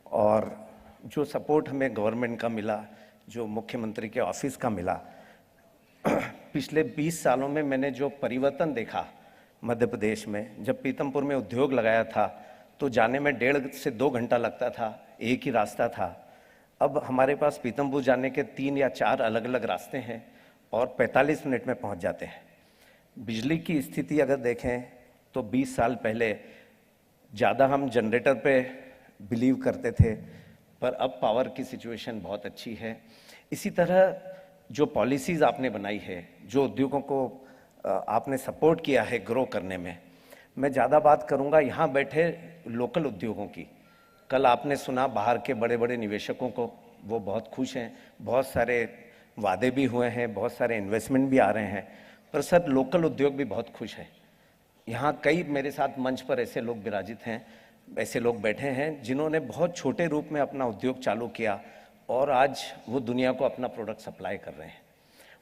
और जो सपोर्ट हमें गवर्नमेंट का मिला, जो मुख्यमंत्री के ऑफिस का मिला, पिछले 20 सालों में मैंने जो परिवर्तन देखा मध्य प्रदेश में, जब पीतमपुर में उद्योग लगाया था तो जाने में 1.5 से 2 घंटा लगता था, एक ही रास्ता था। अब हमारे पास पीतमपुर जाने के 3 या 4 अलग अलग रास्ते हैं और 45 मिनट में पहुंच जाते हैं। बिजली की स्थिति अगर देखें तो 20 साल पहले ज़्यादा हम जनरेटर पे बिलीव करते थे, पर अब पावर की सिचुएशन बहुत अच्छी है। इसी तरह जो पॉलिसीज़ आपने बनाई है, जो उद्योगों को आपने सपोर्ट किया है ग्रो करने में, मैं ज़्यादा बात करूंगा यहाँ बैठे लोकल उद्योगों की। कल आपने सुना बाहर के बड़े बड़े निवेशकों को, वो बहुत खुश हैं, बहुत सारे वादे भी हुए हैं, बहुत सारे इन्वेस्टमेंट भी आ रहे हैं, पर सर लोकल उद्योग भी बहुत खुश है। यहाँ कई मेरे साथ मंच पर ऐसे लोग विराजित हैं ऐसे लोग बैठे हैं जिन्होंने बहुत छोटे रूप में अपना उद्योग चालू किया और आज वो दुनिया को अपना प्रोडक्ट सप्लाई कर रहे हैं।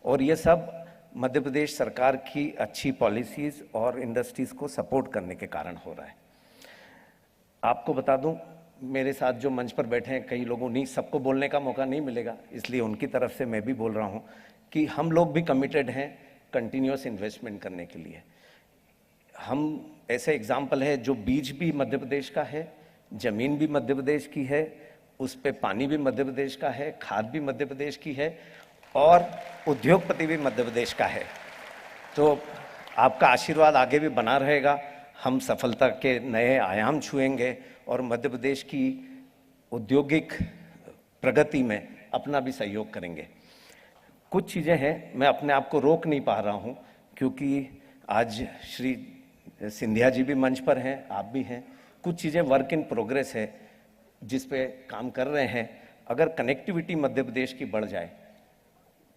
और ये सब मध्य प्रदेश सरकार की अच्छी पॉलिसीज़ और इंडस्ट्रीज़ को सपोर्ट करने के कारण हो रहा है। आपको बता दूं, मेरे साथ जो मंच पर बैठे हैं कई लोगों नहीं, सबको बोलने का मौका नहीं मिलेगा, इसलिए उनकी तरफ से मैं भी बोल रहा हूं कि हम लोग भी कमिटेड हैं कंटिन्यूअस इन्वेस्टमेंट करने के लिए। हम ऐसे एग्जाम्पल है, जो बीज भी मध्य प्रदेश का है, ज़मीन भी मध्य प्रदेश की है, उस पे पानी भी मध्य प्रदेश का है, खाद भी मध्य प्रदेश की है और उद्योगपति भी मध्य प्रदेश का है। तो आपका आशीर्वाद आगे भी बना रहेगा, हम सफलता के नए आयाम छुएंगे और मध्य प्रदेश की औद्योगिक प्रगति में अपना भी सहयोग करेंगे। कुछ चीज़ें हैं, मैं अपने आप को रोक नहीं पा रहा हूं क्योंकि आज श्री सिंधिया जी भी मंच पर हैं, आप भी हैं। कुछ चीज़ें वर्क इन प्रोग्रेस है जिस पे काम कर रहे हैं। अगर कनेक्टिविटी मध्य प्रदेश की बढ़ जाए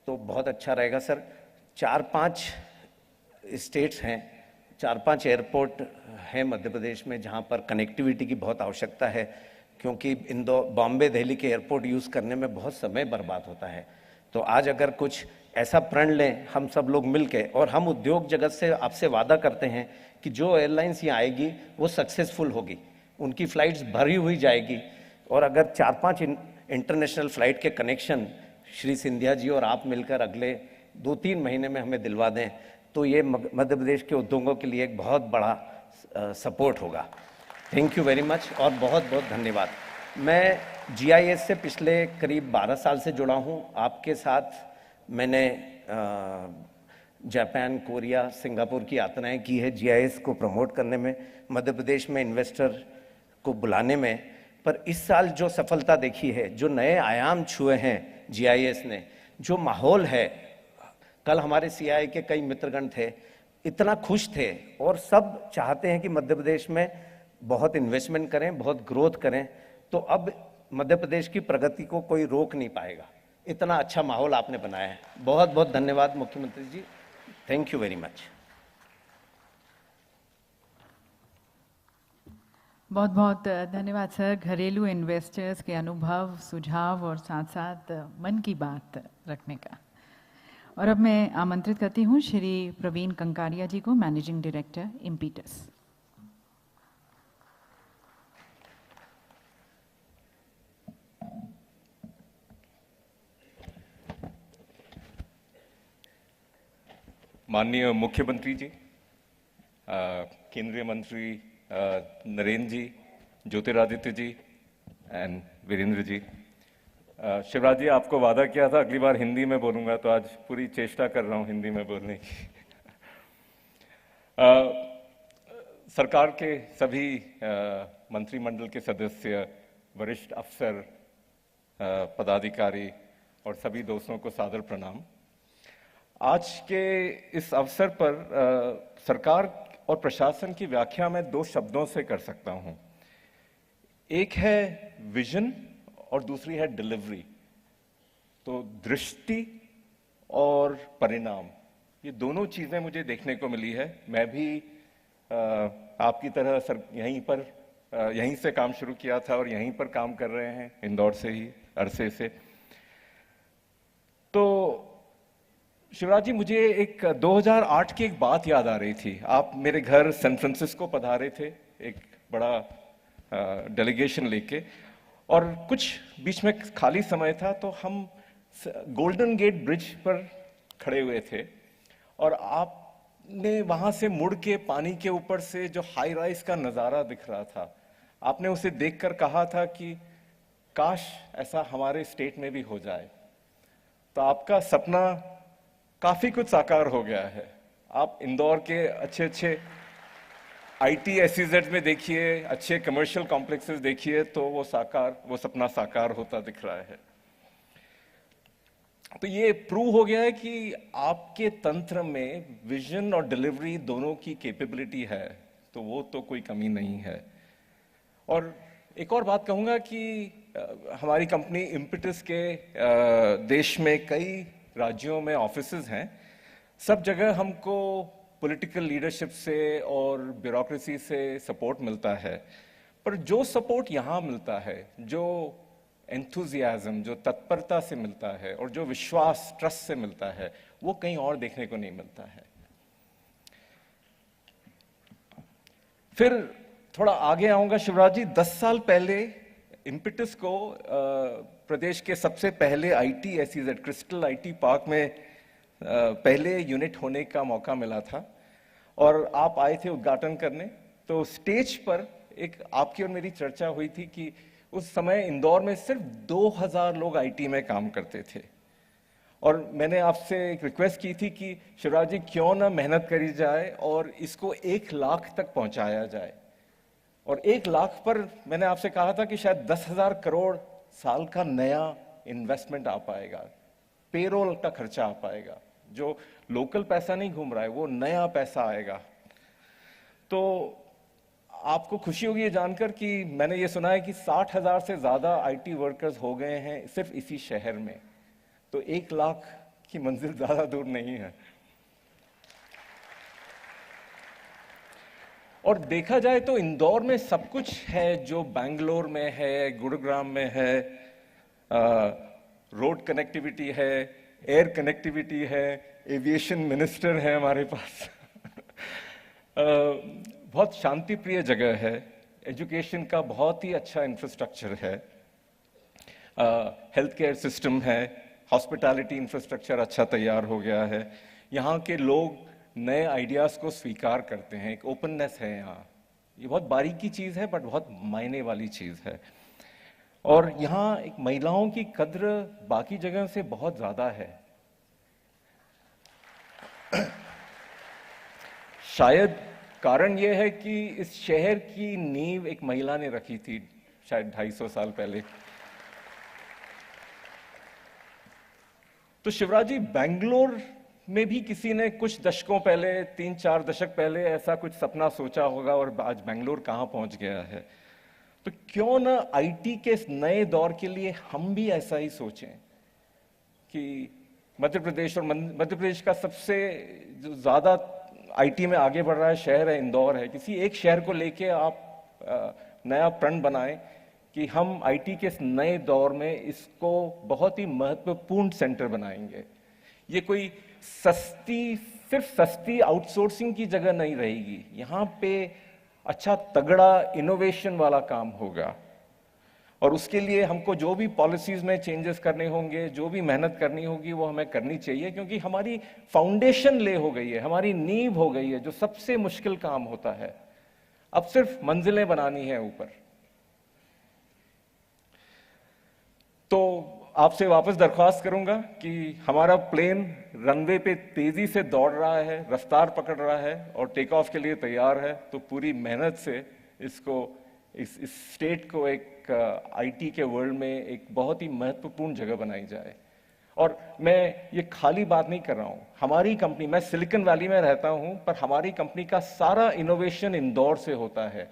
तो बहुत अच्छा रहेगा सर। 4-5 स्टेट्स हैं, 4-5 एयरपोर्ट हैं मध्य प्रदेश में जहां पर कनेक्टिविटी की बहुत आवश्यकता है, क्योंकि इंदौर, बॉम्बे, दिल्ली के एयरपोर्ट यूज़ करने में बहुत समय बर्बाद होता है। तो आज अगर कुछ ऐसा प्रण लें हम सब लोग मिलके, और हम उद्योग जगत से आपसे वादा करते हैं कि जो एयरलाइंस यहाँ आएगी वो सक्सेसफुल होगी, उनकी फ़्लाइट्स भरी हुई जाएगी। और अगर 4-5 इंटरनेशनल फ़्लाइट के कनेक्शन श्री सिंधिया जी और आप मिलकर अगले 2-3 महीने में हमें दिलवा दें तो ये मध्य प्रदेश के उद्योगों के लिए एक बहुत बड़ा सपोर्ट होगा। थैंक यू वेरी मच और बहुत बहुत धन्यवाद। मैं GIS से पिछले करीब 12 साल से जुड़ा हूँ। आपके साथ मैंने जापान, कोरिया, सिंगापुर की यात्राएं की है GIS को प्रमोट करने में, मध्य प्रदेश में इन्वेस्टर को बुलाने में। पर इस साल जो सफलता देखी है, जो नए आयाम छुए हैं GIS ने, जो माहौल है, कल हमारे CII के कई मित्रगण थे, इतना खुश थे और सब चाहते हैं कि मध्य प्रदेश में बहुत इन्वेस्टमेंट करें, बहुत ग्रोथ करें। तो अब मध्य प्रदेश की प्रगति को कोई रोक नहीं पाएगा। इतना अच्छा माहौल आपने बनाया है। बहुत बहुत धन्यवाद मुख्यमंत्री जी, थैंक यू वेरी मच। बहुत बहुत धन्यवाद सर। घरेलू इन्वेस्टर्स के अनुभव, सुझाव और साथ साथ मन की बात रखने का। और अब मैं आमंत्रित करती हूँ श्री प्रवीण कंकारिया जी को, मैनेजिंग डायरेक्टर इम्पीटस। माननीय मुख्यमंत्री जी, केंद्रीय मंत्री नरेंद्र जी, ज्योतिरादित्य जी एंड वीरेंद्र जी, शिवराज जी, आपको वादा किया था अगली बार हिंदी में बोलूंगा, तो आज पूरी चेष्टा कर रहा हूं हिंदी में बोलने की। सरकार के सभी मंत्रिमंडल के सदस्य, वरिष्ठ अफसर, पदाधिकारी और सभी दोस्तों को सादर प्रणाम। आज के इस अवसर पर सरकार और प्रशासन की व्याख्या मैं 2 शब्दों से कर सकता हूं। एक है विजन और दूसरी है डिलीवरी। तो दृष्टि और परिणाम, ये दोनों चीजें मुझे देखने को मिली है। मैं भी आपकी तरह सर यहीं से काम शुरू किया था और यहीं पर काम कर रहे हैं, इंदौर से ही अरसे से। तो शिवराज जी, मुझे एक 2008 की एक बात याद आ रही थी। आप मेरे घर सैन फ्रांसिस्को पधारे थे एक बड़ा डेलीगेशन लेके, और कुछ बीच में खाली समय था तो हम गोल्डन गेट ब्रिज पर खड़े हुए थे और आपने वहां से मुड़ के पानी के ऊपर से जो हाई राइज का नज़ारा दिख रहा था, आपने उसे देखकर कहा था कि काश ऐसा हमारे स्टेट में भी हो जाए। तो आपका सपना काफी कुछ साकार हो गया है। आप इंदौर के अच्छे IT SEZ में देखिए, अच्छे कमर्शियल कॉम्प्लेक्सेस देखिए, तो वो सपना साकार होता दिख रहा है। तो ये प्रूव हो गया है कि आपके तंत्र में विजन और डिलीवरी दोनों की कैपेबिलिटी है, तो वो तो कोई कमी नहीं है। और एक और बात कहूंगा कि हमारी कंपनी इम्पीटस के देश में कई राज्यों में ऑफिसेज हैं। सब जगह हमको पॉलिटिकल लीडरशिप से और ब्यूरोक्रेसी से सपोर्ट मिलता है, पर जो सपोर्ट यहाँ मिलता है, जो एंथुजियाज्म, जो तत्परता से मिलता है और जो विश्वास, ट्रस्ट से मिलता है, वो कहीं और देखने को नहीं मिलता है। फिर थोड़ा आगे आऊंगा शिवराज जी। 10 साल पहले इम्पिटस को प्रदेश के सबसे पहले IT SEZ crystal IT park में पहले यूनिट होने का मौका मिला था और आप आए थे उद्घाटन करने। तो स्टेज पर एक आपकी और मेरी चर्चा हुई थी कि उस समय इंदौर में सिर्फ 2000 लोग आईटी में काम करते थे और मैंने आपसे एक रिक्वेस्ट की थी कि शिवराज जी क्यों ना मेहनत करी जाए और इसको 1 लाख तक पहुंचाया जाए। और 1 लाख पर मैंने आपसे कहा था कि शायद 10,000 करोड़ साल का नया इन्वेस्टमेंट आ पाएगा, पेरोल का खर्चा आ पाएगा, जो लोकल पैसा नहीं घूम रहा है, वो नया पैसा आएगा। तो आपको खुशी होगी ये जानकर कि मैंने ये सुना है कि 60,000 से ज्यादा आईटी वर्कर्स हो गए हैं सिर्फ इसी शहर में। तो 1 लाख की मंजिल ज्यादा दूर नहीं है। और देखा जाए तो इंदौर में सब कुछ है जो बेंगलोर में है, गुरुग्राम में है। रोड कनेक्टिविटी है, एयर कनेक्टिविटी है, एविएशन मिनिस्टर है हमारे पास। बहुत शांति प्रिय जगह है, एजुकेशन का बहुत ही अच्छा इंफ्रास्ट्रक्चर है, हेल्थ केयर सिस्टम है, हॉस्पिटैलिटी इंफ्रास्ट्रक्चर अच्छा तैयार हो गया है। यहाँ के लोग नए आइडियाज को स्वीकार करते हैं, एक ओपननेस है यहाँ। ये बहुत बारीकी चीज है बट बहुत मायने वाली चीज है। और यहाँ एक महिलाओं की कद्र बाकी जगह से बहुत ज्यादा है। शायद कारण यह है कि इस शहर की नींव एक महिला ने रखी थी शायद 250 साल पहले। तो शिवराज जी, बेंगलोर में भी किसी ने कुछ दशकों पहले, 3-4 दशक पहले ऐसा कुछ सपना सोचा होगा और आज बेंगलोर कहां पहुंच गया है। तो क्यों ना आईटी के इस नए दौर के लिए हम भी ऐसा ही सोचें कि मध्य प्रदेश, और मध्य प्रदेश का सबसे जो ज्यादा आईटी में आगे बढ़ रहा है शहर है इंदौर है। किसी एक शहर को लेके आप नया प्रण बनाएं कि हम आईटी के इस नए दौर में इसको बहुत ही महत्वपूर्ण सेंटर बनाएंगे। ये कोई सिर्फ सस्ती आउटसोर्सिंग की जगह नहीं रहेगी। यहाँ पे अच्छा तगड़ा इनोवेशन वाला काम होगा और उसके लिए हमको जो भी पॉलिसीज में चेंजेस करने होंगे, जो भी मेहनत करनी होगी, वो हमें करनी चाहिए, क्योंकि हमारी फाउंडेशन ले हो गई है, हमारी नींव हो गई है, जो सबसे मुश्किल काम होता है। अब सिर्फ मंजिलें बनानी है ऊपर। तो आपसे वापस दरख्वास्त करूंगा कि हमारा प्लेन रनवे पे तेजी से दौड़ रहा है, रफ्तार पकड़ रहा है और टेक ऑफ के लिए तैयार है। तो पूरी मेहनत से इसको, इस स्टेट को एक आईटी के वर्ल्ड में एक बहुत ही महत्वपूर्ण जगह बनाई जाए। और मैं ये खाली बात नहीं कर रहा हूं, हमारी कंपनी, मैं सिलिकॉन वैली में रहता हूं, पर हमारी कंपनी का सारा इनोवेशन इंदौर से होता है।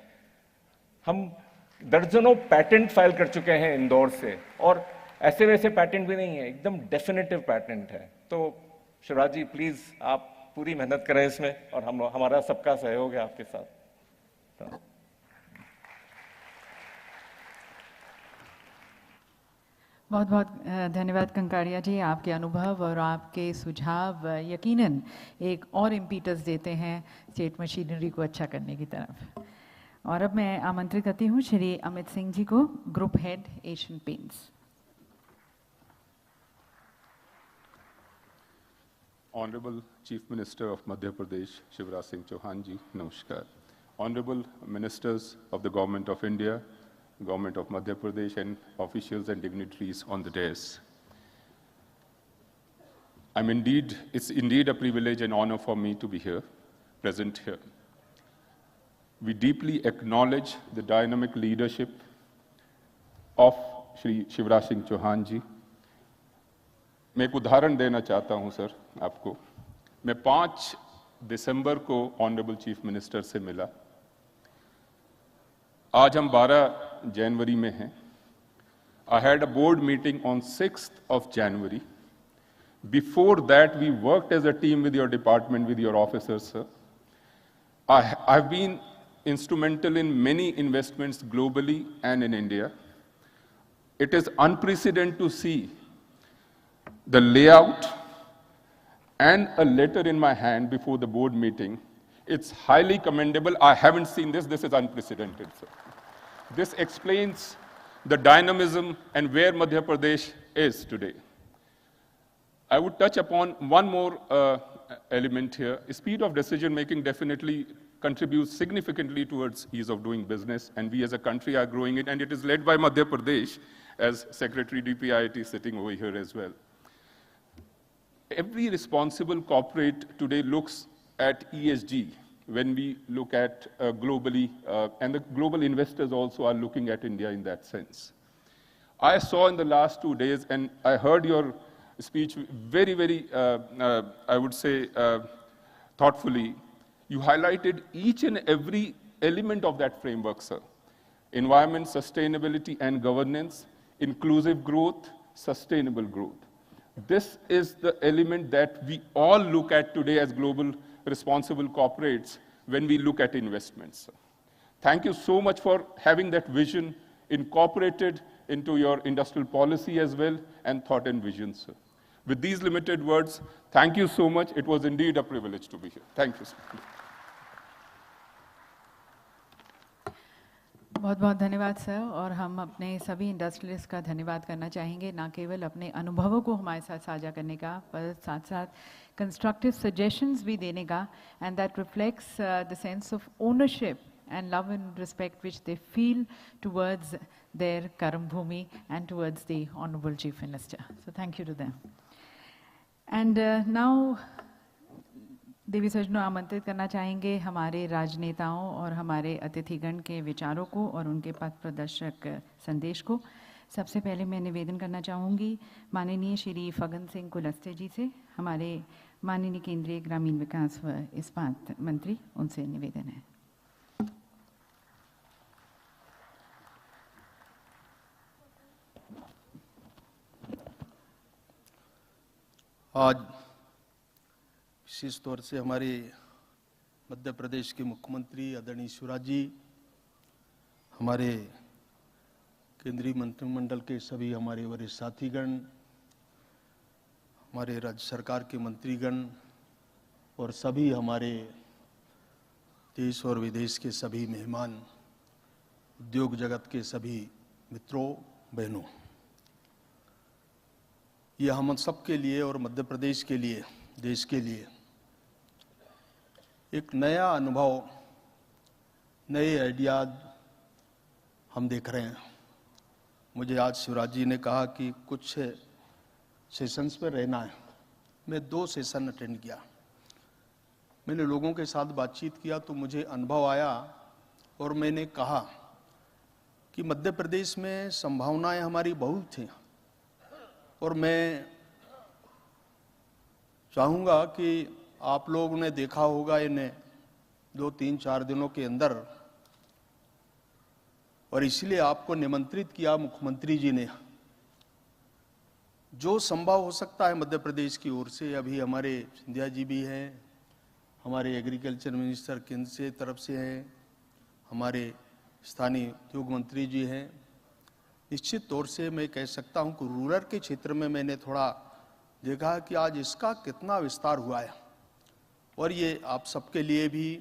हम दर्जनों पैटेंट फाइल कर चुके हैं इंदौर से, और ऐसे वैसे पैटेंट भी नहीं है, एकदम डेफिनेटिव पैटेंट है। तो शिवराज जी, प्लीज आप पूरी मेहनत करें इसमें, और हमारा सबका सहयोग है आपके साथ। बहुत बहुत धन्यवाद कंकाड़िया जी। आपके अनुभव और आपके सुझाव यकीनन एक और इम्पीटस देते हैं स्टेट मशीनरी को अच्छा करने की तरफ। और अब मैं आमंत्रित करती हूँ श्री अमित सिंह जी को, group head Asian paints. Honorable Chief Minister of Madhya Pradesh, Shivraj Singh Chauhan ji, namaskar. Honorable Ministers of the Government of India, Government of Madhya Pradesh, and officials and dignitaries on the dais. It's indeed a privilege and honor for me to be here, present here. We deeply acknowledge the dynamic leadership of Shri Shivraj Singh Chauhan ji. मैं एक उदाहरण देना चाहता हूं सर आपको। मैं 5 दिसंबर को ऑनरेबल चीफ मिनिस्टर से मिला। आज हम 12 जनवरी में हैं। I had a board meeting on 6th of January. Before that, we worked as a team with your department, with your officers, sir. I've been instrumental in many investments globally and in India. It is unprecedented to see the layout and a letter in my hand before the board meeting. It's highly commendable. I haven't seen this. This is unprecedented, sir. This explains the dynamism and where Madhya Pradesh is today. I would touch upon one more element here. Speed of decision making definitely contributes significantly towards ease of doing business, and we as a country are growing it, and it is led by Madhya Pradesh, as Secretary DPIIT sitting over here as well. Every responsible corporate today looks at ESG when we look at globally, and the global investors also are looking at India in that sense. I saw in the last 2 days, and I heard your speech very, very, I would say, thoughtfully. You highlighted each and every element of that framework, sir. Environment, sustainability, and governance, inclusive growth, sustainable growth. This is the element that we all look at today as global responsible corporates when we look at investments. Thank you so much for having that vision incorporated into your industrial policy as well, and thought and vision, sir. With these limited words, thank you so much. It was indeed a privilege to be here. Thank you, sir. बहुत बहुत धन्यवाद सर, और हम अपने सभी इंडस्ट्रियलिस्ट का धन्यवाद करना चाहेंगे, ना केवल अपने अनुभवों को हमारे साथ साझा करने का, पर साथ साथ कंस्ट्रक्टिव सजेशंस भी देने का, and that reflects the sense of ownership and love and respect which they feel towards their Karam Bhumi and towards the Honorable Chief Minister. So thank you to them. And now देवी सज्जनों, आमंत्रित करना चाहेंगे हमारे राजनेताओं और हमारे अतिथिगण के विचारों को और उनके पथ प्रदर्शक संदेश को। सबसे पहले मैं निवेदन करना चाहूँगी माननीय श्री फगन सिंह कुलस्ते जी से, हमारे माननीय केंद्रीय ग्रामीण विकास व इस्पात मंत्री, उनसे निवेदन है। आज विशेष तौर से हमारे मध्य प्रदेश के मुख्यमंत्री आदरणीय शिवराज जी, हमारे केंद्रीय मंत्रिमंडल के सभी हमारे वरिष्ठ साथीगण, हमारे राज्य सरकार के मंत्रीगण और सभी हमारे देश और विदेश के सभी मेहमान, उद्योग जगत के सभी मित्रों, बहनों, ये हम सब के लिए और मध्य प्रदेश के लिए, देश के लिए एक नया अनुभव, नए आइडियाज हम देख रहे हैं। मुझे आज शिवराज जी ने कहा कि कुछ सेशंस पे रहना है। मैं 2 सेशन अटेंड किया। मैंने लोगों के साथ बातचीत किया तो मुझे अनुभव आया, और मैंने कहा कि मध्य प्रदेश में संभावनाएं हमारी बहुत थी, और मैं चाहूँगा कि आप लोगों ने देखा होगा इन्हें 2, 3, 4 दिनों के अंदर, और इसलिए आपको निमंत्रित किया मुख्यमंत्री जी ने। जो संभव हो सकता है मध्य प्रदेश की ओर से, अभी हमारे सिंधिया जी भी हैं, हमारे एग्रीकल्चर मिनिस्टर केंद्र से तरफ से हैं, हमारे स्थानीय उद्योग मंत्री जी हैं। निश्चित तौर से मैं कह सकता हूं कि रूरल के क्षेत्र में मैंने थोड़ा देखा कि आज इसका कितना विस्तार हुआ है, और ये आप सबके लिए भी,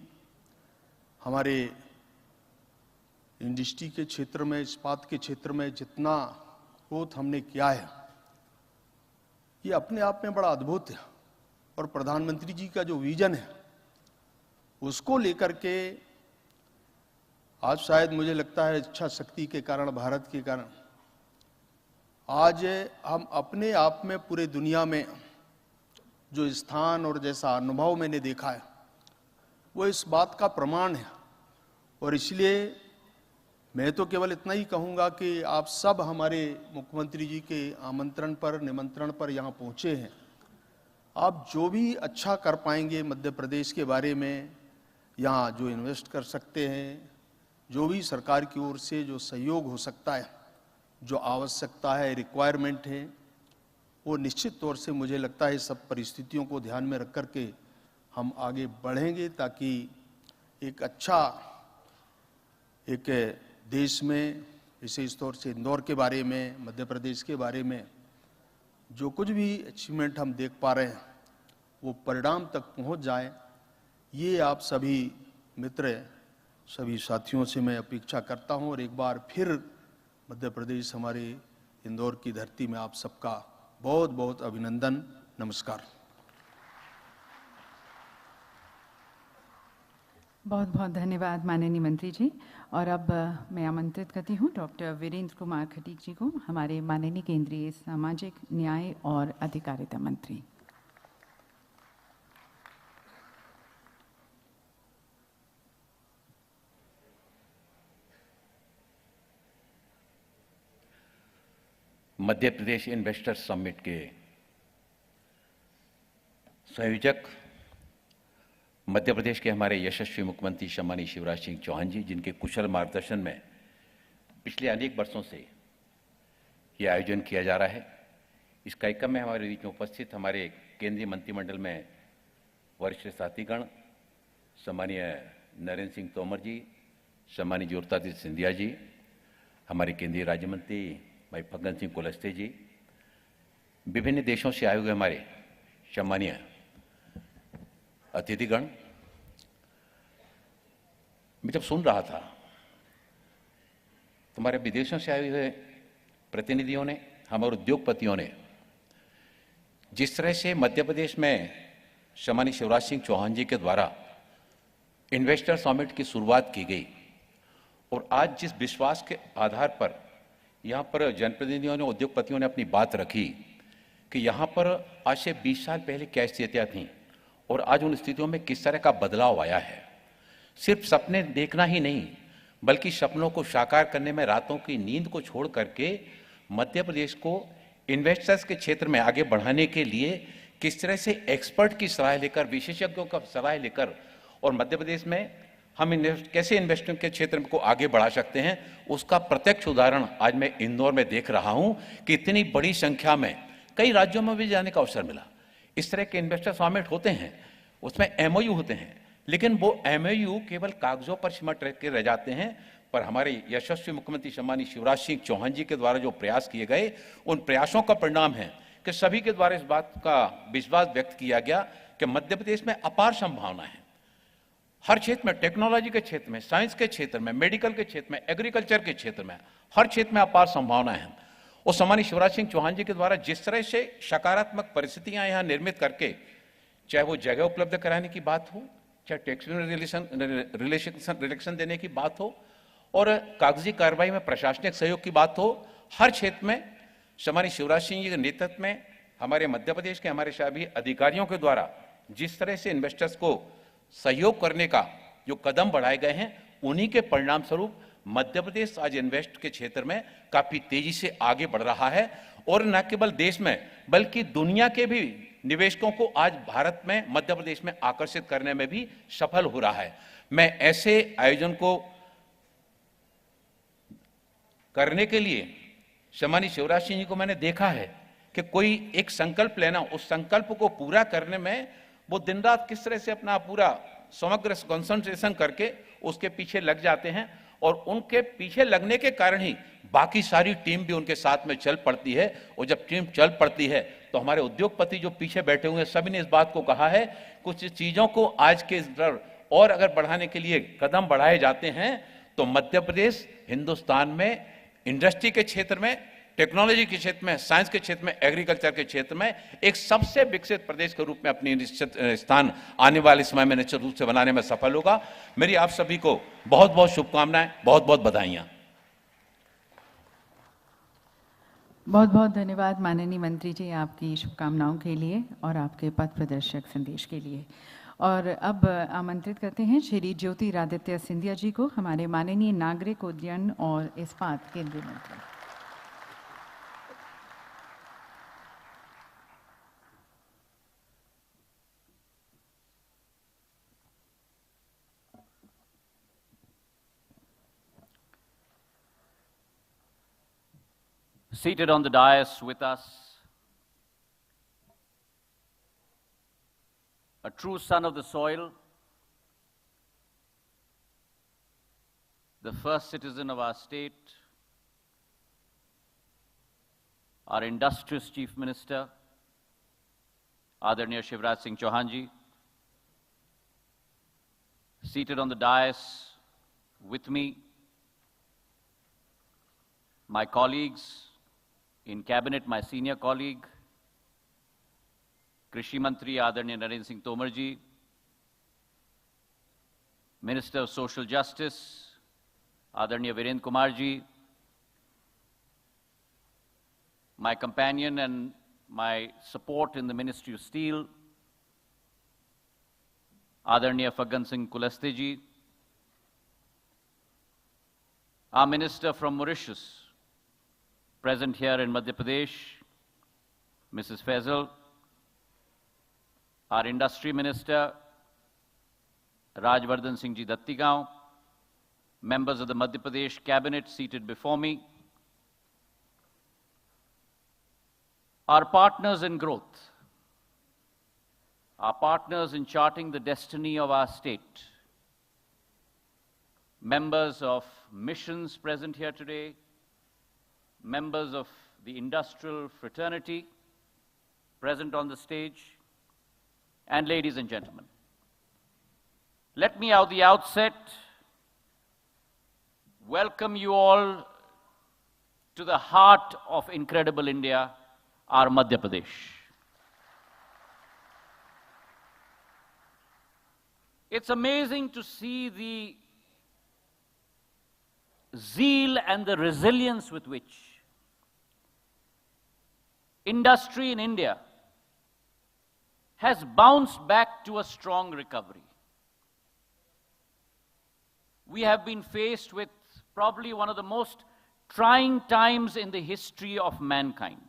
हमारे इंडस्ट्री के क्षेत्र में, इस्पात के क्षेत्र में जितना ग्रोथ हमने किया है, ये अपने आप में बड़ा अद्भुत है। और प्रधानमंत्री जी का जो विजन है उसको लेकर के आज शायद मुझे लगता है इच्छा शक्ति के कारण, भारत के कारण, आज हम अपने आप में पूरे दुनिया में जो स्थान और जैसा अनुभव मैंने देखा है वो इस बात का प्रमाण है। और इसलिए मैं तो केवल इतना ही कहूँगा कि आप सब हमारे मुख्यमंत्री जी के आमंत्रण पर, निमंत्रण पर यहाँ पहुँचे हैं। आप जो भी अच्छा कर पाएंगे मध्य प्रदेश के बारे में, यहाँ जो इन्वेस्ट कर सकते हैं, जो भी सरकार की ओर से जो सहयोग हो सकता है, जो आवश्यकता है, रिक्वायरमेंट है, वो निश्चित तौर से मुझे लगता है सब परिस्थितियों को ध्यान में रख कर के हम आगे बढ़ेंगे, ताकि एक अच्छा एक देश में विशेष तौर से इंदौर के बारे में, मध्य प्रदेश के बारे में जो कुछ भी अचीवमेंट हम देख पा रहे हैं वो परिणाम तक पहुंच जाए, ये आप सभी मित्र, सभी साथियों से मैं अपेक्षा करता हूं। और एक बार फिर मध्य प्रदेश, हमारे इंदौर की धरती में आप सबका बहुत बहुत अभिनंदन। नमस्कार। बहुत बहुत धन्यवाद माननीय मंत्री जी। और अब मैं आमंत्रित करती हूँ डॉक्टर वीरेंद्र कुमार खटीक जी को, हमारे माननीय केंद्रीय सामाजिक न्याय और अधिकारिता मंत्री। मध्य प्रदेश इन्वेस्टर समिट के संयोजक मध्य प्रदेश के हमारे यशस्वी मुख्यमंत्री सम्मानीय शिवराज सिंह चौहान जी, जिनके कुशल मार्गदर्शन में पिछले अनेक वर्षों से ये आयोजन किया जा रहा है। इस कार्यक्रम में हमारे बीच में उपस्थित हमारे केंद्रीय मंत्रिमंडल में वरिष्ठ साथीगण, सम्मानीय नरेंद्र सिंह तोमर जी, सम्मानीय ज्योतिरादित्य सिंधिया जी, हमारे केंद्रीय राज्य मंत्री भाई फग्गन सिंह कुलस्ते जी, विभिन्न देशों से आए हुए हमारे सम्मानीय अतिथिगण। मैं जब सुन रहा था तुम्हारे विदेशों से आए हुए प्रतिनिधियों ने, हमारे उद्योगपतियों ने जिस तरह से मध्य प्रदेश में सम्मानीय शिवराज सिंह चौहान जी के द्वारा इन्वेस्टर समिट की शुरुआत की गई, और आज जिस विश्वास के आधार पर यहाँ पर जनप्रतिनिधियों ने, उद्योगपतियों ने अपनी बात रखी कि यहाँ पर आज से 20 साल पहले क्या स्थितियाँ थीं और आज उन स्थितियों में किस तरह का बदलाव आया है। सिर्फ सपने देखना ही नहीं, बल्कि सपनों को साकार करने में रातों की नींद को छोड़ करके मध्य प्रदेश को इन्वेस्टर्स के क्षेत्र में आगे बढ़ाने के लिए किस तरह से एक्सपर्ट की सलाह लेकर, विशेषज्ञों का सलाह लेकर, और मध्य प्रदेश में हम कैसे इन्वेस्टमेंट के क्षेत्र को आगे बढ़ा सकते हैं, उसका प्रत्यक्ष उदाहरण आज मैं इंदौर में देख रहा हूं कि इतनी बड़ी संख्या में कई राज्यों में भी जाने का अवसर मिला। इस तरह के इन्वेस्टर समिट होते हैं, उसमें एमओयू होते हैं, लेकिन वो एमओयू केवल कागजों पर सिमट के रह जाते हैं। पर हमारे यशस्वी मुख्यमंत्री सम्मानीय शिवराज सिंह चौहान जी के द्वारा जो प्रयास किए गए, उन प्रयासों का परिणाम है कि सभी के द्वारा इस बात का विश्वास व्यक्त किया गया कि मध्य प्रदेश में अपार संभावना है। हर क्षेत्र में, टेक्नोलॉजी के क्षेत्र में, साइंस के क्षेत्र में, मेडिकल के क्षेत्र में, एग्रीकल्चर के क्षेत्र में, हर क्षेत्र में अपार संभावना है। और सम्मानीय शिवराज सिंह चौहान जी के द्वारा जिस तरह से सकारात्मक परिस्थितियां यहाँ निर्मित करके, चाहे वो जगह उपलब्ध कराने की बात हो, चाहे टैक्स रिलेक्शन देने की बात हो, और कागजी कार्रवाई में प्रशासनिक सहयोग की बात हो, हर क्षेत्र में सम्मानीय शिवराज सिंह जी के नेतृत्व में हमारे मध्य प्रदेश के हमारे सभी अधिकारियों के द्वारा जिस तरह से इन्वेस्टर्स को सहयोग करने का जो कदम बढ़ाए गए हैं, उन्हीं के परिणाम स्वरूप मध्य प्रदेश आज इन्वेस्ट के क्षेत्र में काफी तेजी से आगे बढ़ रहा है। और न केवल देश में बल्कि दुनिया के भी निवेशकों को आज भारत में, मध्य प्रदेश में आकर्षित करने में भी सफल हो रहा है। मैं ऐसे आयोजन को करने के लिए सम्मानीय शिवराज सिंह जी को मैंने देखा है कि कोई एक संकल्प लेना, उस संकल्प को पूरा करने में वो दिन रात किस तरह से अपना पूरा समग्र कंसंट्रेशन करके उसके पीछे लग जाते हैं, और उनके पीछे लगने के कारण ही बाकी सारी टीम भी उनके साथ में चल पड़ती है। और जब टीम चल पड़ती है तो हमारे उद्योगपति जो पीछे बैठे हुए हैं, सभी ने इस बात को कहा है, कुछ चीजों को आज के स्तर और अगर बढ़ाने के लिए कदम बढ़ाए जाते हैं तो मध्य प्रदेश हिंदुस्तान में इंडस्ट्री के क्षेत्र में, टेक्नोलॉजी के क्षेत्र में, साइंस के क्षेत्र में, एग्रीकल्चर के क्षेत्र में एक सबसे विकसित प्रदेश के रूप में अपनी निश्चित स्थान आने वाले समय में निश्चित रूप से बनाने में सफल होगा। मेरी आप सभी को बहुत बहुत शुभकामनाएं, बहुत बहुत बधाइयां। बहुत बहुत धन्यवाद माननीय मंत्री जी, आपकी शुभकामनाओं के लिए और आपके पथ प्रदर्शक संदेश के लिए। और अब आमंत्रित करते हैं श्री ज्योतिरादित्य सिंधिया जी को, हमारे माननीय नागरिक उड्डयन और इस्पात केंद्रीय मंत्री। Seated on the dais with us, a true son of the soil, the first citizen of our state, our industrious Chief Minister, Adarniya Shivraj Singh Chauhan ji, seated on the dais with me, my colleagues in cabinet, my senior colleague, Krishi Mantri Adarniya Narendra Singh Tomar ji, Minister of Social Justice, Adarniya Virendra Kumar ji, my companion and my support in the Ministry of Steel, Adarniya Phaggan Singh Kulaste ji, our Minister from Mauritius, present here in Madhya Pradesh, Mrs. Faisal, our Industry Minister, Rajvardhan Singh ji Dattigaon, members of the Madhya Pradesh Cabinet seated before me, our partners in growth, our partners in charting the destiny of our state, members of missions present here today, members of the industrial fraternity present on the stage, and ladies and gentlemen. Let me at the outset welcome you all to the heart of incredible India, our Madhya Pradesh. It's amazing to see the zeal and the resilience with which industry in India has bounced back to a strong recovery. We have been faced with probably one of the most trying times in the history of mankind.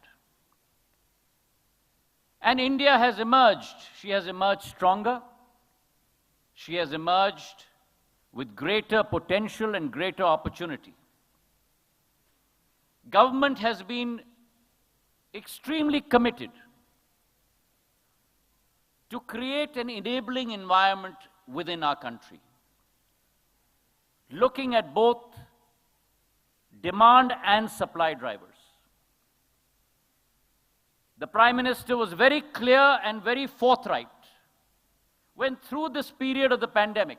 And India has emerged. She has emerged stronger. She has emerged with greater potential and greater opportunity. Government has been extremely committed to create an enabling environment within our country, looking at both demand and supply drivers. The Prime Minister was very clear and very forthright when through this period of the pandemic,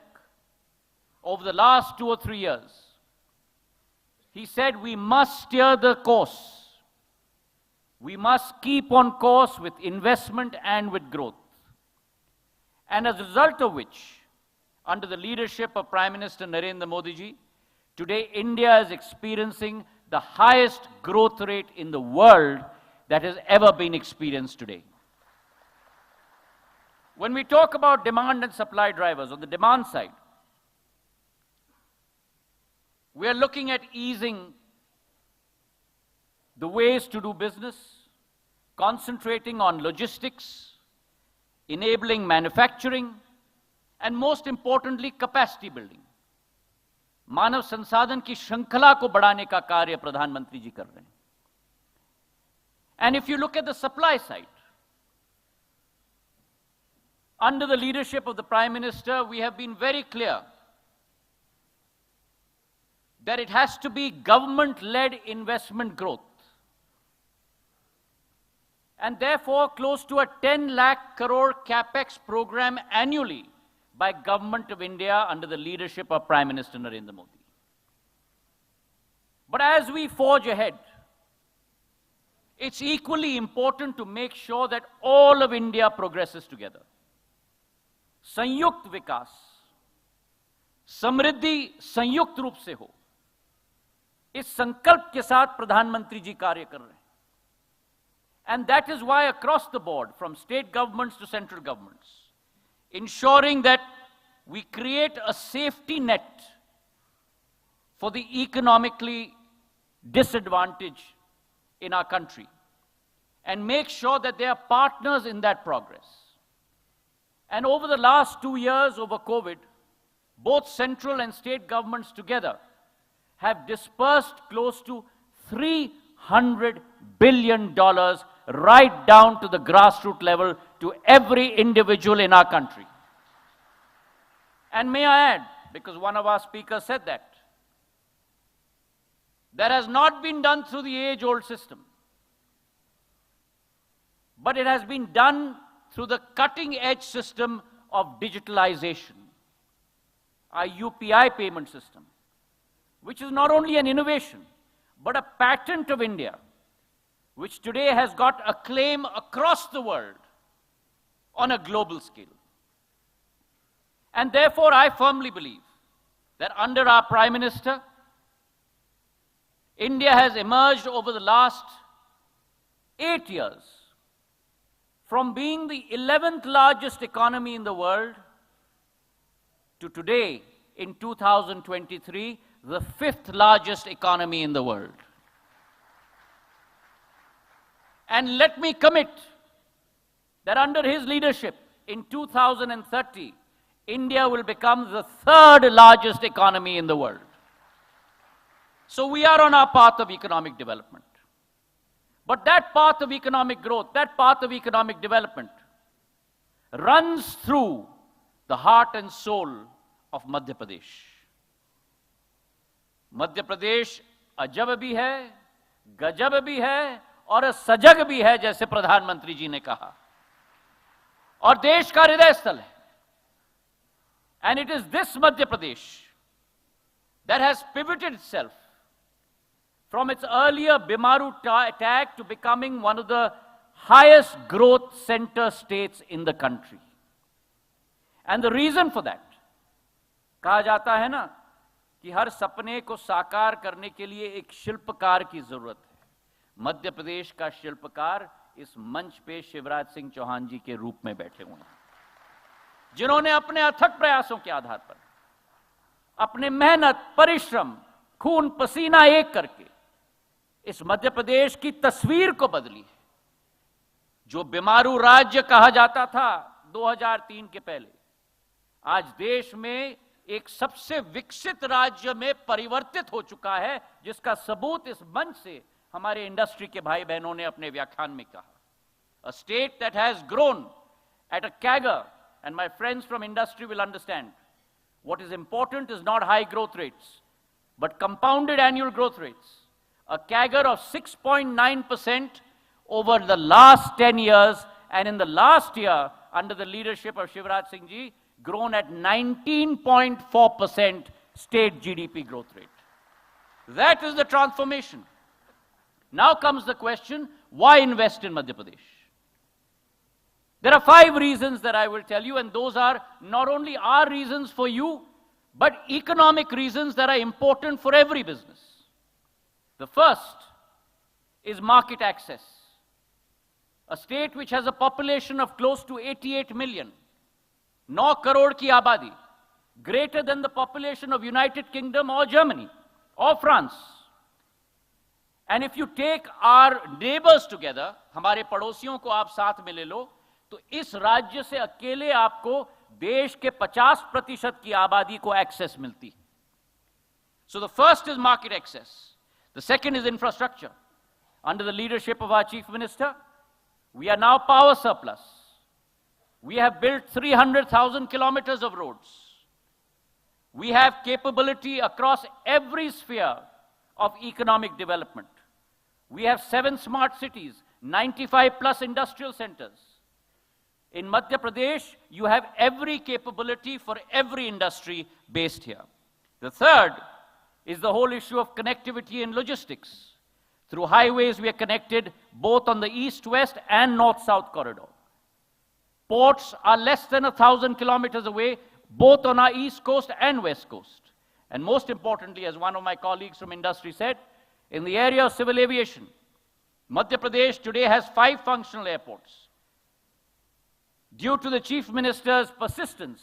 over the last 2 or 3 years, he said we must steer the course. We must keep on course with investment and with growth. And as a result of which, under the leadership of Prime Minister Narendra Modi ji, today India is experiencing the highest growth rate in the world that has ever been experienced today. When we talk about demand and supply drivers, on the demand side, we are looking at easing the ways to do business, concentrating on logistics, enabling manufacturing, and most importantly, capacity building. मानव संसाधन की श्रृंखला को बढ़ाने का कार्य प्रधानमंत्री जी कर रहे हैं. And if you look at the supply side, under the leadership of the Prime Minister, we have been very clear that it has to be government-led investment growth. And therefore, close to a 10 lakh crore capex program annually by Government of India under the leadership of Prime Minister Narendra Modi. But as we forge ahead, it's equally important to make sure that all of India progresses together. संयुक्त विकास, समृद्धि संयुक्त रूप से हो, इस संकल्प के साथ प्रधानमंत्री जी कार्य कर रहे हैं. And that is why across the board, from state governments to central governments, ensuring that we create a safety net for the economically disadvantaged in our country and make sure that they are partners in that progress. And over the last 2 years, over COVID, both central and state governments together have dispersed close to $300 billion right down to the grassroots level to every individual in our country. And may I add, because one of our speakers said that, that has not been done through the age-old system, but it has been done through the cutting-edge system of digitalization, our UPI payment system, which is not only an innovation, but a patent of India, which today has got acclaim across the world on a global scale. And therefore, I firmly believe that under our Prime Minister, India has emerged over the last 8 years from being the 11th largest economy in the world to today, in 2023, the 5th largest economy in the world. And let me commit that under his leadership, in 2030, India will become the 3rd largest economy in the world. So we are on our path of economic development. But that path of economic growth, that path of economic development runs through the heart and soul of Madhya Pradesh. Madhya Pradesh अजब भी है, गजब भी है और सजग भी है, जैसे प्रधानमंत्री जी ने कहा, और देश का हृदय स्थल है. And it is this Madhya Pradesh that has pivoted itself from its earlier Bimaru tag to becoming one of the highest growth center states in the country. And the reason for that, कहा जाता है ना कि हर सपने को साकार करने के लिए एक शिल्पकार की जरूरत है. मध्य प्रदेश का शिल्पकार इस मंच पे शिवराज सिंह चौहान जी के रूप में बैठे हुए हैं, जिन्होंने अपने अथक प्रयासों के आधार पर, अपने मेहनत, परिश्रम, खून पसीना एक करके इस मध्य प्रदेश की तस्वीर को बदली है. जो बिमारू राज्य कहा जाता था 2003 के पहले, आज देश में एक सबसे विकसित राज्य में परिवर्तित हो चुका है, जिसका सबूत इस मंच से हमारे इंडस्ट्री के भाई बहनों ने अपने व्याख्यान में कहा. A state that has grown at a CAGR, and my friends from industry will understand, what is important is not high growth rates, but compounded annual growth rates. A CAGR of 6.9% over the last 10 years, and in the last year, under the leadership of Shivraj Singh Ji, grown at 19.4% state GDP growth rate. That is the transformation. Now comes the question, why invest in Madhya Pradesh? There are 5 reasons that I will tell you, and those are not only our reasons for you, but economic reasons that are important for every business. The first is market access. A state which has a population of close to 88 million, 9 crore ki abadi, greater than the population of United Kingdom or Germany or France. And if you take our neighbors together, हमारे पड़ोसियों को आप साथ में ले लो, तो इस राज्य से अकेले आपको देश के 50% की आबादी को एक्सेस मिलती है. So the first is market access. The second is infrastructure. Under the leadership of our Chief Minister, we are now power surplus. We have built 300,000 kilometers of roads. We have capability across every sphere of economic development. We have 7 smart cities, 95 plus industrial centers. In Madhya Pradesh, you have every capability for every industry based here. The third is the whole issue of connectivity and logistics. Through highways, we are connected both on the east-west and north-south corridor. Ports are less than 1,000 kilometers away, both on our east coast and west coast. And most importantly, as one of my colleagues from industry said, in the area of civil aviation, Madhya Pradesh today has 5 functional airports. Due to the Chief Minister's persistence,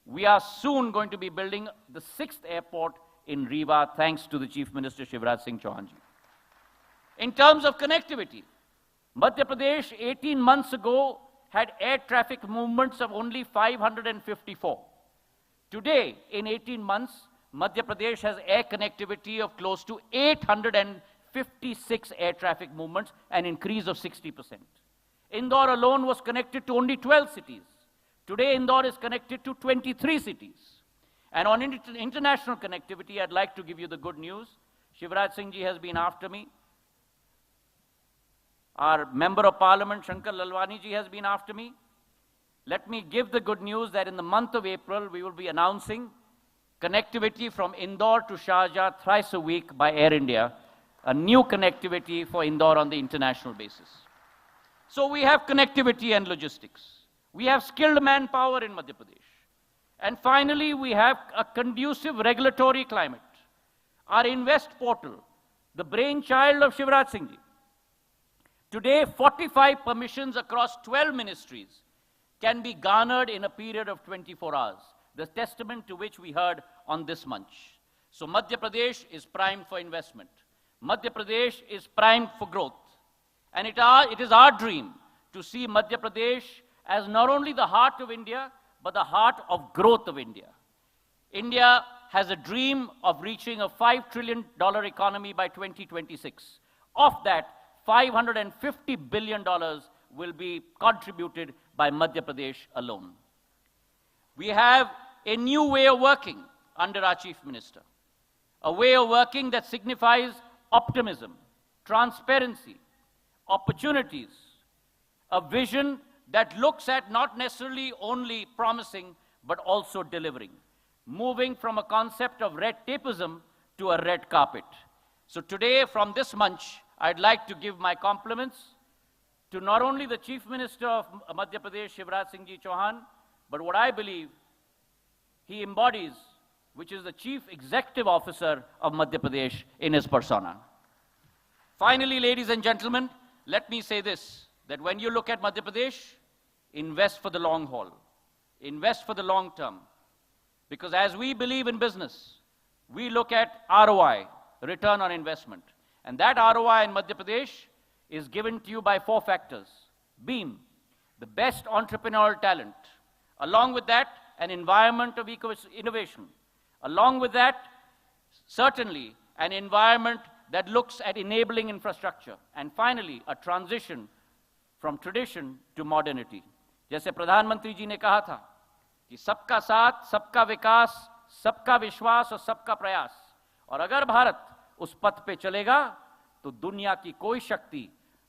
we are soon going to be building the 6th airport in Rewa, thanks to the Chief Minister Shivraj Singh Chauhan ji. In terms of connectivity, Madhya Pradesh 18 months ago had air traffic movements of only 554. Today, in 18 months, Madhya Pradesh has air connectivity of close to 856 air traffic movements, an increase of 60%. Indore alone was connected to only 12 cities. Today, Indore is connected to 23 cities. And on international connectivity, I'd like to give you the good news. Shivraj Singh ji has been after me. Our Member of Parliament, Shankar Lalwani ji, has been after me. Let me give the good news that in the month of April, we will be announcing connectivity from Indore to Sharjah thrice a week by Air India, a new connectivity for Indore on the international basis. So we have connectivity and logistics. We have skilled manpower in Madhya Pradesh. And finally, we have a conducive regulatory climate. Our Invest portal, the brainchild of Shivraj Singh ji. Today, 45 permissions across 12 ministries can be garnered in a period of 24 hours, the testament to which we heard on this munch. So Madhya Pradesh is primed for investment. Madhya Pradesh is primed for growth. And it is our dream to see Madhya Pradesh as not only the heart of India, but the heart of growth of India. India has a dream of reaching a $5 trillion economy by 2026. Of that, $550 billion will be contributed by Madhya Pradesh alone. We have a new way of working under our Chief Minister, a way of working that signifies optimism, transparency, opportunities, a vision that looks at not necessarily only promising, but also delivering, moving from a concept of red tapeism to a red carpet. So today, from this munch, I'd like to give my compliments to not only the Chief Minister of Madhya Pradesh, Shivraj Singh Ji Chauhan, but what I believe he embodies, which is the Chief Executive Officer of Madhya Pradesh in his persona. Finally, ladies and gentlemen, let me say this, that when you look at Madhya Pradesh, invest for the long haul, invest for the long term. Because as we believe in business, we look at ROI, return on investment. And that ROI in Madhya Pradesh is given to you by 4 factors. BEAM, the best entrepreneurial talent. Along with that, an environment of innovation. Along with that, certainly an environment that looks at enabling infrastructure. And finally, a transition from tradition to modernity. जैसे प्रधानमंत्री जी ने कहा था कि सबका साथ, सबका विकास, सबका विश्वास और सबका प्रयास. और अगर भारत उस पथ पे चलेगा तो दुनिया की कोई शक्ति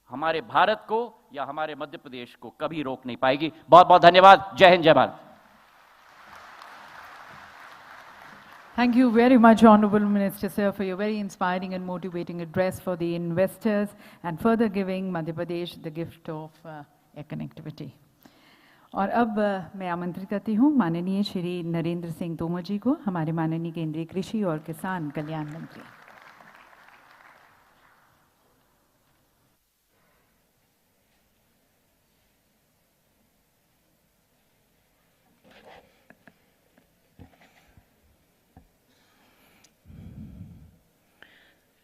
हमारे भारत को या हमारे मध्य प्रदेश को कभी रोक नहीं पाएगी. बहुत बहुत धन्यवाद. जय हिंद, जय Bharat. Thank you very much, Honorable Minister, sir, for your very inspiring and motivating address for the investors and further giving Madhya Pradesh the gift of air connectivity. और अब मैं आमंत्रित करती हूँ माननीय श्री नरेंद्र सिंह तोमर जी को, हमारे माननीय केंद्रीय कृषि और किसान कल्याण मंत्री.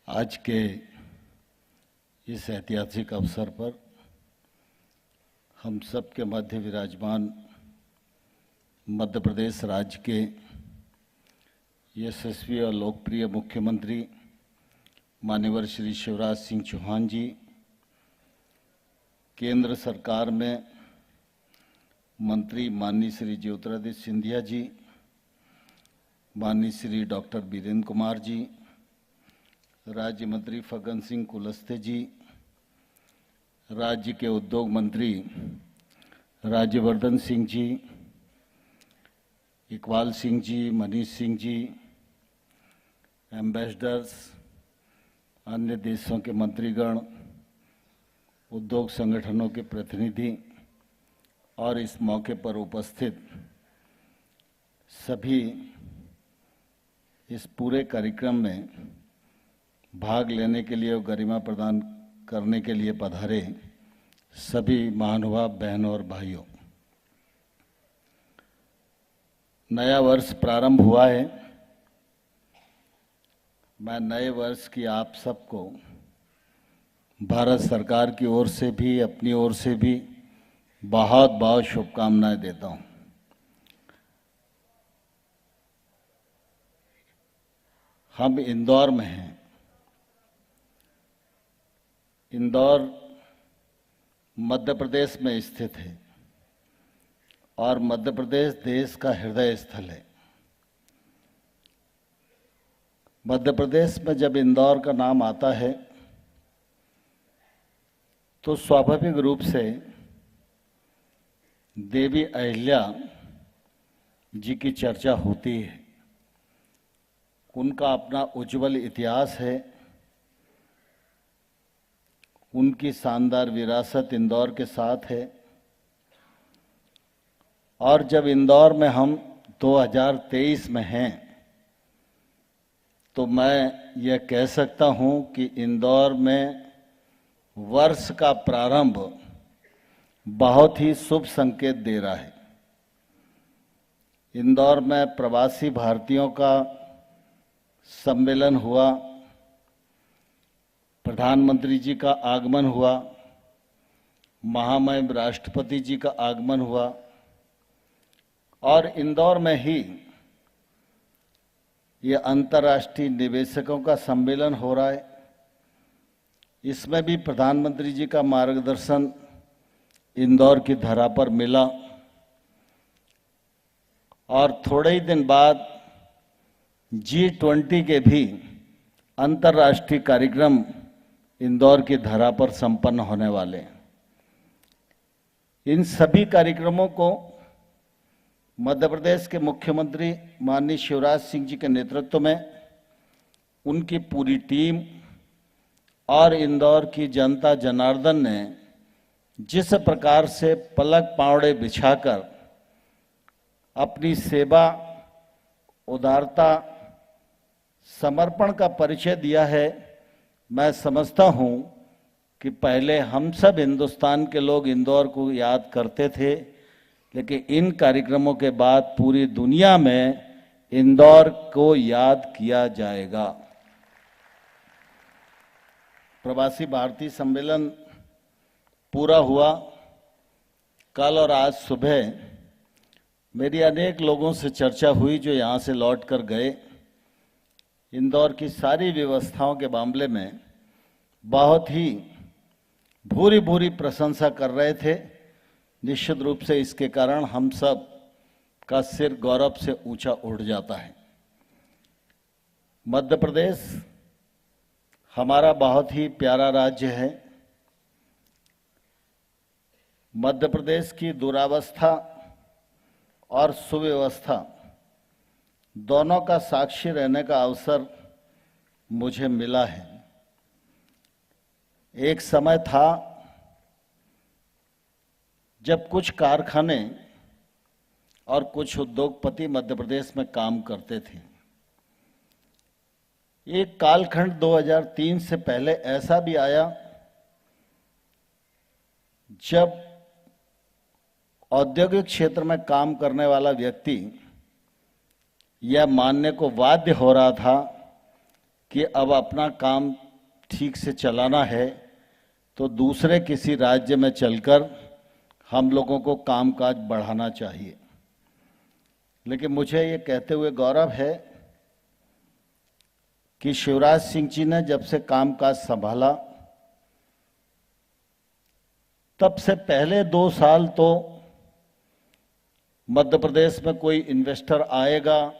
आज के इस ऐतिहासिक अवसर पर हम सब के मध्य विराजमान मध्य प्रदेश राज्य के यशस्वी और लोकप्रिय मुख्यमंत्री माननीय श्री शिवराज सिंह चौहान जी, केंद्र सरकार में मंत्री माननीय श्री ज्योतिरादित्य सिंधिया जी, माननीय श्री डॉक्टर वीरेंद्र कुमार जी, राज्य मंत्री फग्गन सिंह कुलस्ते जी, राज्य के उद्योग मंत्री राज्यवर्धन सिंह जी, इकबाल सिंह जी, मनीष सिंह जी, एम्बेसडर्स, अन्य देशों के मंत्रीगण, उद्योग संगठनों के प्रतिनिधि और इस मौके पर उपस्थित सभी इस पूरे कार्यक्रम में भाग लेने के लिए और गरिमा प्रदान करने के लिए पधारे सभी महानुभाव बहनों और भाइयों, नया वर्ष प्रारंभ हुआ है. मैं नए वर्ष की आप सबको भारत सरकार की ओर से भी, अपनी ओर से भी बहुत बहुत शुभकामनाएं देता हूं. हम इंदौर में हैं. इंदौर मध्य प्रदेश में स्थित है और मध्य प्रदेश देश का हृदय स्थल है. मध्य प्रदेश में जब इंदौर का नाम आता है तो स्वाभाविक रूप से देवी अहिल्या जी की चर्चा होती है। उनका अपना उज्जवल इतिहास है, उनकी शानदार विरासत इंदौर के साथ है। और जब इंदौर में हम 2023 में हैं तो मैं यह कह सकता हूं कि इंदौर में वर्ष का प्रारंभ बहुत ही शुभ संकेत दे रहा है। इंदौर में प्रवासी भारतीयों का सम्मेलन हुआ, प्रधानमंत्री जी का आगमन हुआ, महामहिम राष्ट्रपति जी का आगमन हुआ और इंदौर में ही ये अंतर्राष्ट्रीय निवेशकों का सम्मेलन हो रहा है। इसमें भी प्रधानमंत्री जी का मार्गदर्शन इंदौर की धरा पर मिला और थोड़े ही दिन बाद G20 के भी अंतर्राष्ट्रीय कार्यक्रम इंदौर की धरा पर संपन्न होने वाले हैं। इन सभी कार्यक्रमों को मध्य प्रदेश के मुख्यमंत्री माननीय शिवराज सिंह जी के नेतृत्व में उनकी पूरी टीम और इंदौर की जनता जनार्दन ने जिस प्रकार से पलक पावड़े बिछाकर अपनी सेवा, उदारता, समर्पण का परिचय दिया है, मैं समझता हूं कि पहले हम सब हिंदुस्तान के लोग इंदौर को याद करते थे, लेकिन इन कार्यक्रमों के बाद पूरी दुनिया में इंदौर को याद किया जाएगा। प्रवासी भारतीय सम्मेलन पूरा हुआ। कल और आज सुबह मेरी अनेक लोगों से चर्चा हुई जो यहाँ से लौट कर गए। इंदौर की सारी व्यवस्थाओं के मामले में बहुत ही भूरी भूरी प्रशंसा कर रहे थे। निश्चित रूप से इसके कारण हम सब का सिर गौरव से ऊंचा उठ जाता है। मध्य प्रदेश हमारा बहुत ही प्यारा राज्य है। मध्य प्रदेश की दुरावस्था और सुव्यवस्था दोनों का साक्षी रहने का अवसर मुझे मिला है। एक समय था जब कुछ कारखाने और कुछ उद्योगपति मध्य प्रदेश में काम करते थे। एक कालखंड 2003 से पहले ऐसा भी आया जब औद्योगिक क्षेत्र में काम करने वाला व्यक्ति यह मानने को बाध्य हो रहा था कि अब अपना काम ठीक से चलाना है तो दूसरे किसी राज्य में चलकर हम लोगों को कामकाज बढ़ाना चाहिए। लेकिन मुझे ये कहते हुए गौरव है कि शिवराज सिंह जी ने जब से कामकाज संभाला तब से पहले 2 साल तो मध्य प्रदेश में कोई इन्वेस्टर आएगा,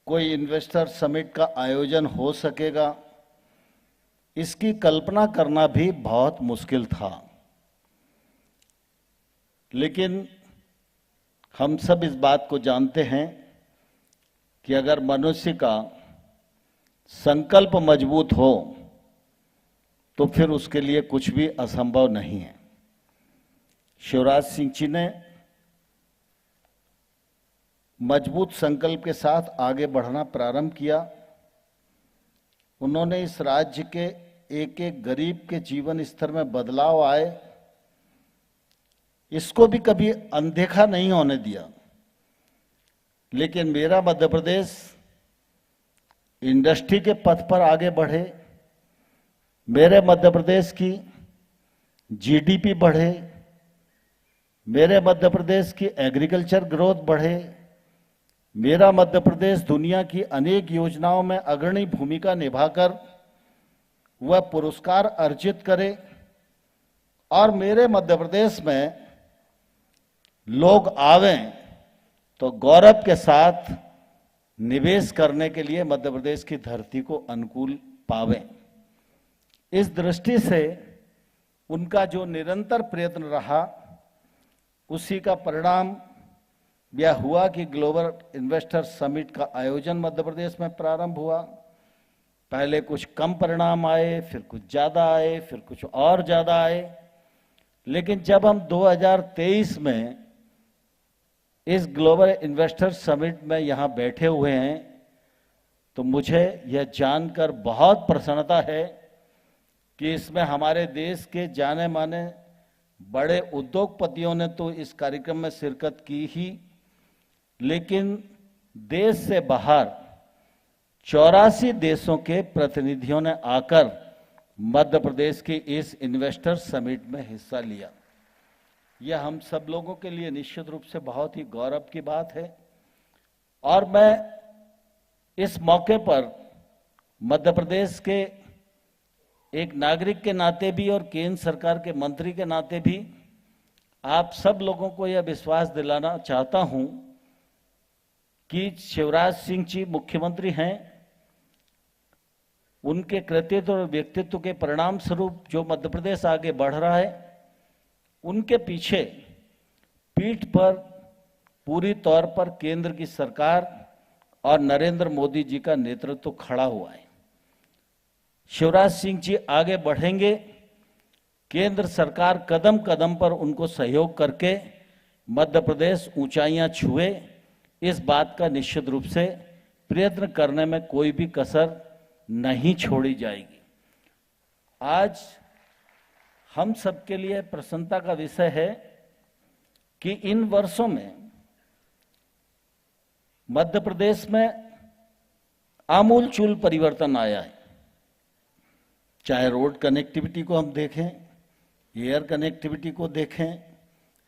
कोई इन्वेस्टर समिट का आयोजन हो सकेगा, इसकी कल्पना करना भी बहुत मुश्किल था। लेकिन हम सब इस बात को जानते हैं कि अगर मनुष्य का संकल्प मजबूत हो तो फिर उसके लिए कुछ भी असंभव नहीं है। शिवराज सिंह जी ने मजबूत संकल्प के साथ आगे बढ़ना प्रारंभ किया। उन्होंने इस राज्य के एक एक गरीब के जीवन स्तर में बदलाव आए, इसको भी कभी अनदेखा नहीं होने दिया। लेकिन मेरा मध्य प्रदेश इंडस्ट्री के पथ पर आगे बढ़े, मेरे मध्य प्रदेश की जीडीपी बढ़े, मेरे मध्य प्रदेश की एग्रीकल्चर ग्रोथ बढ़े, मेरा मध्य प्रदेश दुनिया की अनेक योजनाओं में अग्रणी भूमिका निभाकर वह पुरस्कार अर्जित करे और मेरे मध्य प्रदेश में लोग आवें तो गौरव के साथ निवेश करने के लिए मध्य प्रदेश की धरती को अनुकूल पावें। इस दृष्टि से उनका जो निरंतर प्रयत्न रहा, उसी का परिणाम यह हुआ कि ग्लोबल इन्वेस्टर समिट का आयोजन मध्य प्रदेश में प्रारंभ हुआ। पहले कुछ कम परिणाम आए, फिर कुछ ज़्यादा आए, फिर कुछ और ज़्यादा आए, लेकिन जब हम 2023 में इस ग्लोबल इन्वेस्टर समिट में यहाँ बैठे हुए हैं, तो मुझे यह जानकर बहुत प्रसन्नता है कि इसमें हमारे देश के जाने माने बड़े उद्योगपतियों ने तो इस कार्यक्रम में शिरकत की ही, लेकिन देश से बाहर 84 देशों के प्रतिनिधियों ने आकर मध्य प्रदेश की इस इन्वेस्टर समिट में हिस्सा लिया। यह हम सब लोगों के लिए निश्चित रूप से बहुत ही गौरव की बात है। और मैं इस मौके पर मध्य प्रदेश के एक नागरिक के नाते भी और केंद्र सरकार के मंत्री के नाते भी आप सब लोगों को यह विश्वास दिलाना चाहता हूं कि शिवराज सिंह जी मुख्यमंत्री हैं, उनके कृतित्व और व्यक्तित्व के परिणाम स्वरूप जो मध्य प्रदेश आगे बढ़ रहा है, उनके पीछे पीठ पर पूरी तौर पर केंद्र की सरकार और नरेंद्र मोदी जी का नेतृत्व खड़ा हुआ है। शिवराज सिंह जी आगे बढ़ेंगे, केंद्र सरकार कदम कदम पर उनको सहयोग करके मध्य प्रदेश ऊंचाइयां छुए, इस बात का निश्चित रूप से प्रयत्न करने में कोई भी कसर नहीं छोड़ी जाएगी। आज हम सबके लिए प्रसन्नता का विषय है कि इन वर्षों में मध्य प्रदेश में आमूलचूल परिवर्तन आया है। चाहे रोड कनेक्टिविटी को हम देखें, एयर कनेक्टिविटी को देखें,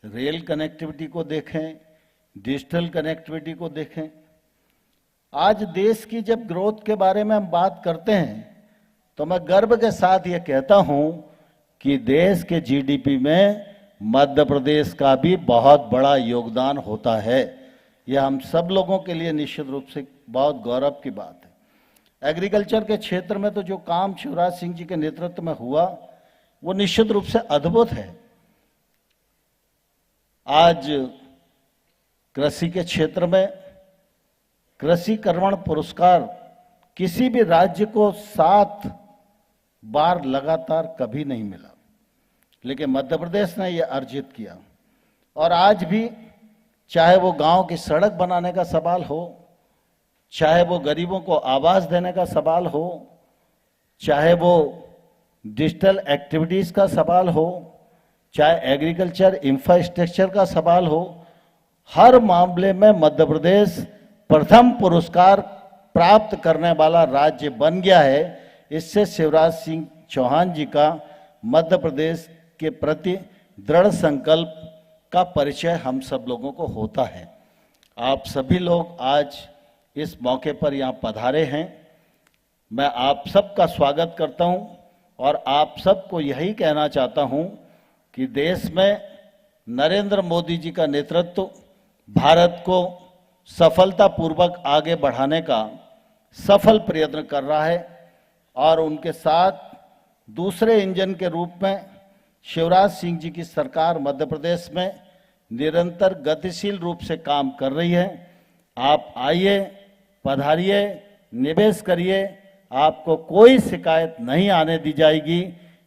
रेल कनेक्टिविटी को देखें, डिजिटल कनेक्टिविटी को देखें। आज देश की जब ग्रोथ के बारे में हम बात करते हैं तो मैं गर्व के साथ ये कहता हूं कि देश के जीडीपी में मध्य प्रदेश का भी बहुत बड़ा योगदान होता है। यह हम सब लोगों के लिए निश्चित रूप से बहुत गौरव की बात है। एग्रीकल्चर के क्षेत्र में तो जो काम शिवराज सिंह जी के नेतृत्व में हुआ वो निश्चित रूप से अद्भुत है। आज कृषि के क्षेत्र में कृषि कर्मण पुरस्कार किसी भी राज्य को 7 बार लगातार कभी नहीं मिला, लेकिन मध्य प्रदेश ने यह अर्जित किया। और आज भी चाहे वो गांव की सड़क बनाने का सवाल हो, चाहे वो गरीबों को आवास देने का सवाल हो, चाहे वो डिजिटल एक्टिविटीज का सवाल हो, चाहे एग्रीकल्चर इंफ्रास्ट्रक्चर का सवाल हो, हर मामले में मध्य प्रदेश प्रथम पुरस्कार प्राप्त करने वाला राज्य बन गया है। इससे शिवराज सिंह चौहान जी का मध्य प्रदेश के प्रति दृढ़ संकल्प का परिचय हम सब लोगों को होता है। आप सभी लोग आज इस मौके पर यहाँ पधारे हैं, मैं आप सबका स्वागत करता हूँ और आप सबको यही कहना चाहता हूँ कि देश में नरेंद्र मोदी जी का नेतृत्व भारत को सफलतापूर्वक आगे बढ़ाने का सफल प्रयत्न कर रहा है और उनके साथ दूसरे इंजन के रूप में शिवराज सिंह जी की सरकार मध्य प्रदेश में निरंतर गतिशील रूप से काम कर रही है। आप आइए, पधारिए, निवेश करिए, आपको कोई शिकायत नहीं आने दी जाएगी।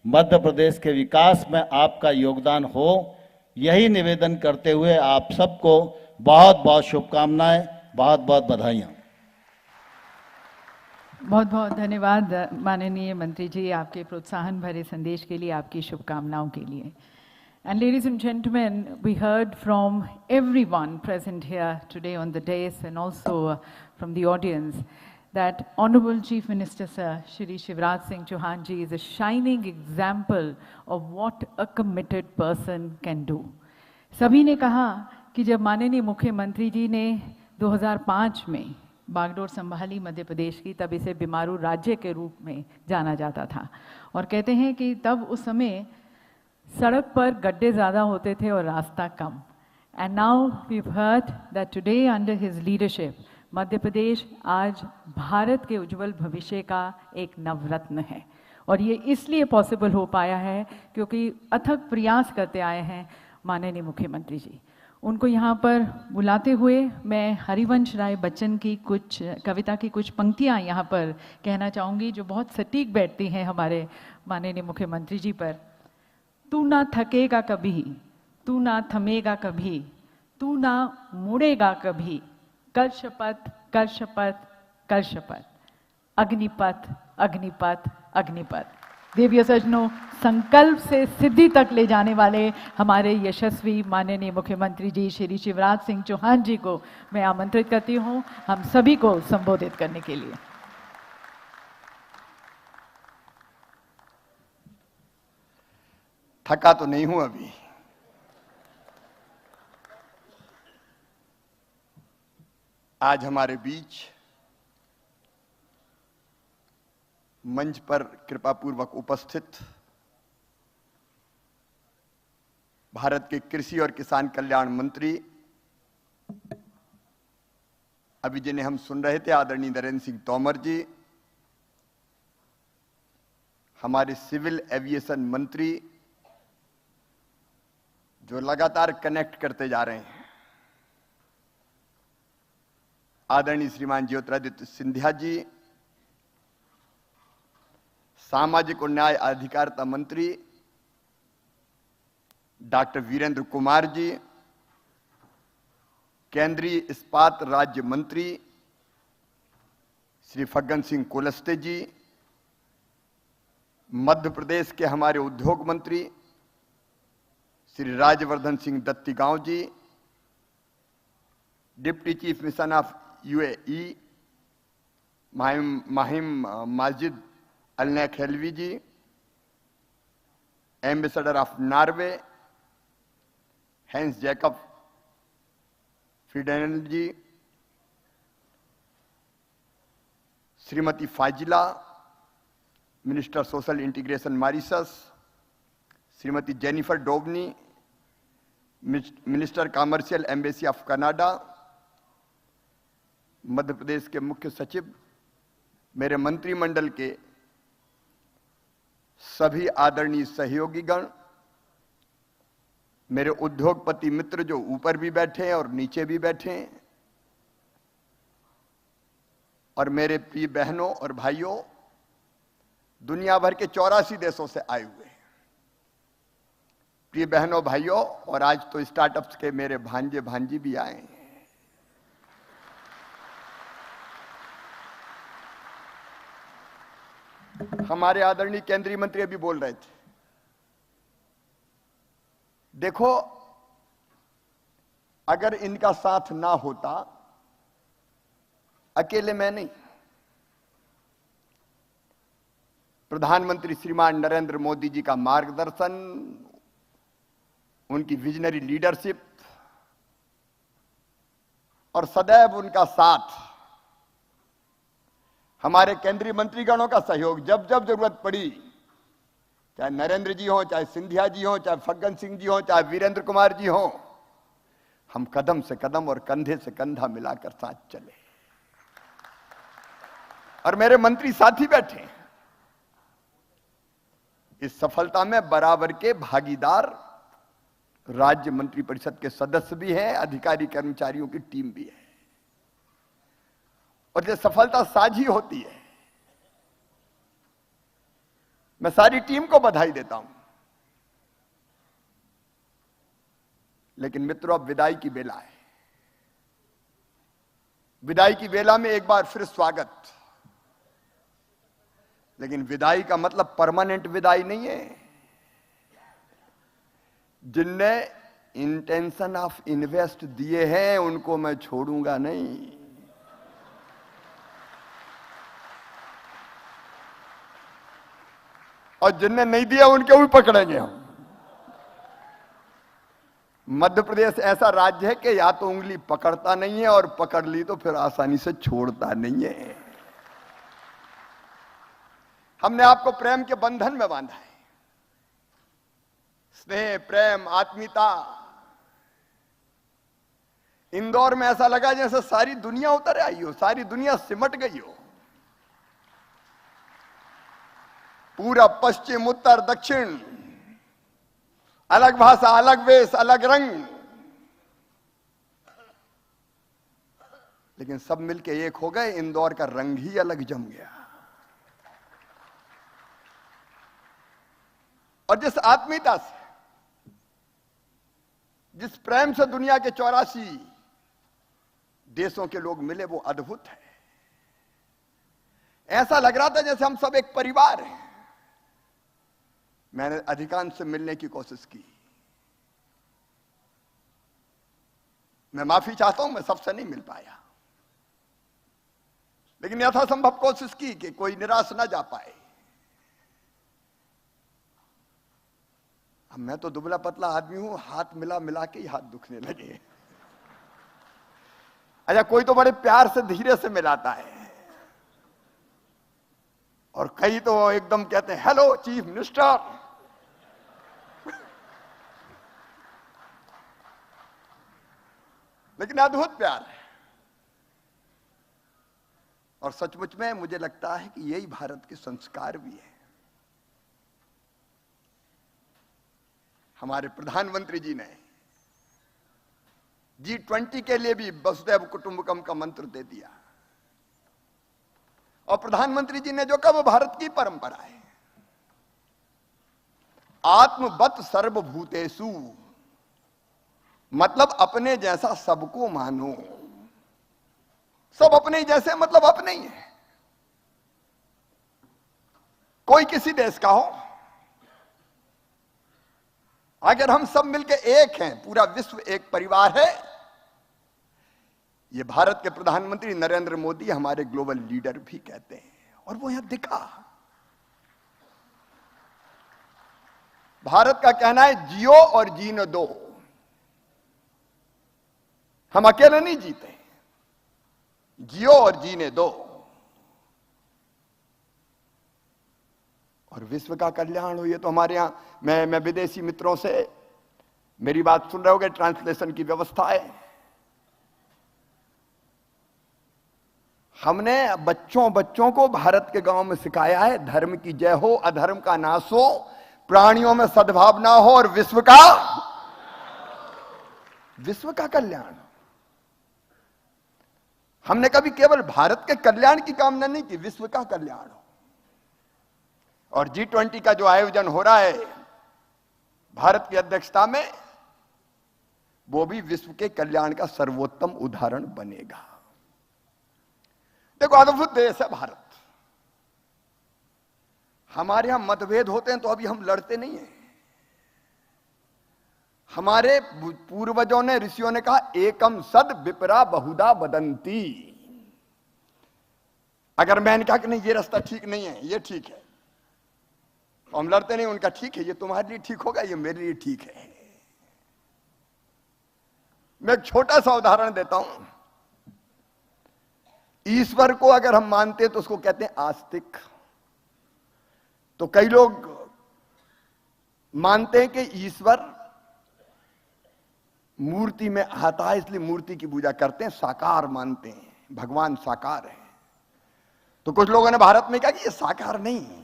मध्य प्रदेश के विकास में आपका योगदान हो, यही निवेदन करते हुए आप सबको बहुत बहुत शुभकामनाएं, बहुत बहुत बधाइयाँ। बहुत बहुत धन्यवाद माननीय मंत्री जी, आपके प्रोत्साहन भरे संदेश के लिए, आपकी शुभकामनाओं के लिए। And ladies and gentlemen, we heard from everyone present here today on the dais and also from the audience that Honorable Chief Minister Sir Shri Shivraj Singh Chauhan ji is a shining example of what a committed person can do. सभी ने कहा कि जब माननीय मुख्यमंत्री जी ने 2005 में बागडोर संभाली मध्य प्रदेश की, तब इसे बीमारू राज्य के रूप में जाना जाता था और कहते हैं कि तब उस समय सड़क पर गड्ढे ज़्यादा होते थे और रास्ता कम। And now we've heard that today under his leadership, Madhya Pradesh आज भारत के उज्जवल भविष्य का एक नवरत्न है और ये इसलिए पॉसिबल हो पाया है क्योंकि अथक प्रयास करते आए हैं माननीय मुख्यमंत्री जी। उनको यहाँ पर बुलाते हुए मैं हरिवंश राय बच्चन की कुछ कविता की कुछ पंक्तियाँ यहाँ पर कहना चाहूँगी जो बहुत सटीक बैठती हैं हमारे माननीय मुख्यमंत्री जी पर। तू ना थकेगा कभी, तू ना थमेगा कभी, तू ना मुड़ेगा कभी, कर शपथ कर शपथ कर शपथ, अग्निपथ अग्निपथ अग्निपथ। देवियों सज्जनों, संकल्प से सिद्धि तक ले जाने वाले हमारे यशस्वी माननीय मुख्यमंत्री जी श्री शिवराज सिंह चौहान जी को मैं आमंत्रित करती हूं हम सभी को संबोधित करने के लिए। थका तो नहीं हूं अभी। आज हमारे बीच मंच पर कृपापूर्वक उपस्थित भारत के कृषि और किसान कल्याण मंत्री अभी जिन्हें हम सुन रहे थे आदरणीय नरेंद्र सिंह तोमर जी, हमारे सिविल एविएशन मंत्री जो लगातार कनेक्ट करते जा रहे हैं, आदरणीय श्रीमान ज्योतिरादित्य सिंधिया जी, सामाजिक और न्याय अधिकारिता मंत्री डॉक्टर वीरेंद्र कुमार जी, केंद्रीय इस्पात राज्य मंत्री श्री फग्गन सिंह कुलस्ते जी, मध्य प्रदेश के हमारे उद्योग मंत्री Shri Rajyavardhan Singh Dattigaon ji, deputy chief mission of UAE Mahim Majid अल्ने खेलवी ji, ambassador of Norway Hans Jacob Frydenlund ji, Shrimati Fazila minister social integration Mauritius, Shrimati Jennifer Dobney minister commercial embassy of Canada, Madhya Pradesh के मुख्य सचिव, मेरे मंत्रिमंडल के सभी आदरणीय सहयोगीगण, मेरे उद्योगपति मित्र जो ऊपर भी बैठे हैं और नीचे भी बैठे हैं, और मेरे प्रिय बहनों और भाइयों, दुनिया भर के 84 देशों से आए हुए प्रिय बहनों भाइयों, और आज तो स्टार्टअप्स के मेरे भांजे भांजी भी आए हैं। हमारे आदरणीय केंद्रीय मंत्री अभी बोल रहे थे, देखो अगर इनका साथ ना होता, अकेले मैं नहीं, प्रधानमंत्री श्रीमान नरेंद्र मोदी जी का मार्गदर्शन, उनकी विजनरी लीडरशिप और सदैव उनका साथ, हमारे केंद्रीय मंत्रीगणों का सहयोग, जब जब जरूरत पड़ी, चाहे नरेंद्र जी हो, चाहे सिंधिया जी हो, चाहे फग्गन सिंह जी हो, चाहे वीरेंद्र कुमार जी हो, हम कदम से कदम और कंधे से कंधा मिलाकर साथ चले। और मेरे मंत्री साथी बैठे हैं, इस सफलता में बराबर के भागीदार राज्य मंत्री परिषद के सदस्य भी हैं, अधिकारी कर्मचारियों की टीम भी है, और ये सफलता साझी होती है। मैं सारी टीम को बधाई देता हूं, लेकिन मित्रों अब विदाई की बेला है। विदाई की बेला में एक बार फिर स्वागत, लेकिन विदाई का मतलब परमानेंट विदाई नहीं है। जिनने इंटेंशन ऑफ इन्वेस्ट दिए हैं उनको मैं छोड़ूंगा नहीं। और जिनने नहीं दिया उनके भी पकड़ेंगे हम। मध्य प्रदेश ऐसा राज्य है कि या तो उंगली पकड़ता नहीं है, और पकड़ ली तो फिर आसानी से छोड़ता नहीं है। हमने आपको प्रेम के बंधन में बांधा है, स्नेह, प्रेम, आत्मीयता, इंदौर में ऐसा लगा जैसे सारी दुनिया उतर आई हो, सारी दुनिया सिमट गई हो। पूरा पश्चिम उत्तर दक्षिण, अलग भाषा, अलग वेश, अलग रंग, लेकिन सब मिलके एक हो गए। इंदौर का रंग ही अलग जम गया। और जिस आत्मीयता से, जिस प्रेम से दुनिया के 84 देशों के लोग मिले, वो अद्भुत है। ऐसा लग रहा था जैसे हम सब एक परिवार हैं। मैंने अधिकांश से मिलने की कोशिश की। मैं माफी चाहता हूं, मैं सबसे नहीं मिल पाया, लेकिन यथासंभव कोशिश की कि कोई निराश ना जा पाए। अब मैं तो दुबला पतला आदमी हूं, हाथ मिला मिला के ही हाथ दुखने लगे। अच्छा, कोई तो बड़े प्यार से धीरे से मिलाता है, और कई तो एकदम कहते हैं हेलो चीफ मिनिस्टर। लेकिन अद्भुत प्यार है। और सचमुच में मुझे लगता है कि यही भारत के संस्कार भी है। हमारे प्रधानमंत्री जी ने G20 के लिए भी वसुधैव कुटुंबकम का मंत्र दे दिया। और प्रधानमंत्री जी ने जो कहा वो भारत की परंपरा है। आत्मवत सर्वभूतेषु, मतलब अपने जैसा सबको मानो। सब अपने ही जैसे, मतलब अपने ही है। कोई किसी देश का हो, अगर हम सब मिलके एक हैं, पूरा विश्व एक परिवार है। ये भारत के प्रधानमंत्री नरेंद्र मोदी हमारे ग्लोबल लीडर भी कहते हैं, और वो यहां दिखा। भारत का कहना है जियो और जीने दो। हम अकेले नहीं जीते, जियो और जीने दो। और विश्व का कल्याण हो, ये तो हमारे यहां, मैं विदेशी मित्रों से मेरी बात सुन रहे होगे, ट्रांसलेशन की व्यवस्था है। हमने बच्चों को भारत के गांव में सिखाया है, धर्म की जय हो, अधर्म का नाश हो, प्राणियों में सद्भावना हो, और विश्व का कल्याण। हमने कभी केवल भारत के कल्याण की कामना नहीं की, विश्व का कल्याण हो। और G20 का जो आयोजन हो रहा है भारत की अध्यक्षता में, वो भी विश्व के कल्याण का सर्वोत्तम उदाहरण बनेगा। देखो, अद्भुत देश है भारत। हमारे यहां मतभेद होते हैं तो अभी हम लड़ते नहीं हैं। हमारे पूर्वजों ने, ऋषियों ने कहा, एकम सद विपरा बहुधा वदंती। अगर मैंने कहा कि नहीं ये रास्ता ठीक नहीं है, ये ठीक है, तो हम लड़ते नहीं। उनका ठीक है, ये तुम्हारे लिए ठीक होगा, ये मेरे लिए ठीक है। मैं एक छोटा सा उदाहरण देता हूं। ईश्वर को अगर हम मानते हैं तो उसको कहते हैं आस्तिक। तो कई लोग मानते हैं कि ईश्वर मूर्ति में आता है, इसलिए मूर्ति की पूजा करते हैं, साकार मानते हैं, भगवान साकार है। तो कुछ लोगों ने भारत में कहा कि ये साकार नहीं,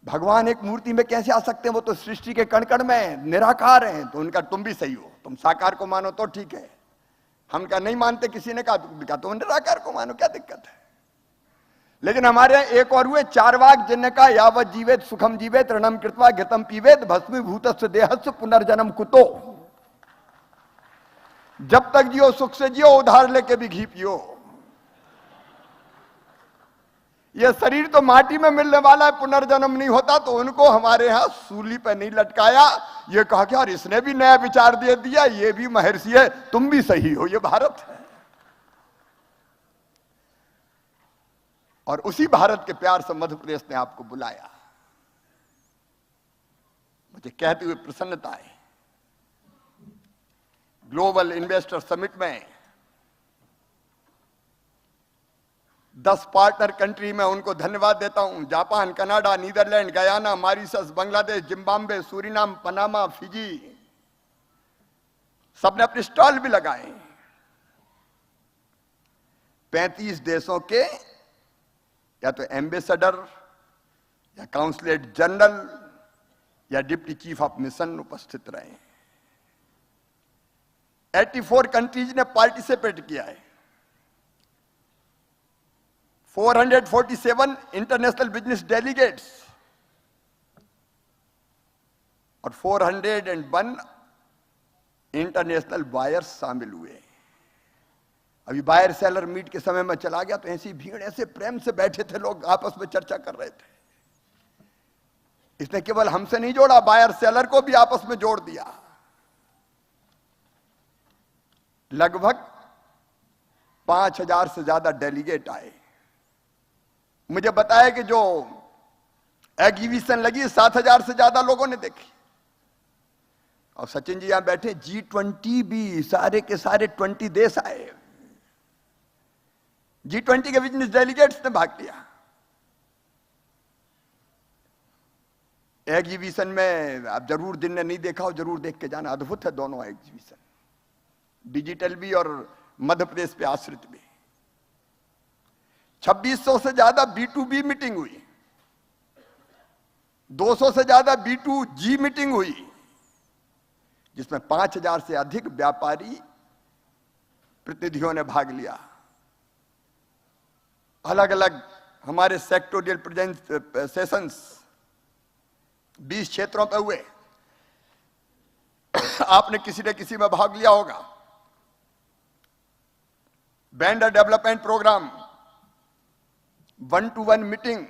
भगवान एक मूर्ति में कैसे आ सकते हैं, वो तो सृष्टि के कण कण में निराकार हैं। तो उनका तुम भी सही हो, तुम साकार को मानो तो ठीक है, हम क्या नहीं मानते। किसी ने कहा तुम निराकार को मानो, क्या दिक्कत है। लेकिन हमारे यहां एक और हुए चारवाक, जिनने कहा यावत जीवेत सुखम जीवेत ऋणम कृत्वा घृतम पीवेत भस्मीभूतस्य देहस्य पुनर्जन्म कुतो। जब तक जियो सुख से जियो, उधार लेके भी घी पियो। ये शरीर तो माटी में मिलने वाला है, पुनर्जन्म नहीं होता। तो उनको हमारे यहां सूली पे नहीं लटकाया, ये कहा कि यार इसने भी नया विचार दे दिया, ये भी महर्षि है, तुम भी सही हो, ये भारत है। और उसी भारत के प्यार से मध्य प्रदेश ने आपको बुलाया। मुझे कहते हुए प्रसन्नता है, ग्लोबल इन्वेस्टर समिट में 10 पार्टनर कंट्री में उनको धन्यवाद देता हूं। Japan, Canada, Netherland, Guyana, Mauritius, Bangladesh, Zimbabwe, Suriname, Panama, Fiji, सबने अपने स्टॉल भी लगाए। 35 देशों के या तो एम्बेसडर या काउंसलेट जनरल या डिप्टी चीफ ऑफ मिशन उपस्थित रहे। 84 कंट्रीज ने पार्टिसिपेट किया है। 447 इंटरनेशनल बिजनेस डेलीगेट्स और 401 इंटरनेशनल बायर्स शामिल हुए। अभी बायर सेलर मीट के समय में चला गया तो ऐसी भीड़, ऐसे प्रेम से बैठे थे लोग, आपस में चर्चा कर रहे थे। इसने केवल हमसे नहीं जोड़ा, बायर सेलर को भी आपस में जोड़ दिया। लगभग 5000 से ज्यादा डेलीगेट आए। मुझे बताया कि जो एग्जीबिशन लगी 7000 से ज्यादा लोगों ने देखी। और सचिन जी यहां बैठे, G20 भी सारे के सारे 20 देश आए। G20 के बिजनेस डेलीगेट्स ने भाग लिया। एग्जीबिशन में आप जरूर, जिन ने नहीं देखा हो जरूर देख के जाना, अद्भुत है दोनों एग्जीबिशन, डिजिटल भी और मध्य प्रदेश पे आश्रित भी। 2600 से ज्यादा B2B मीटिंग हुई, 200 से ज्यादा B2G मीटिंग हुई, जिसमें 5000 से अधिक व्यापारी प्रतिनिधियों ने भाग लिया। अलग अलग हमारे सेक्टोरियल सेशंस 20 क्षेत्रों पे हुए। आपने किसी न किसी में भाग लिया होगा। Vendor development programme, 1-to-1 meeting,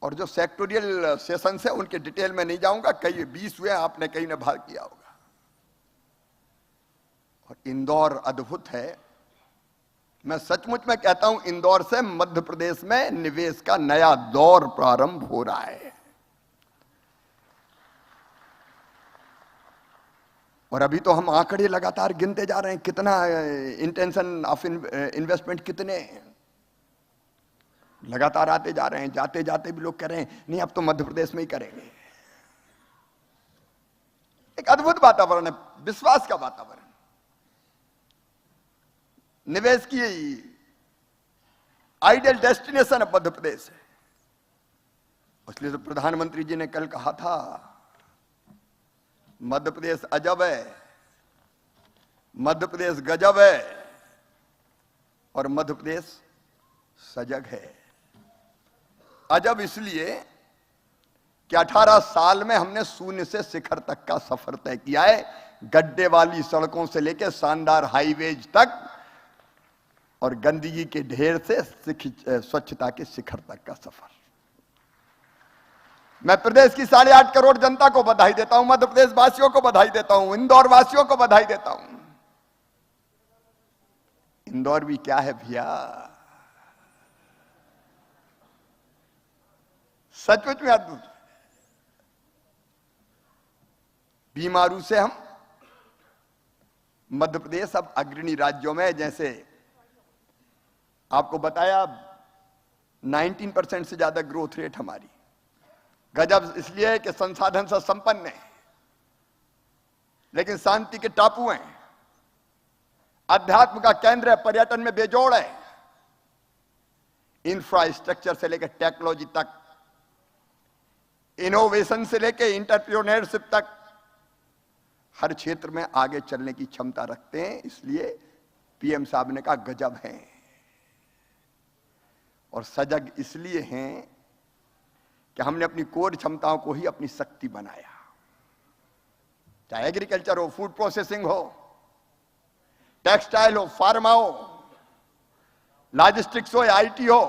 और जो सेक्टोरियल सेशंस है उनके डिटेल में नहीं जाऊंगा, कई 20 हुए, आपने कई ने भाग किया होगा। और इंदौर अद्भुत है। मैं सचमुच में कहता हूं, इंदौर से मध्य प्रदेश में निवेश का नया दौर प्रारंभ हो रहा है। और अभी तो हम आंकड़े लगातार गिनते जा रहे हैं, कितना इंटेंशन ऑफ इन्वेस्टमेंट, कितने लगातार आते जा रहे हैं। जाते जाते भी लोग कह रहे हैं नहीं अब तो मध्य प्रदेश में ही करेंगे। एक अद्भुत वातावरण है, विश्वास का वातावरण। निवेश की आइडियल डेस्टिनेशन अब मध्य प्रदेश है। इसलिए तो प्रधानमंत्री जी ने कल कहा था, मध्य प्रदेश अजब है, मध्य प्रदेश गजब है और मध्य प्रदेश सजग है। अजब इसलिए कि 18 साल में हमने शून्य से शिखर तक का सफर तय किया है। गड्ढे वाली सड़कों से लेकर शानदार हाईवेज तक और गंदगी के ढेर से स्वच्छता के शिखर तक का सफर। मैं प्रदेश की 8.5 करोड़ जनता को बधाई देता हूं, मध्य प्रदेश वासियों को बधाई देता हूं, इंदौर वासियों को बधाई देता हूं। इंदौर भी क्या है भैया, सचमुच में अद्भुत। बीमारू से हम मध्य प्रदेश अब अग्रणी राज्यों में, जैसे आपको बताया 19% से ज्यादा ग्रोथ रेट हमारी। गजब इसलिए है कि संसाधन से संपन्न है, लेकिन शांति के टापू हैं, अध्यात्म का केंद्र है, पर्यटन में बेजोड़ है, इंफ्रास्ट्रक्चर से लेकर टेक्नोलॉजी तक, इनोवेशन से लेकर एंटरप्रेन्योरशिप तक हर क्षेत्र में आगे चलने की क्षमता रखते हैं। इसलिए पीएम साहब ने कहा गजब है। और सजग इसलिए हैं कि हमने अपनी कोर क्षमताओं को ही अपनी शक्ति बनाया। चाहे एग्रीकल्चर हो, फूड प्रोसेसिंग हो, टेक्सटाइल हो, फार्मा हो, लॉजिस्टिक्स हो या आईटी हो,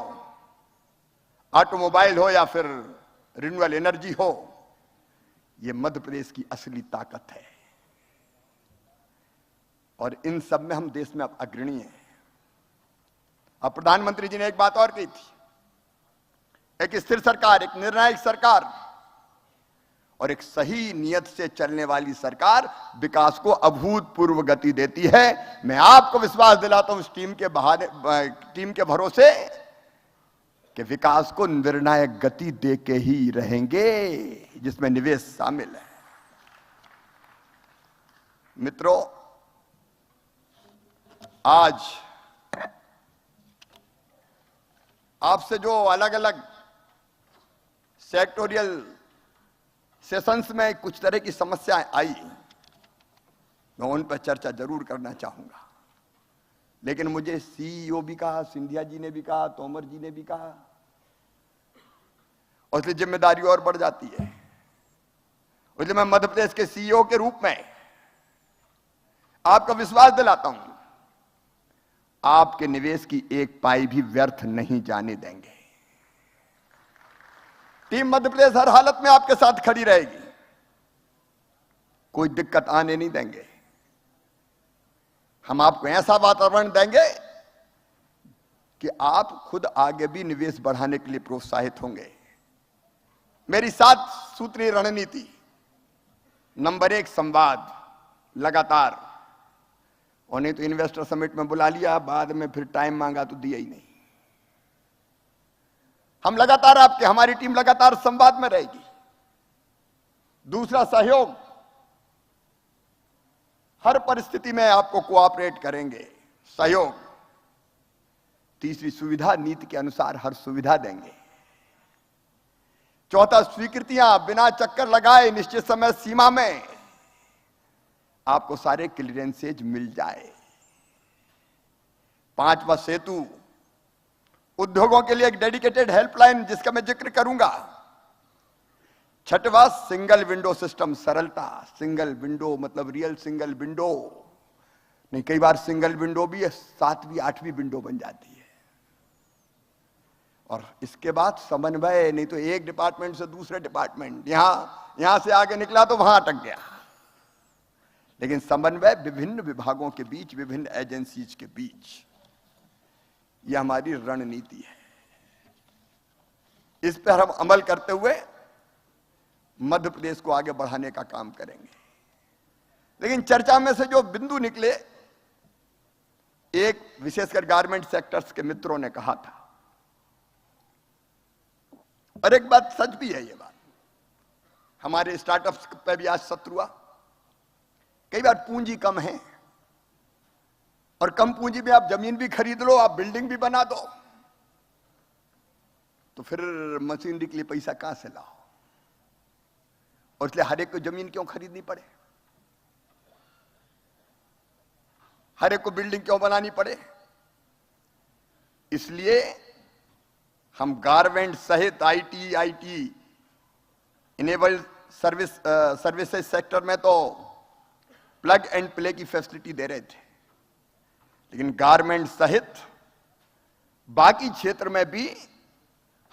ऑटोमोबाइल हो या फिर रिन्यूएबल एनर्जी हो, यह मध्य प्रदेश की असली ताकत है। और इन सब में हम देश में अब अग्रणी हैं। अब प्रधानमंत्री जी ने एक बात और कही थी, एक स्थिर सरकार, एक निर्णायक सरकार और एक सही नियत से चलने वाली सरकार विकास को अभूतपूर्व गति देती है। मैं आपको विश्वास दिलाता हूं इस टीम के भरोसे कि विकास को निर्णायक गति दे के ही रहेंगे, जिसमें निवेश शामिल है। मित्रों, आज आपसे जो अलग अलग सेक्टोरियल सेशंस में कुछ तरह की समस्याएं आई, मैं उन पर चर्चा जरूर करना चाहूंगा। लेकिन मुझे सीईओ भी कहा, सिंधिया जी ने भी कहा, तोमर जी ने भी कहा, और इसलिए जिम्मेदारी और बढ़ जाती है। इसलिए मैं मध्य प्रदेश के सीईओ के रूप में आपका विश्वास दिलाता हूं, आपके निवेश की एक पाई भी व्यर्थ नहीं जाने देंगे। टीम मध्य प्रदेश हर हालत में आपके साथ खड़ी रहेगी, कोई दिक्कत आने नहीं देंगे। हम आपको ऐसा वातावरण देंगे कि आप खुद आगे भी निवेश बढ़ाने के लिए प्रोत्साहित होंगे। मेरी 7 सूत्रीय रणनीति, नंबर 1 संवाद लगातार, और नहीं तो इन्वेस्टर समिट में बुला लिया, बाद में फिर टाइम मांगा तो दिया ही नहीं। हम लगातार हमारी टीम लगातार संवाद में रहेगी। दूसरा सहयोग, हर परिस्थिति में आपको कोऑपरेट करेंगे, सहयोग। तीसरी सुविधा, नीति के अनुसार हर सुविधा देंगे। चौथा स्वीकृतियां बिना चक्कर लगाए निश्चित समय सीमा में आपको सारे क्लियरेंसेज मिल जाए। 5वां सेतु, उद्योगों के लिए एक डेडिकेटेड हेल्पलाइन जिसका मैं जिक्र करूंगा। 6वां सिंगल विंडो सिस्टम, सरलता। सिंगल विंडो मतलब रियल सिंगल विंडो नहीं, कई बार सिंगल विंडो भी 7वीं 8वीं विंडो बन जाती है। और इसके बाद समन्वय, नहीं तो एक डिपार्टमेंट से दूसरे डिपार्टमेंट, यहां से आगे निकला तो वहां अटक गया। लेकिन समन्वय विभिन्न विभागों के बीच, विभिन्न एजेंसीज के बीच, यह हमारी रणनीति है। इस पर हम अमल करते हुए मध्य प्रदेश को आगे बढ़ाने का काम करेंगे। लेकिन चर्चा में से जो बिंदु निकले, एक विशेषकर गारमेंट सेक्टर्स के मित्रों ने कहा था, और एक बात सच भी है, ये बात हमारे स्टार्टअप्स पे भी आज सत्र हुआ। कई बार पूंजी कम है, और कम पूंजी में आप जमीन भी खरीद लो, आप बिल्डिंग भी बना दो, तो फिर मशीनरी के लिए पैसा कहां से लाओ? और इसलिए हर एक को जमीन क्यों खरीदनी पड़े, हर एक को बिल्डिंग क्यों बनानी पड़े? इसलिए हम गारमेंट सहित आईटी इनेबल्ड सर्विसेज सेक्टर में तो प्लग एंड प्ले की फैसिलिटी दे रहे थे, लेकिन गारमेंट सहित बाकी क्षेत्र में भी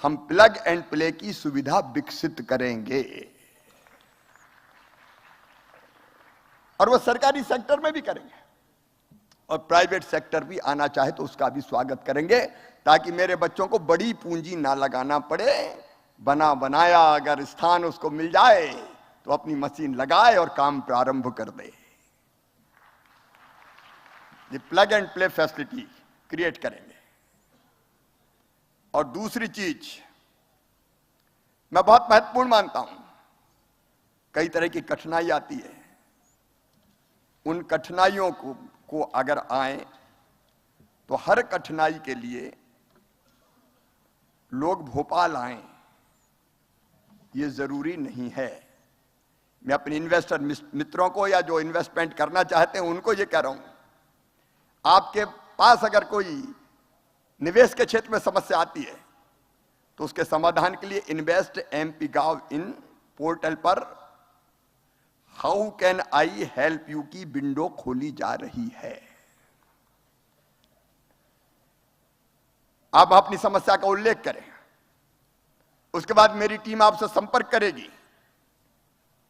हम प्लग एंड प्ले की सुविधा विकसित करेंगे। और वो सरकारी सेक्टर में भी करेंगे, और प्राइवेट सेक्टर भी आना चाहे तो उसका भी स्वागत करेंगे, ताकि मेरे बच्चों को बड़ी पूंजी ना लगाना पड़े। बना बनाया अगर स्थान उसको मिल जाए तो अपनी मशीन लगाए और काम प्रारंभ कर दे। ये plug and play facility create करेंगे। और दूसरी चीज मैं बहुत महत्वपूर्ण मानता हूं, कई तरह की कठिनाई आती है, उन कठिनाइयों को अगर आए तो हर कठिनाई के लिए लोग भोपाल आएं, ये जरूरी नहीं है। मैं अपने इन्वेस्टर मित्रों को या जो इन्वेस्टमेंट करना चाहते हैं उनको ये कह रहा हूं, आपके पास अगर कोई निवेश के क्षेत्र में समस्या आती है तो उसके समाधान के लिए invest MP Gov in portal पर how can I help you की विंडो खोली जा रही है। आप अपनी समस्या का उल्लेख करें, उसके बाद मेरी टीम आपसे संपर्क करेगी,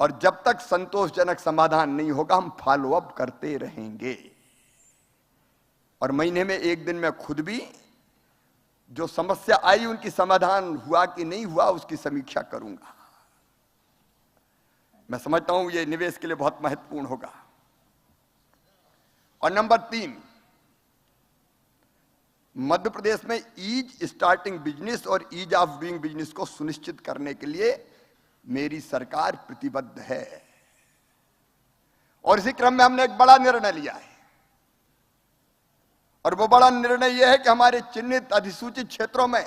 और जब तक संतोषजनक समाधान नहीं होगा हम फॉलो अप करते रहेंगे। और महीने में एक दिन में खुद भी जो समस्या आई उनकी समाधान हुआ कि नहीं हुआ उसकी समीक्षा करूंगा। मैं समझता हूं ये निवेश के लिए बहुत महत्वपूर्ण होगा। और नंबर 3, मध्य प्रदेश में ईज स्टार्टिंग बिजनेस और ईज ऑफ डूइंग बिजनेस को सुनिश्चित करने के लिए मेरी सरकार प्रतिबद्ध है। और इसी क्रम में हमने एक बड़ा निर्णय लिया है। और वो बड़ा निर्णय यह है कि हमारे चिन्हित अधिसूचित क्षेत्रों में,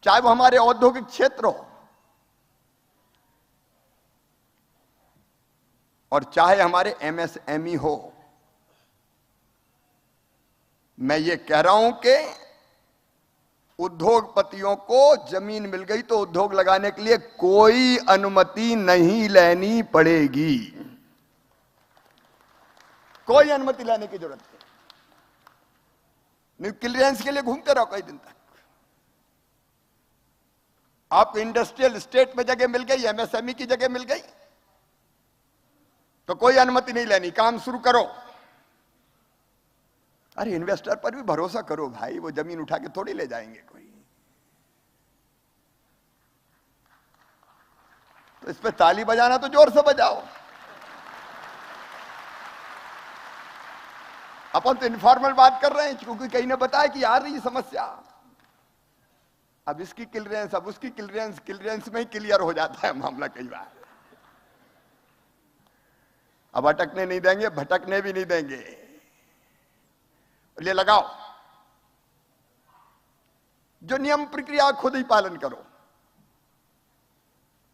चाहे वो हमारे औद्योगिक क्षेत्र हो और चाहे हमारे एमएसएमई हो, मैं ये कह रहा हूं कि उद्योगपतियों को जमीन मिल गई तो उद्योग लगाने के लिए कोई अनुमति नहीं लेनी पड़ेगी, कोई अनुमति लेने की जरूरत नहीं। क्लियरेंस के लिए घूमते रहो कई दिन तक। आपको इंडस्ट्रियल स्टेट में जगह मिल गई, एमएसएमई की जगह मिल गई, तो कोई अनुमति नहीं लेनी, काम शुरू करो। अरे इन्वेस्टर पर भी भरोसा करो भाई, वो जमीन उठा के थोड़ी ले जाएंगे कोई। तो इस पे ताली बजाना तो जोर से बजाओ। अपन तो इनफॉर्मल बात कर रहे हैं, क्योंकि कहीं ने बताया कि आ रही समस्या, अब इसकी क्लियरेंस, अब उसकी क्लियरेंस, क्लियरेंस में ही क्लियर हो जाता है मामला कई बार। अब अटकने नहीं देंगे, भटकने भी नहीं देंगे। ले लगाओ, जो नियम प्रक्रिया खुद ही पालन करो,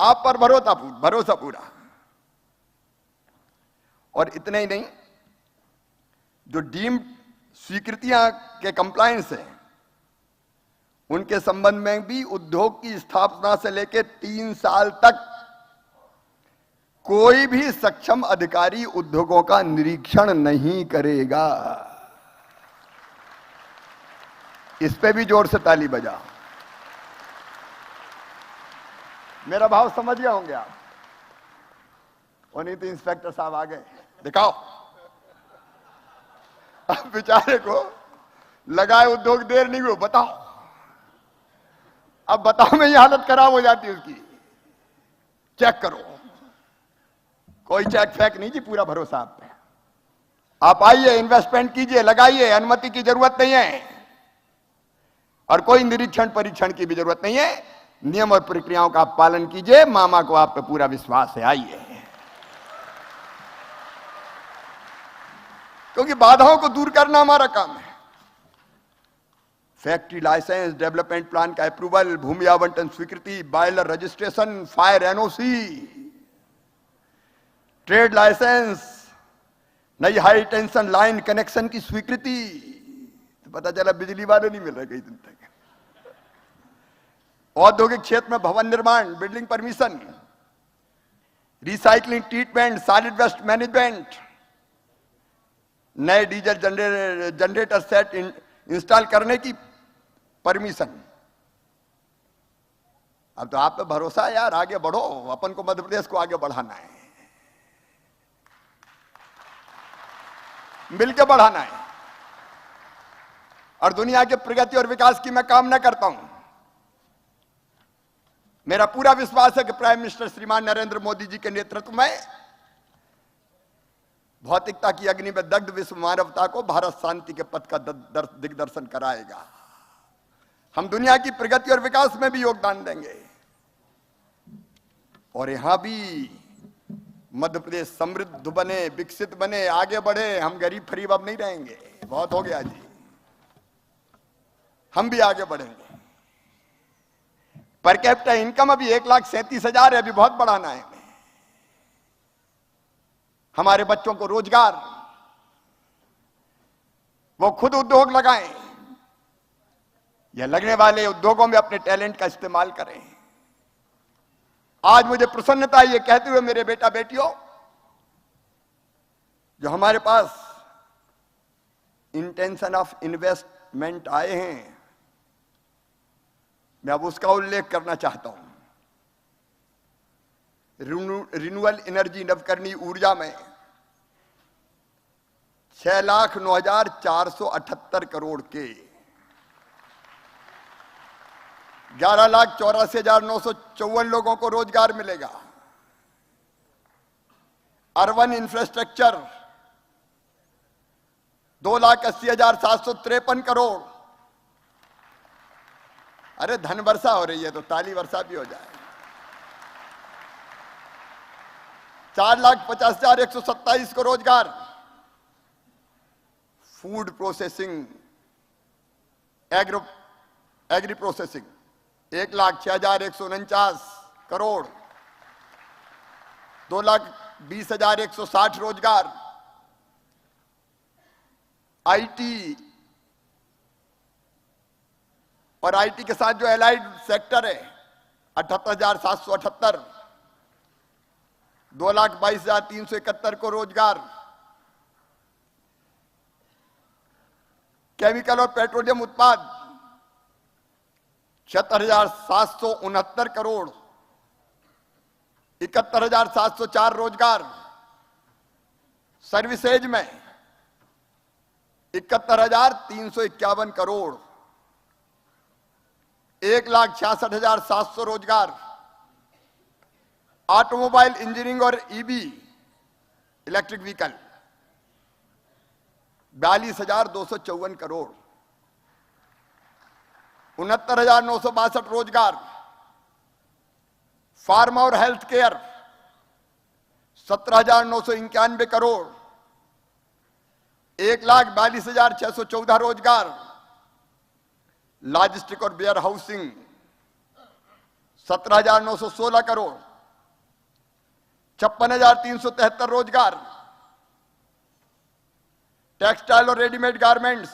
आप पर भरोसा पूरा। और इतना ही नहीं, जो डीम्ड स्वीकृतियां के कंप्लायंस है, उनके संबंध में भी उद्योग की स्थापना से लेकर 3 साल तक कोई भी सक्षम अधिकारी उद्योगों का निरीक्षण नहीं करेगा। इस पे भी जोर से ताली बजाओ। मेरा भाव समझ गए होंगे आप। वो नहीं तो इंस्पेक्टर साहब आ गए, दिखाओ। अब बेचारे को लगाए उद्योग, देर नहीं हुई, बताओ। अब बताओ में ये हालत खराब हो जाती है उसकी। चेक करो, कोई चेक फेक नहीं जी, पूरा भरोसा आप पे। आप आइए, इन्वेस्टमेंट कीजिए, लगाइए, अनुमति की जरूरत नहीं है और कोई निरीक्षण परीक्षण की भी जरूरत नहीं है। नियम और प्रक्रियाओं का आप पालन कीजिए, मामा को आप पे पूरा विश्वास है। आइए, क्योंकि बाधाओं को दूर करना हमारा काम है। फैक्ट्री लाइसेंस, डेवलपमेंट प्लान का अप्रूवल, भूमि आवंटन स्वीकृति, boiler registration, fire NOC, trade licence, नई हाई टेंशन लाइन कनेक्शन की स्वीकृति। तो पता चला बिजली वाले नहीं मिल रहे कई दिन तक। औद्योगिक क्षेत्र में भवन निर्माण, building permission, recycling treatment, solid waste management, नए डीजल जनरेटर सेट इंस्टॉल करने की परमिशन। अब तो आप पे भरोसा है यार, आगे बढ़ो। अपन को मध्य प्रदेश को आगे बढ़ाना है, मिलकर बढ़ाना है। और दुनिया के प्रगति और विकास की मैं कामना करता हूं। मेरा पूरा विश्वास है कि प्राइम मिनिस्टर श्रीमान नरेंद्र मोदी जी के नेतृत्व में भौतिकता की अग्नि में दग्ध विश्व मानवता को भारत शांति के पथ का दिग्दर्शन कराएगा। हम दुनिया की प्रगति और विकास में भी योगदान देंगे और यहां भी मध्य प्रदेश समृद्ध बने, विकसित बने, आगे बढ़े। हम गरीब फरीब अब नहीं रहेंगे, बहुत हो गया जी। हम भी आगे बढ़ेंगे। पर कैपिटा इनकम अभी 1,37,000 है, अभी बहुत बढ़ाना है। हमारे बच्चों को रोजगार, वो खुद उद्योग लगाएं या लगने वाले उद्योगों में अपने टैलेंट का इस्तेमाल करें। आज मुझे प्रसन्नता ये कहते हुए मेरे बेटा बेटियों, जो हमारे पास इंटेंशन ऑफ इन्वेस्टमेंट आए हैं, मैं अब उसका उल्लेख करना चाहता हूं। रिन्यूएबल एनर्जी, नवकरणीय ऊर्जा में 6,09,478 करोड़ के 11,84,954 लोगों को रोजगार मिलेगा। Urban infrastructure 2,80,753 crore. अरे धन वर्षा हो रही है तो ताली वर्षा भी हो जाए। 4,50,127 को रोजगार। Food processing, agri processing 1,06,149 crore, 2,20,160 रोजगार, आईटी और आईटी के साथ जो एलाइड सेक्टर है 78,778, 2,22,371 को रोजगार, केमिकल और पेट्रोलियम उत्पाद 76,769 करोड़, 71,704 रोजगार, सर्विसेज में 71,351 करोड़, 1,66,700 रोजगार, ऑटोमोबाइल इंजीनियरिंग और ईबी इलेक्ट्रिक व्हीकल 42,254 करोड़, 69,962 रोजगार, फार्मा और हेल्थ केयर 17,991 करोड़, 1,42,614 रोजगार, लॉजिस्टिक और वेयर हाउसिंग 17,916 करोड़, 56,373 रोजगार, टेक्सटाइल और रेडीमेड गारमेंट्स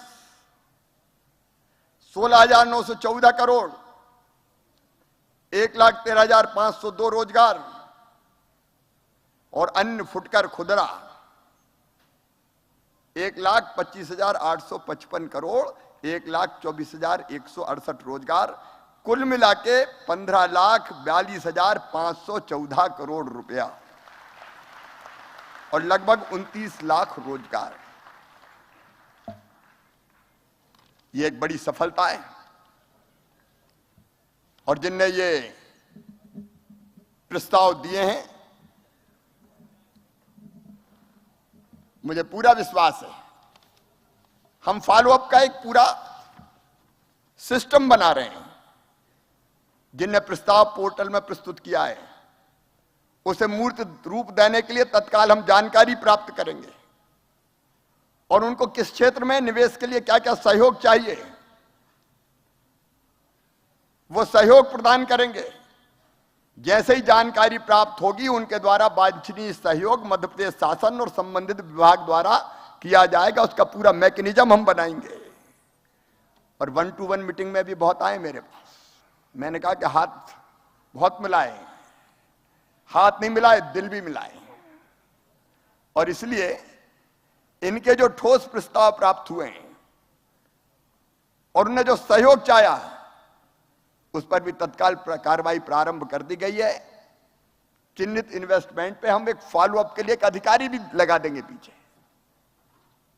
16,914 करोड़, 1,13,502 रोजगार और अन्य फुटकर खुदरा 1,25,855 करोड़, 1,24,168 रोजगार, कुल मिला के 15,42,514 करोड़ रुपया और लगभग 29 लाख रोजगार। ये एक बड़ी सफलता है और जिनने ये प्रस्ताव दिए हैं मुझे पूरा विश्वास है हम फॉलोअप का एक पूरा सिस्टम बना रहे हैं। जिनने प्रस्ताव पोर्टल में प्रस्तुत किया है उसे मूर्त रूप देने के लिए तत्काल हम जानकारी प्राप्त करेंगे और उनको किस क्षेत्र में निवेश के लिए क्या क्या सहयोग चाहिए वो सहयोग प्रदान करेंगे। जैसे ही जानकारी प्राप्त होगी उनके द्वारा वांछनीय सहयोग मध्य प्रदेश शासन और संबंधित विभाग द्वारा किया जाएगा। उसका पूरा मैकेनिज्म हम बनाएंगे। और 1-to-1 मीटिंग में भी बहुत आए मेरे पास, मैंने कहा कि हाथ बहुत मिलाए, हाथ नहीं मिलाए दिल भी मिलाए और इसलिए इनके जो ठोस प्रस्ताव प्राप्त हुए हैं और उन्हें जो सहयोग चाहा उस पर भी तत्काल कार्रवाई प्रारंभ कर दी गई है। चिन्हित इन्वेस्टमेंट पे हम एक फॉलोअप के लिए एक अधिकारी भी लगा देंगे पीछे,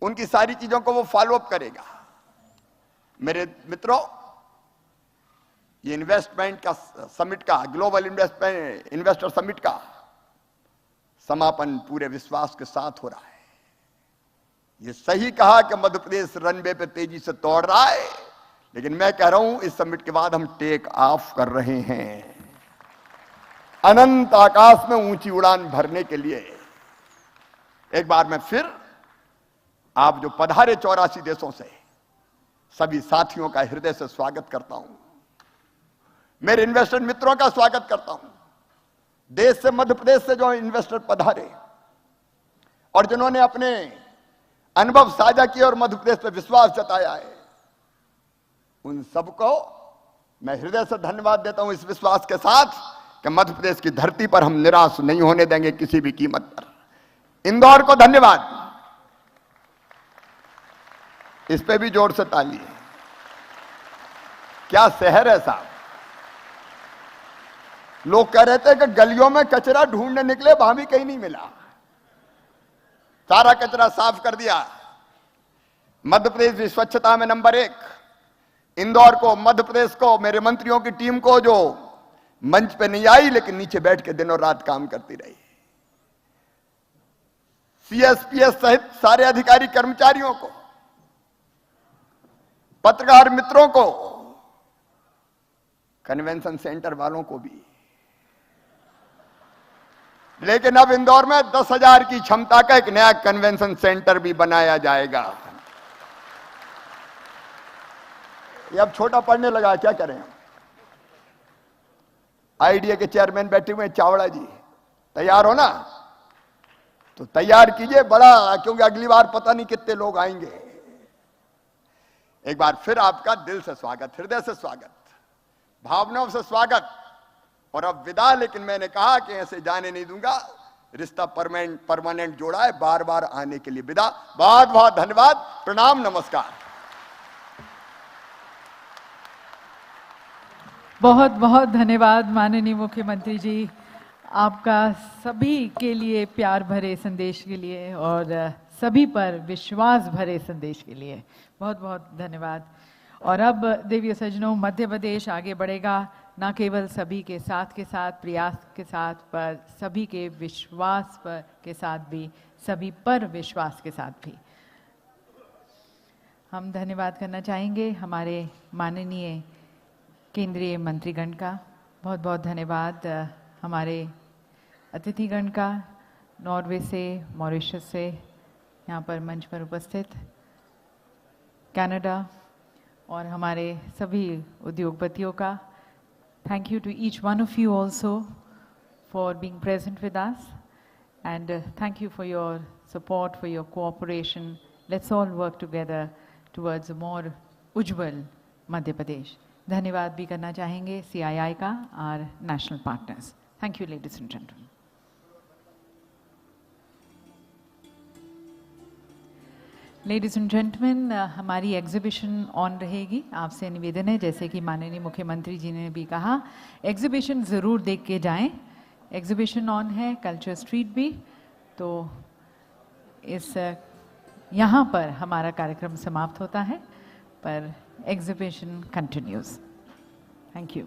उनकी सारी चीजों को वो फॉलोअप करेगा। मेरे मित्रों, ये इन्वेस्टमेंट का समिट का ग्लोबल इन्वेस्टर समिट का समापन पूरे विश्वास के साथ हो रहा है। ये सही कहा कि मध्य प्रदेश रनवे पे तेजी से दौड़ रहा है, लेकिन मैं कह रहा हूं इस समिट के बाद हम टेक ऑफ कर रहे हैं अनंत आकाश में ऊंची उड़ान भरने के लिए। एक बार मैं फिर आप जो पधारे 84 देशों से सभी साथियों का हृदय से स्वागत करता हूं, मेरे इन्वेस्टर मित्रों का स्वागत करता हूं। देश से मध्य प्रदेश से जो इन्वेस्टर पधारे और जिन्होंने अपने अनुभव साझा किए और मध्य प्रदेश पर विश्वास जताया है, उन सबको मैं हृदय से धन्यवाद देता हूं, इस विश्वास के साथ कि मध्य प्रदेश की धरती पर हम निराश नहीं होने देंगे किसी भी कीमत पर। इंदौर को धन्यवाद, इस पे भी जोर से ताली है। क्या शहर है साहब। लोग कह रहे थे कि गलियों में कचरा ढूंढने निकले, वहां भी कहीं नहीं मिला, सारा कचरा साफ कर दिया। मध्य प्रदेश भी स्वच्छता में नंबर 1। इंदौर को, मध्य प्रदेश को, मेरे मंत्रियों की टीम को जो मंच पे नहीं आई लेकिन नीचे बैठ के दिन और रात काम करती रही, सीएसपीएस सहित सारे अधिकारी कर्मचारियों को, पत्रकार मित्रों को, कन्वेंशन सेंटर वालों को भी। लेकिन अब इंदौर में 10,000 की क्षमता का एक नया कन्वेंशन सेंटर भी बनाया जाएगा। ये अब छोटा पढ़ने लगा, क्या करें। आईडीए के चेयरमैन बैठे हुए हैं चावड़ा जी, तैयार हो ना? तो तैयार कीजिए बड़ा, क्योंकि अगली बार पता नहीं कितने लोग आएंगे। एक बार फिर आपका दिल से स्वागत, हृदय से स्वागत, भावनाओं से स्वागत। और अब विदा, लेकिन मैंने कहा कि ऐसे जाने नहीं दूंगा, रिश्ता परमानेंट जोड़ा है, बार बार आने के लिए विदा। बहुत बहुत धन्यवाद, प्रणाम, नमस्कार। बहुत बहुत धन्यवाद माननीय मुख्यमंत्री जी, आपका सभी के लिए प्यार भरे संदेश के लिए और सभी पर विश्वास भरे संदेश के लिए बहुत बहुत धन्यवाद। और अब देवी सज्जनों, मध्य प्रदेश आगे बढ़ेगा, न केवल सभी के साथ प्रयास के साथ, पर सभी के विश्वास पर के साथ भी, सभी पर विश्वास के साथ भी। हम धन्यवाद करना चाहेंगे हमारे माननीय केंद्रीय मंत्रीगण का। बहुत बहुत धन्यवाद हमारे अतिथिगण का, नॉर्वे से, मॉरिशस से, यहाँ पर मंच पर उपस्थित, कनाडा और हमारे सभी उद्योगपतियों का। Thank you to each one of you also for being present with us, and thank you for your support, for your cooperation. Let's all work together towards a more Ujjwal Madhya Pradesh. धन्यवाद भी करना चाहेंगे CII का, our national partners. Thank you, ladies and gentlemen. Ladies and gentleman, हमारी एग्जीबिशन ऑन रहेगी। आपसे निवेदन है, जैसे कि माननीय मुख्यमंत्री जी ने भी कहा, एग्जीबिशन ज़रूर देख के जाएं। एग्जीबिशन ऑन है, कल्चर स्ट्रीट भी। तो इस यहाँ पर हमारा कार्यक्रम समाप्त होता है, पर exhibition continues. Thank you.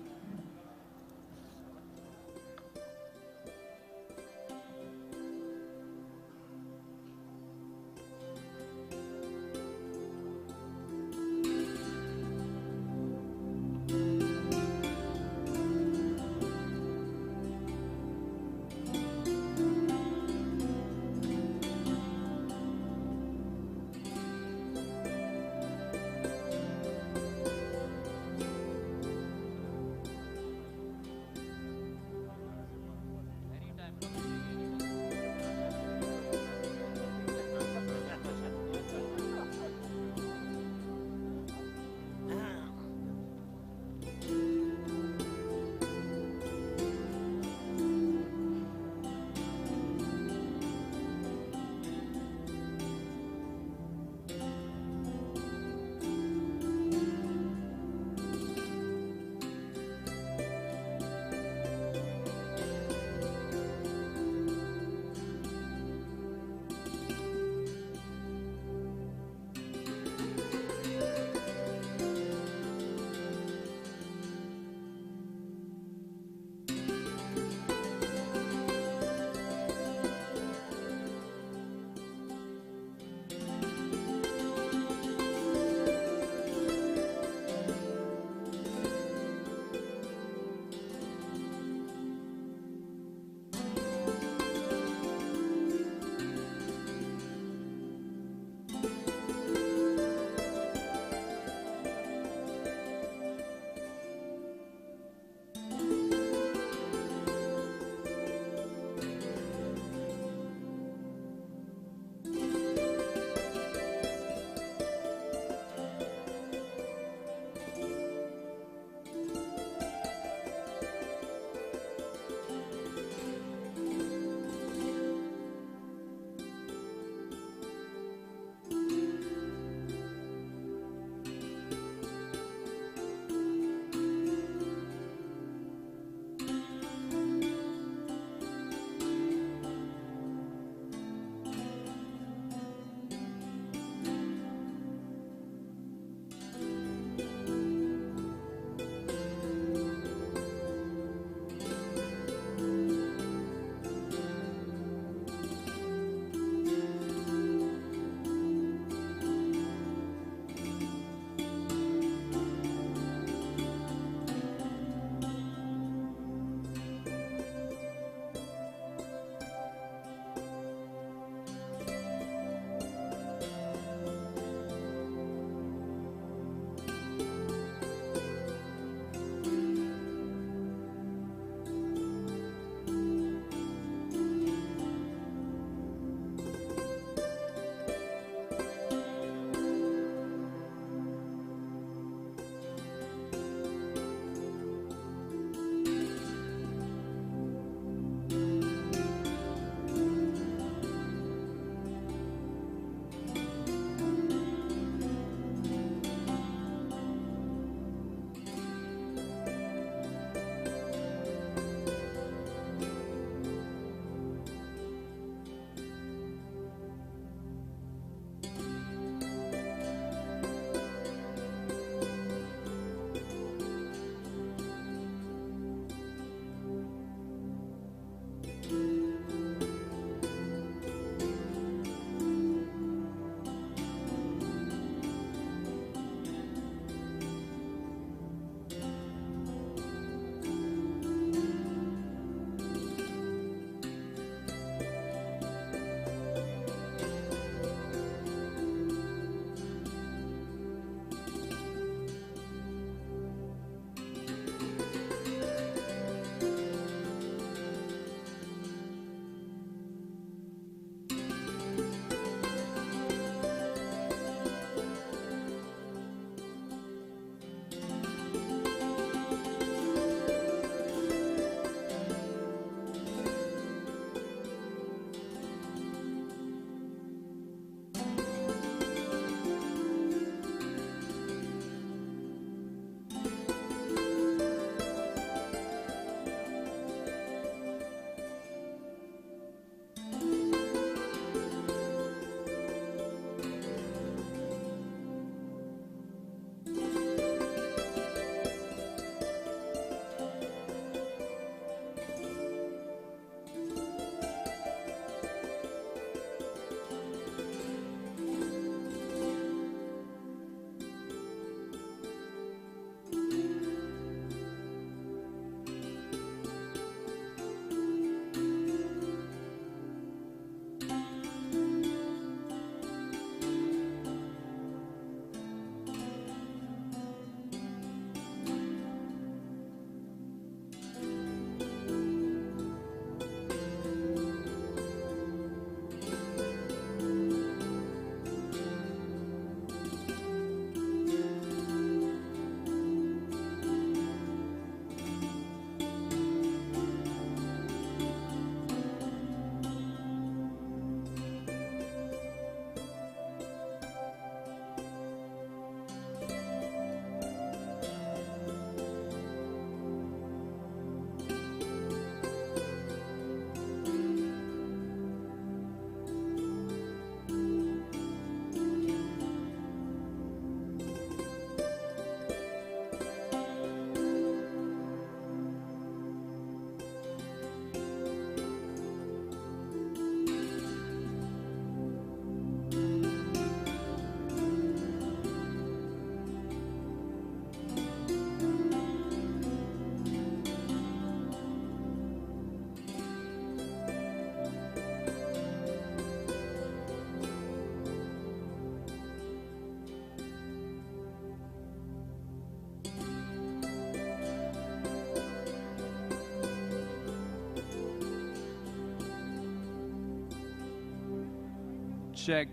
Check.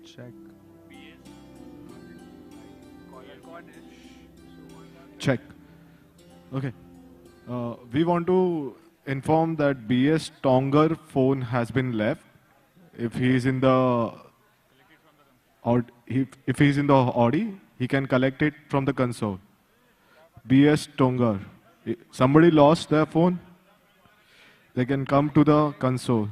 Check. Check. Okay. We want to inform that BS Tonger phone has been left. If he is in the if he is in the Audi, he can collect it from the console. BS Tonger. Somebody lost their phone, they can come to the console.